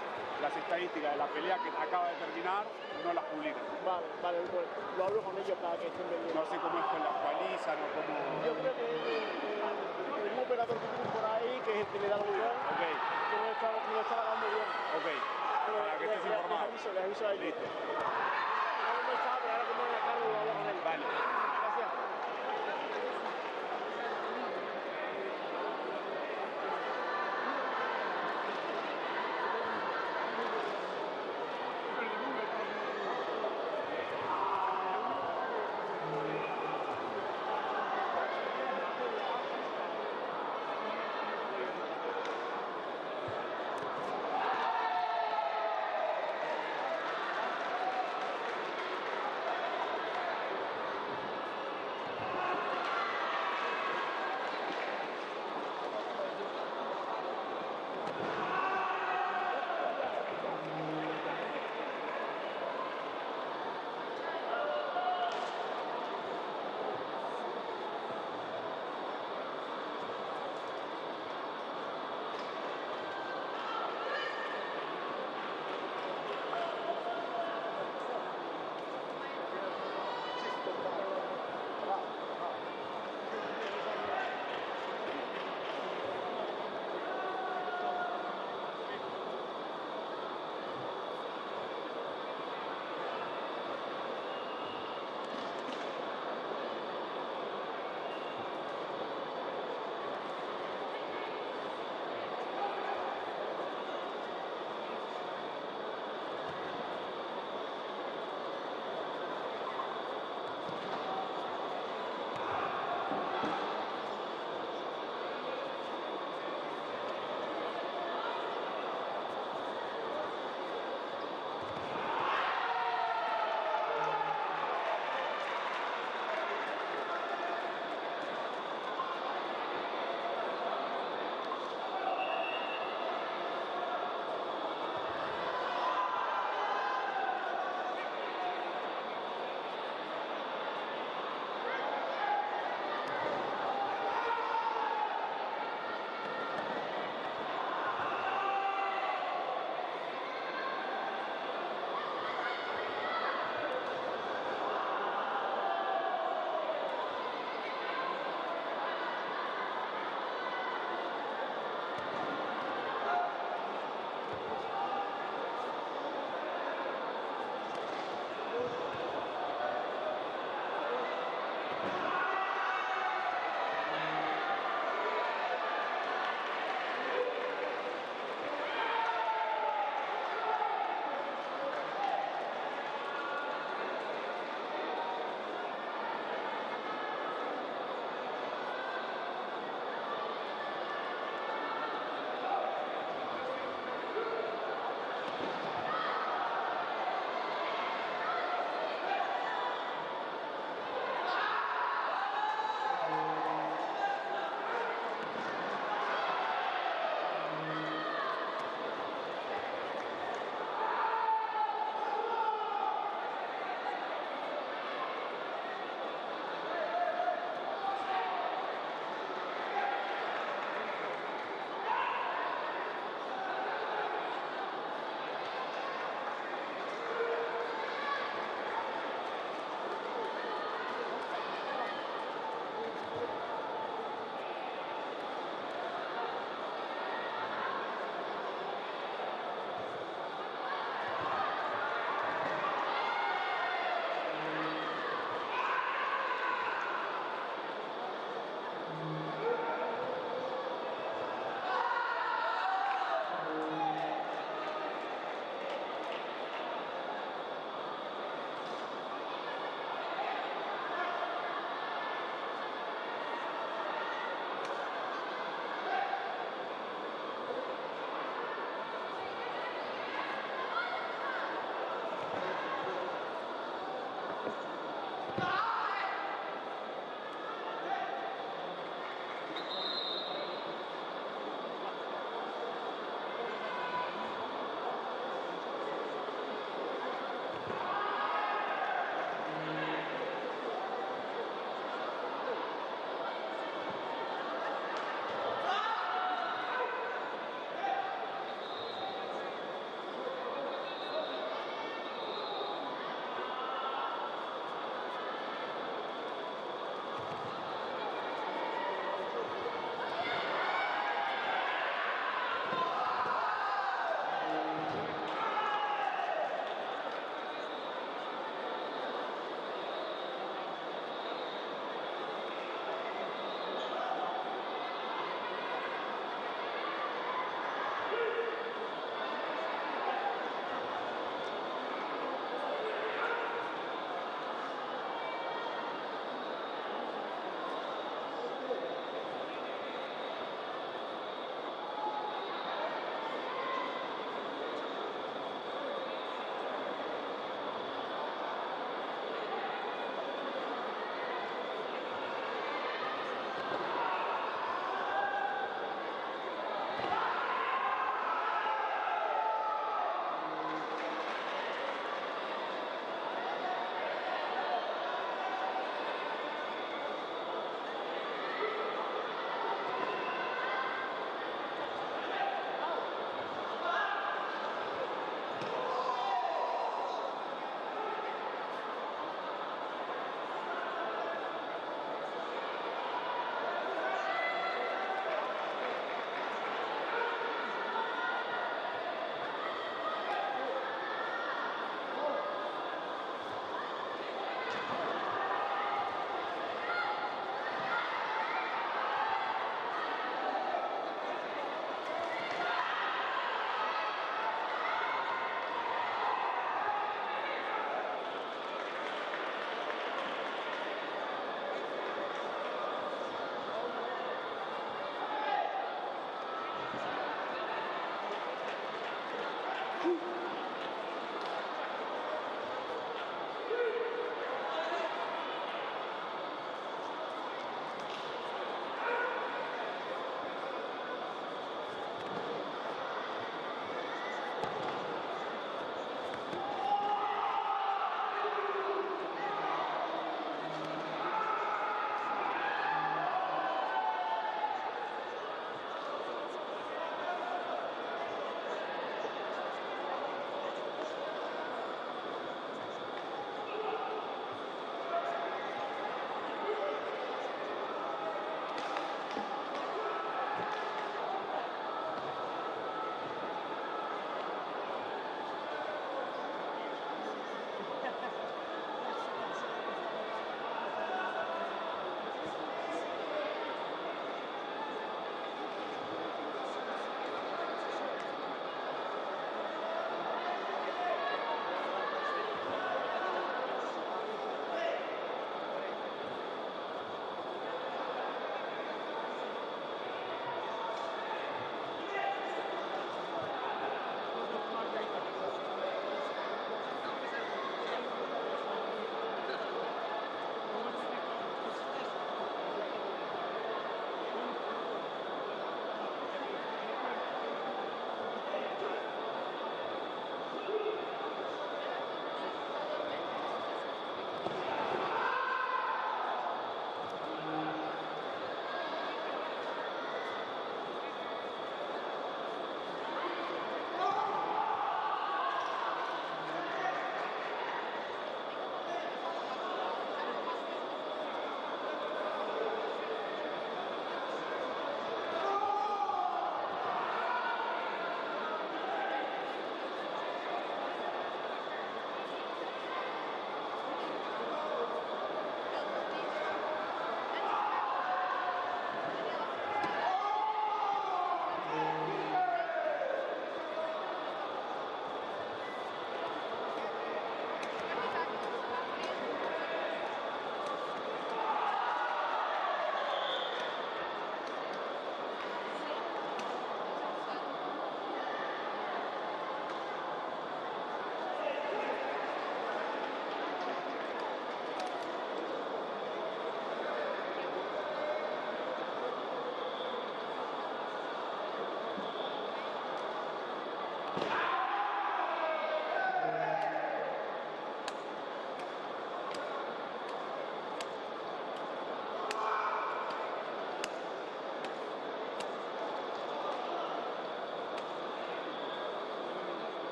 las estadísticas de la pelea que acaba de terminar, no las publican. Vale, pues lo hablo con ellos para que estén vendiendo. No sé cómo es que las actualizan o cómo. Yo creo que el operador que tienen por ahí, que es el que le da el botón, que no está grabando bien. Para que estés informado. Les aviso a ellos. Listo. No está, pero ahora que me voy a cargo lo hablo con él. Vale. Gracias.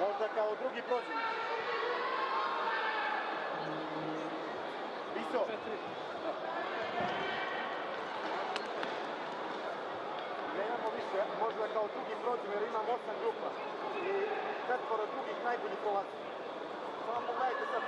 Možda kao drugi prođe. Iso. Nemamo više, možda kao drugi prođe jer imam 8 grupa. I 4 drugih najboljih polazi. Samo pogledajte sad.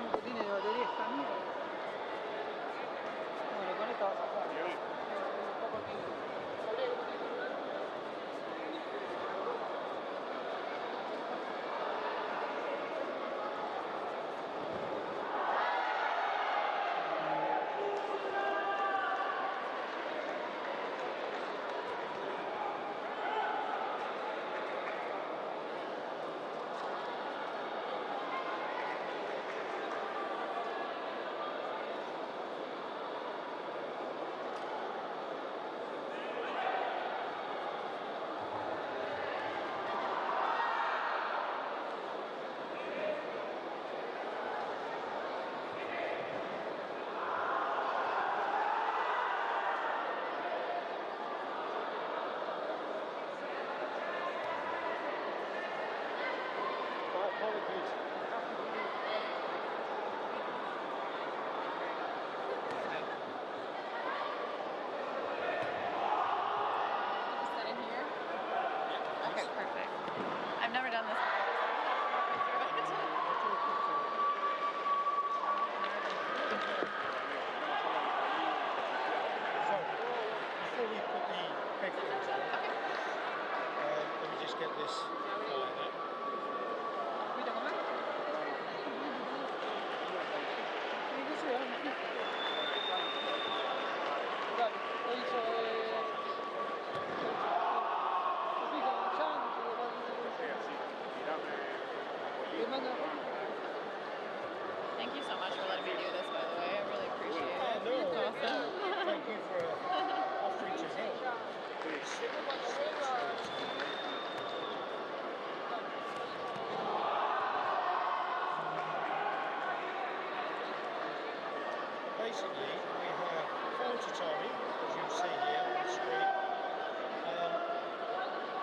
¿Cuánto tiene de batería esta mierda? Bueno, con esta vas a jugar. Okay, perfect. I've never done this before. So, before we put the headphones on, let me just get this fired up. Thank you so much for letting me do this, by the way. I really appreciate it. No, It's awesome. thank you for offering to help. Basically, we have 4 tatami, as you see here on the screen,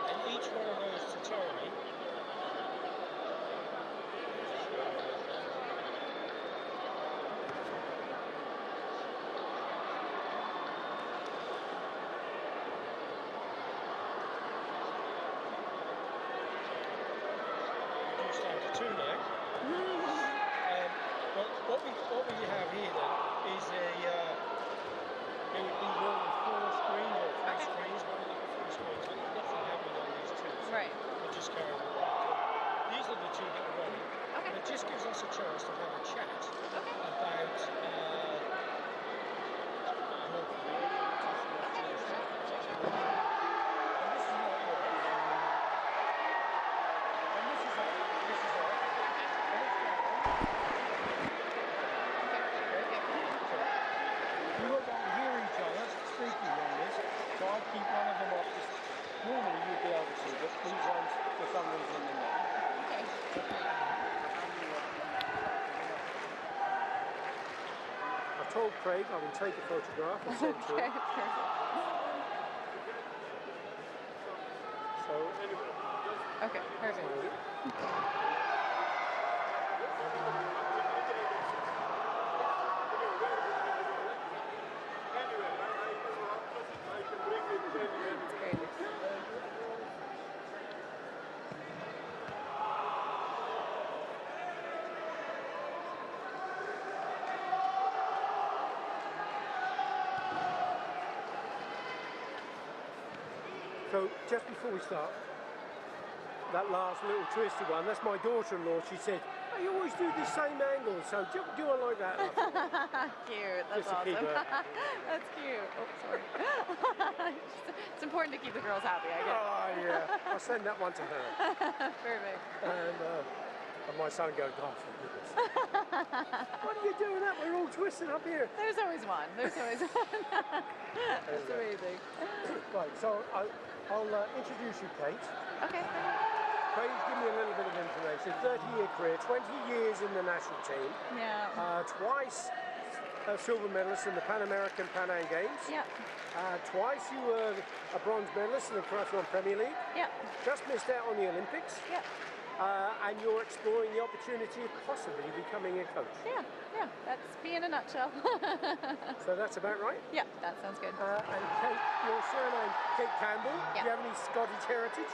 and each one of those tatami reduced down to 2 now. What we have here then is it would be normally 4 screens or 3 screens, one of the 4 screens, but there's nothing happening on these 2. So Right. we'll just carry on with that. These are the 2 that are running. Okay. And it just gives us a chance to have a chat about your career. And this is how it works. And this is off. This is off. And it's down. We won't be able to hear each other speaking on this, so I keep one of them off. Normally you'd be able to, but these ones, for some reason, they're not. I told Craig I will take a photograph and send to him. Perfect. So, Okay, perfect. It's crazy. So just before we start, that last little twisty one, that's my daughter-in-law. She said, oh, you always do the same angle, so do I like that? Cute, that's Just to keep awesome. her- That's cute. Oh, sorry. It's important to keep the girls happy, I guess. Oh, yeah. I'll send that one to her. Perfect. And my son goes, oh, for goodness. What are you doing that? We're all twisted up here. There's always one. There's always one. That's amazing. Right, so I'll introduce you, Kate. Okay. Craig, give me a little bit of information. 30-year career, 20 years in the national team. Yeah. Twice silver medalist in the Pan American Pan Am Games. Yeah. Twice you were a bronze medalist in the Triathlon Premier League. Yeah. Just missed out on the Olympics. Yeah. And you're exploring the opportunity of possibly becoming a coach. Yeah. Yeah. That's me in a nutshell. So that's about right? Yeah, that sounds good. And Kate, your surname, Kate Campbell. Yeah. Do you have any Scottish heritage?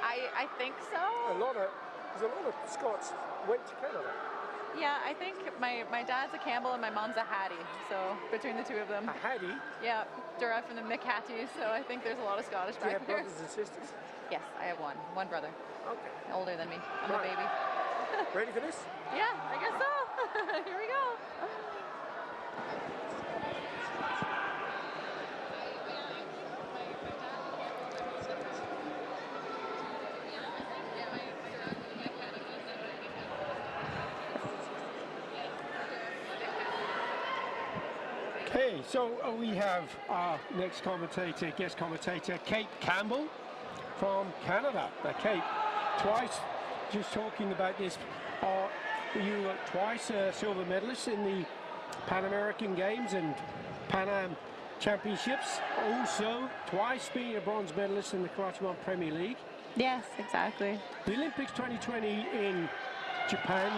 I think so. Because a lot of Scots went to Canada. Yeah, I think my dad's a Campbell and my mom's a Hattie. So between the two of them. A Hattie? Yeah, derived from the McHattie. So I think there's a lot of Scottish Do you back have there. brothers and sisters? Yes, I have one brother. Okay. Older than me. I'm Right. the baby. Ready for this? Yeah, I guess so. Here we go. Okay, so we have our next commentator, guest commentator, Kate Campbell from Canada. Kate, twice, just talking about this, you were twice a silver medalist in the Pan American Games and Pan Am Championships. Also, twice being a bronze medalist in the Karate One Premier League. Yes, exactly. The Olympics 2020 in Japan,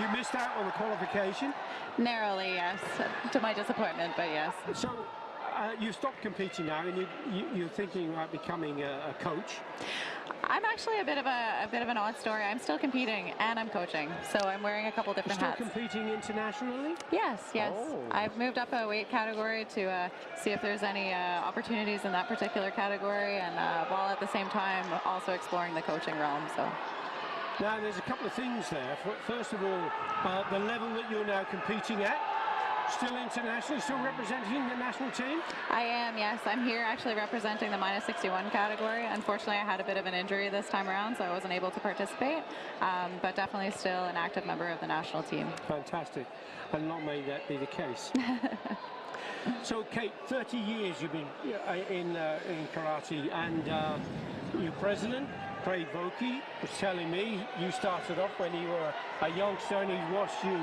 you missed out on the qualification. Narrowly, yes, to my disappointment, but yes. So you stopped competing now, and you're thinking about becoming a coach. I'm actually a bit of an odd story. I'm still competing and I'm coaching, so I'm wearing a couple different hats. Still competing internationally? Yes, yes. Oh. I've moved up a weight category to see if there's any opportunities in that particular category, and while at the same time also exploring the coaching realm. So. Now, there's a couple of things there. First of all, the level that you're now competing at, still internationally, still representing the national team? I am, yes. I'm here actually representing the minus 61 category. Unfortunately, I had a bit of an injury this time around, so I wasn't able to participate, but definitely still an active member of the national team. Fantastic. And long may that be the case. So, Kate, 30 years you've been in karate, and your president, Craig Vokey, was telling me you started off when you were a youngster and he watched you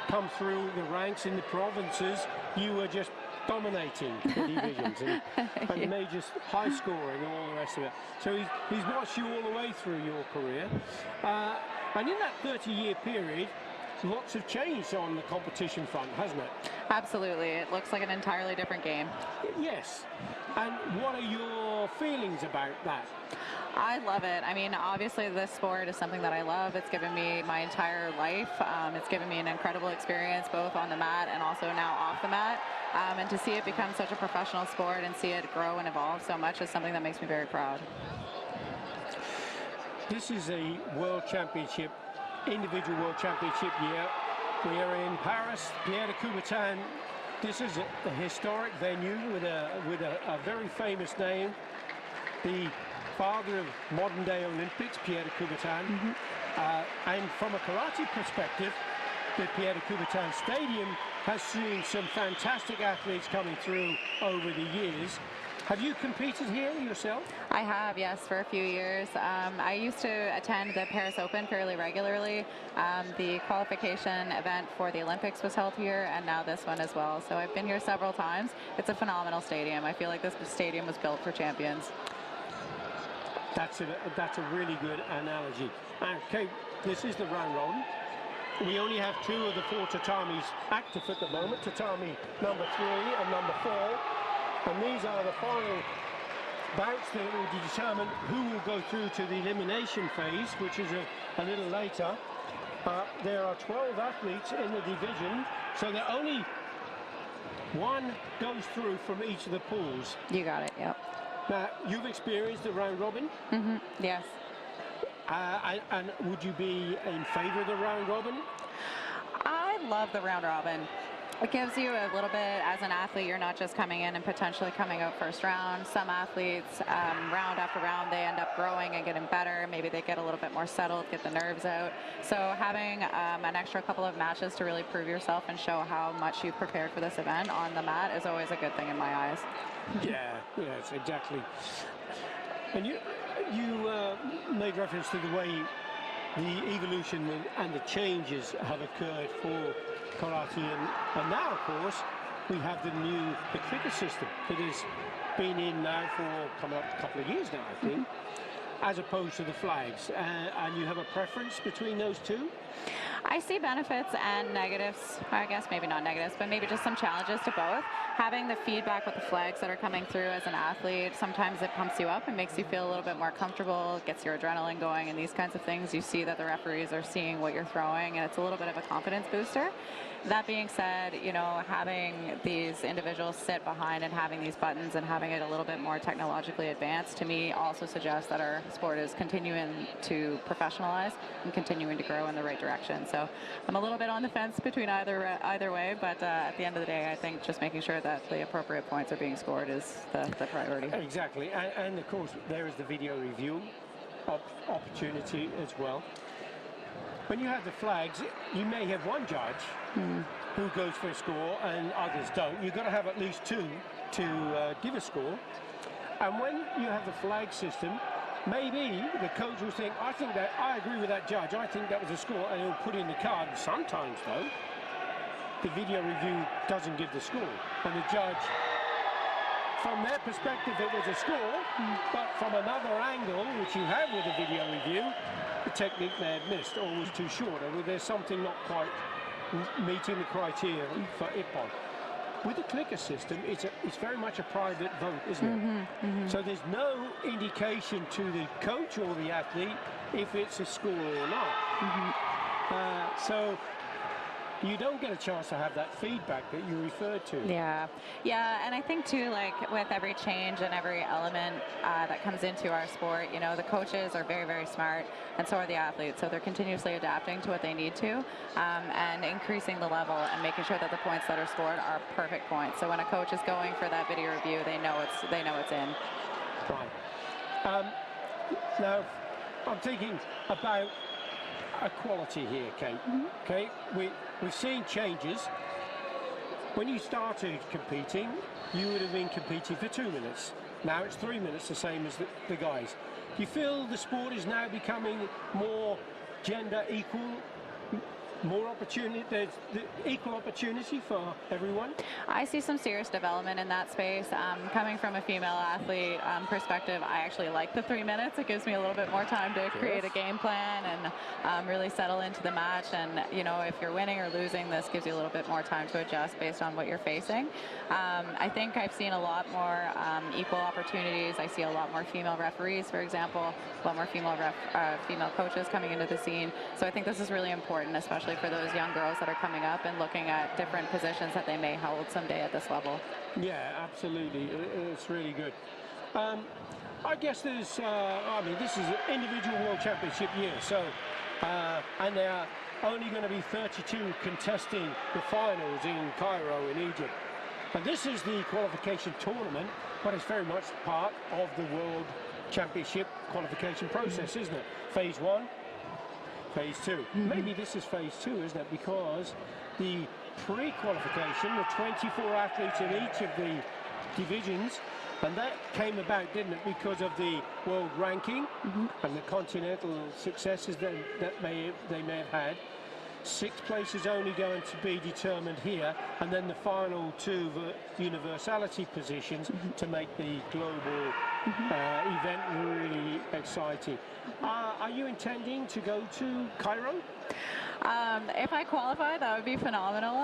come through the ranks in the provinces. You were just dominating the divisions and major high scoring and all the rest of it. So he's watched you all the way through your career. And in that 30-year period, lots have changed on the competition front, hasn't it? Absolutely. It looks like an entirely different game. Yes. And what are your feelings about that? I love it. I mean, obviously this sport is something that I love. It's given me my entire life. It's given me an incredible experience both on the mat and also now off the mat. And to see it become such a professional sport and see it grow and evolve so much is something that makes me very proud. This is a world championship, individual world championship year. We are in Paris, Pierre de Coubertin. This is a historic venue with a very famous name. The father of modern day Olympics, Pierre de Coubertin. And from a karate perspective, the Pierre de Coubertin Stadium has seen some fantastic athletes coming through over the years. Have you competed here yourself? I have, yes, for a few years. I used to attend the Paris Open fairly regularly. The qualification event for the Olympics was held here, and now this one as well. So I've been here several times. It's a phenomenal stadium. I feel like this stadium was built for champions. That's a really good analogy. Okay, this is the round robin. We only have 2 of the 4 tatamis active at the moment, tatami number 3 and number 4. And these are the final bouts that will determine who will go through to the elimination phase, which is a little later. There are 12 athletes in the division, so that only one goes through from each of the pools. You got it, yep. Now, you've experienced the round robin? Yes. And would you be in favor of the round robin? I love the round robin. It gives you a little bit, as an athlete, you're not just coming in and potentially coming out first round. Some athletes, round after round, they end up growing and getting better. Maybe they get a little bit more settled, get the nerves out. So having an extra couple of matches to really prove yourself and show how much you've prepared for this event on the mat is always a good thing in my eyes. Yes, exactly. And you made reference to the way the evolution and the changes have occurred for karate, and now, of course, we have the cricket system that has been in now for coming up a couple of years now, I think, as opposed to the flags. And you have a preference between those two? I see benefits and negatives. I guess maybe not negatives, but maybe just some challenges to both. Having the feedback with the flags that are coming through as an athlete, sometimes it pumps you up and makes you feel a little bit more comfortable, gets your adrenaline going, and these kinds of things. You see that the referees are seeing what you're throwing, and it's a little bit of a confidence booster. That being said, you know, having these individuals sit behind and having these buttons and having it a little bit more technologically advanced, to me, also suggests that our sport is continuing to professionalize and continuing to grow in the right direction. So I'm a little bit on the fence between either way, but at the end of the day, I think just making sure that the appropriate points are being scored is the priority. Exactly, and of course there is the video review opportunity as well. When you have the flags, you may have one judge who goes for a score and others don't. You've got to have at least two to give a score. And when you have the flag system, maybe the coach will think, I agree with that judge, I think that was a score, and he'll put in the card. Sometimes, though, the video review doesn't give the score. And the judge, from their perspective, it was a score, but from another angle, which you have with the video review, the technique may have missed or was too short, or there's something not quite meeting the criteria for IPPON. With the clicker system, it's very much a private vote, isn't it? So there's no indication to the coach or the athlete if it's a score or not. So you don't get a chance to have that feedback that you referred to. Yeah, and I think too, like with every change and every element that comes into our sport, you know, the coaches are very, very smart, and so are the athletes. So they're continuously adapting to what they need to, and increasing the level and making sure that the points that are scored are perfect points. So when a coach is going for that video review, they know it's in. Right. Now, I'm thinking about equality here, Kate. Okay, we've seen changes. When you started competing, you would have been competing for 2 minutes. Now it's 3 minutes, the same as the guys. Do you feel the sport is now becoming more gender equal? More opportunity, there's equal opportunity for everyone? I see some serious development in that space. Coming from a female athlete perspective, I actually like the 3 minutes. It gives me a little bit more time to create a game plan and really settle into the match. And, you know, if you're winning or losing, this gives you a little bit more time to adjust based on what you're facing. I think I've seen a lot more equal opportunities. I see a lot more female referees, for example, a lot more female coaches coming into the scene. So I think this is really important, especially for those young girls that are coming up and looking at different positions that they may hold someday at this level. Yeah, absolutely. It's really good. I guess there's, I mean, this is an individual world championship year, so, and there are only going to be 32 contesting the finals in Cairo in Egypt. And this is the qualification tournament, but it's very much part of the world championship qualification process, isn't it? Phase 1. Phase 2. Maybe this is phase 2, isn't it? Because the pre-qualification, the 24 athletes in each of the divisions, and that came about, didn't it, because of the world ranking and the continental successes that they may have had. 6 places only going to be determined here, and then the final 2 universality positions to make the global event really exciting. Are you intending to go to Cairo? If I qualify, that would be phenomenal.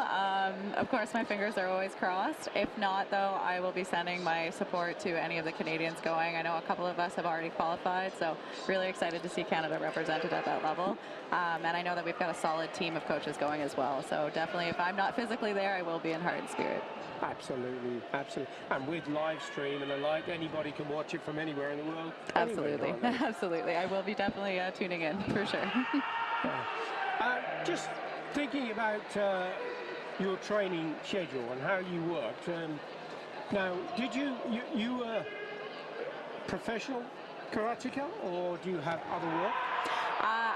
Of course, my fingers are always crossed. If not, though, I will be sending my support to any of the Canadians going. I know a couple of us have already qualified, so really excited to see Canada represented at that level. And I know that we've got a solid team of coaches going as well. So definitely, if I'm not physically there, I will be in heart and spirit. Absolutely, absolutely. And with live stream and the like, anybody can watch it from anywhere in the world. Absolutely, absolutely. I will be definitely tuning in, for sure. Just thinking about your training schedule and how you worked. Now, did you were professional karateka, or do you have other work?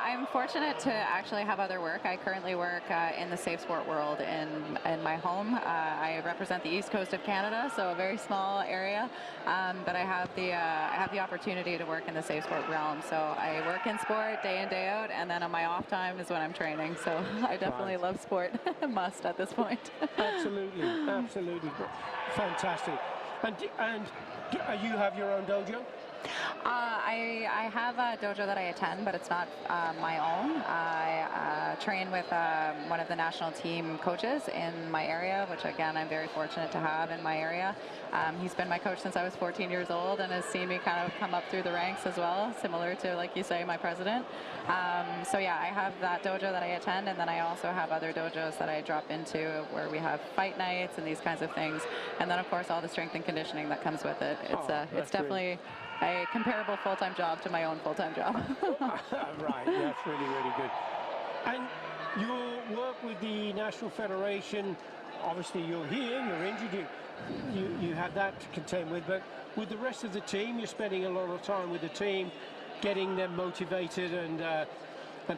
I'm fortunate to actually have other work. I currently work in the safe sport world in my home. I represent the east coast of Canada, so a very small area, but I have the opportunity to work in the safe sport realm. So I work in sport day in, day out, and then on my off time is when I'm training. So I definitely love sport, must at this point. Absolutely, absolutely, fantastic. And you have your own dojo? I have a dojo that I attend, but it's not my own. I train with one of the national team coaches in my area, which again I'm very fortunate to have in my area. He's been my coach since I was 14 years old and has seen me kind of come up through the ranks as well, similar to, like you say, my president. So yeah, I have that dojo that I attend, and then I also have other dojos that I drop into where we have fight nights and these kinds of things. And then of course all the strength and conditioning that comes with it. It's definitely a comparable full-time job to my own full-time job. Right, that's really, really good. And your work with the National Federation, obviously you're here, you're injured, you have that to contend with, but with the rest of the team, you're spending a lot of time with the team, getting them motivated and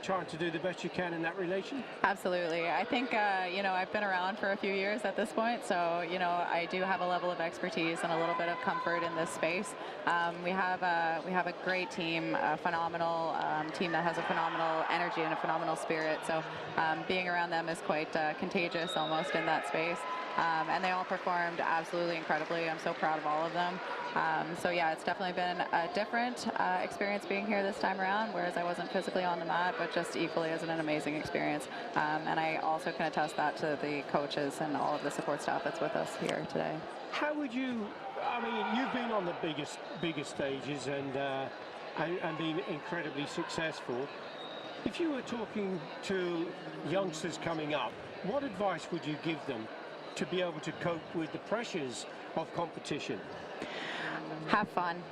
trying to do the best you can in that relation? Absolutely. I think, you know, I've been around for a few years at this point, so, you know, I do have a level of expertise and a little bit of comfort in this space. We have a great team, a phenomenal team that has a phenomenal energy and a phenomenal spirit, so being around them is quite contagious almost in that space. And they all performed absolutely incredibly. I'm so proud of all of them. So yeah, it's definitely been a different experience being here this time around, whereas I wasn't physically on the mat, but just equally as an amazing experience. And I also can attest that to the coaches and all of the support staff that's with us here today. How would you, I mean, you've been on the biggest stages and been incredibly successful. If you were talking to youngsters coming up, what advice would you give them to be able to cope with the pressures of competition? Have fun.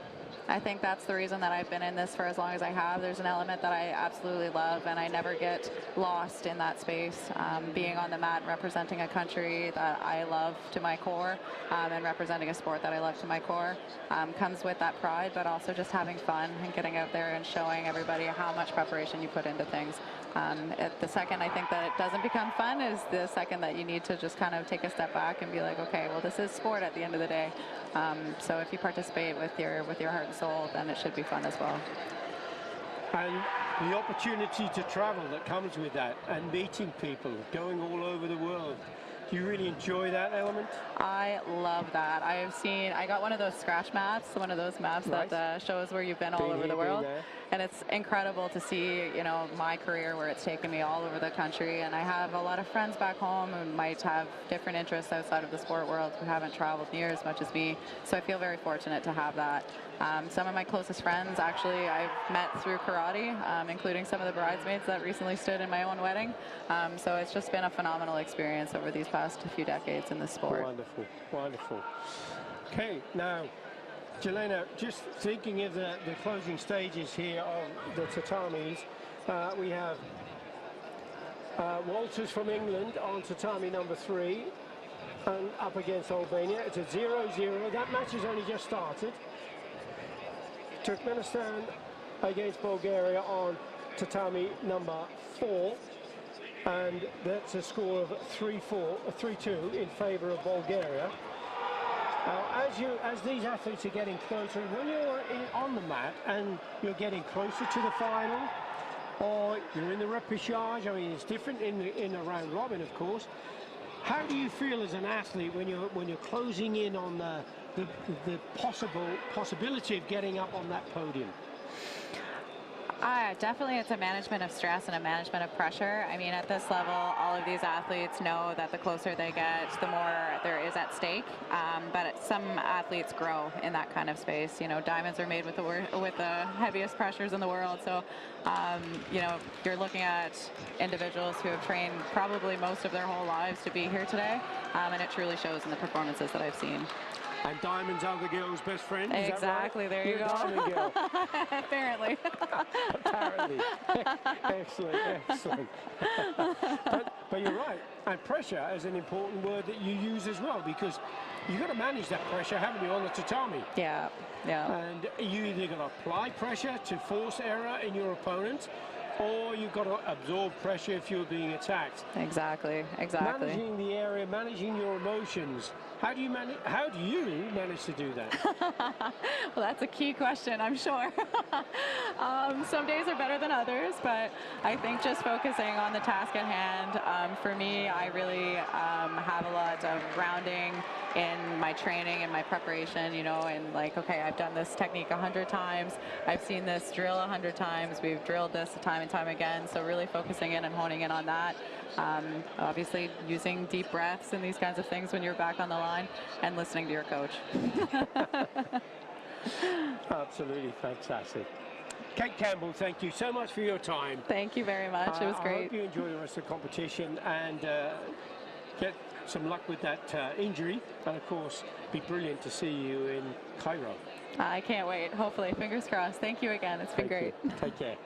I think that's the reason that I've been in this for as long as I have. There's an element that I absolutely love, and I never get lost in that space. Being on the mat and representing a country that I love to my core, and representing a sport that I love to my core, comes with that pride, but also just having fun and getting out there and showing everybody how much preparation you put into things. At the second I think that it doesn't become fun is the second that you need to just kind of take a step back and be like, okay, well, this is sport at the end of the day. So if you participate with your heart and soul, then it should be fun as well. And the opportunity to travel that comes with that, and meeting people, going all over the world. Do you really enjoy that element? I love that. I got one of those scratch maps, one of those maps that shows where you've been all over the world. And it's incredible to see, you know, my career where it's taken me all over the country. And I have a lot of friends back home who might have different interests outside of the sport world who haven't traveled near as much as me. So I feel very fortunate to have that. Some of my closest friends, actually, I've met through karate, including some of the bridesmaids that recently stood in my own wedding. So it's just been a phenomenal experience over these past few decades in this sport. Wonderful, wonderful. Okay, now, Jelena, just thinking of the closing stages here of the tatamis, we have Walters from England on tatami number 3 and up against Albania. It's a 0-0. That match has only just started. Turkmenistan against Bulgaria on tatami number 4, and that's a score of 3-2 in favor of Bulgaria. As these athletes are getting closer, when you're on the mat and you're getting closer to the final, or you're in the repechage, I mean it's different in a round robin, of course. How do you feel as an athlete when you're closing in on the possibility of getting up on that podium? Definitely it's a management of stress and a management of pressure. I mean, at this level, all of these athletes know that the closer they get, the more there is at stake. But some athletes grow in that kind of space. You know, diamonds are made with the heaviest pressures in the world. So, you know, you're looking at individuals who have trained probably most of their whole lives to be here today. And it truly shows in the performances that I've seen. And diamonds are the girl's best friend. Exactly. There you go. Diamond girl. Apparently. Apparently. Excellent. Excellent. But you're right. And pressure is an important word that you use as well, because you've got to manage that pressure, haven't you, on the tatami? Yeah. Yeah. And you either got to apply pressure to force error in your opponent, or you've got to absorb pressure if you're being attacked. Exactly. Exactly. Managing the area, managing your emotions. How do you manage to do that? Well, that's a key question, I'm sure. Some days are better than others, but I think just focusing on the task at hand, For me, I really have a lot of grounding in my training and my preparation, you know, and like, okay, I've done this technique 100 times. I've seen this drill 100 times. We've drilled this time and time again. So really focusing in and honing in on that. Obviously using deep breaths and these kinds of things when you're back on the line and listening to your coach. Absolutely fantastic. Kate Campbell, thank you so much for your time. Thank you very much. It was I great. hope you enjoy the rest of the competition and get some luck with that injury. And of course, be brilliant to see you in Cairo. I can't wait. Hopefully, fingers crossed. Thank you again. It's been great. Take care.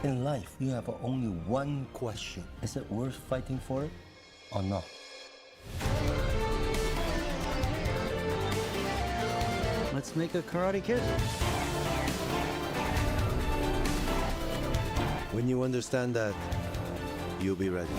In life, you have only one question. Is it worth fighting for it or not? Let's make a Karate Kid. When you understand that, you'll be ready.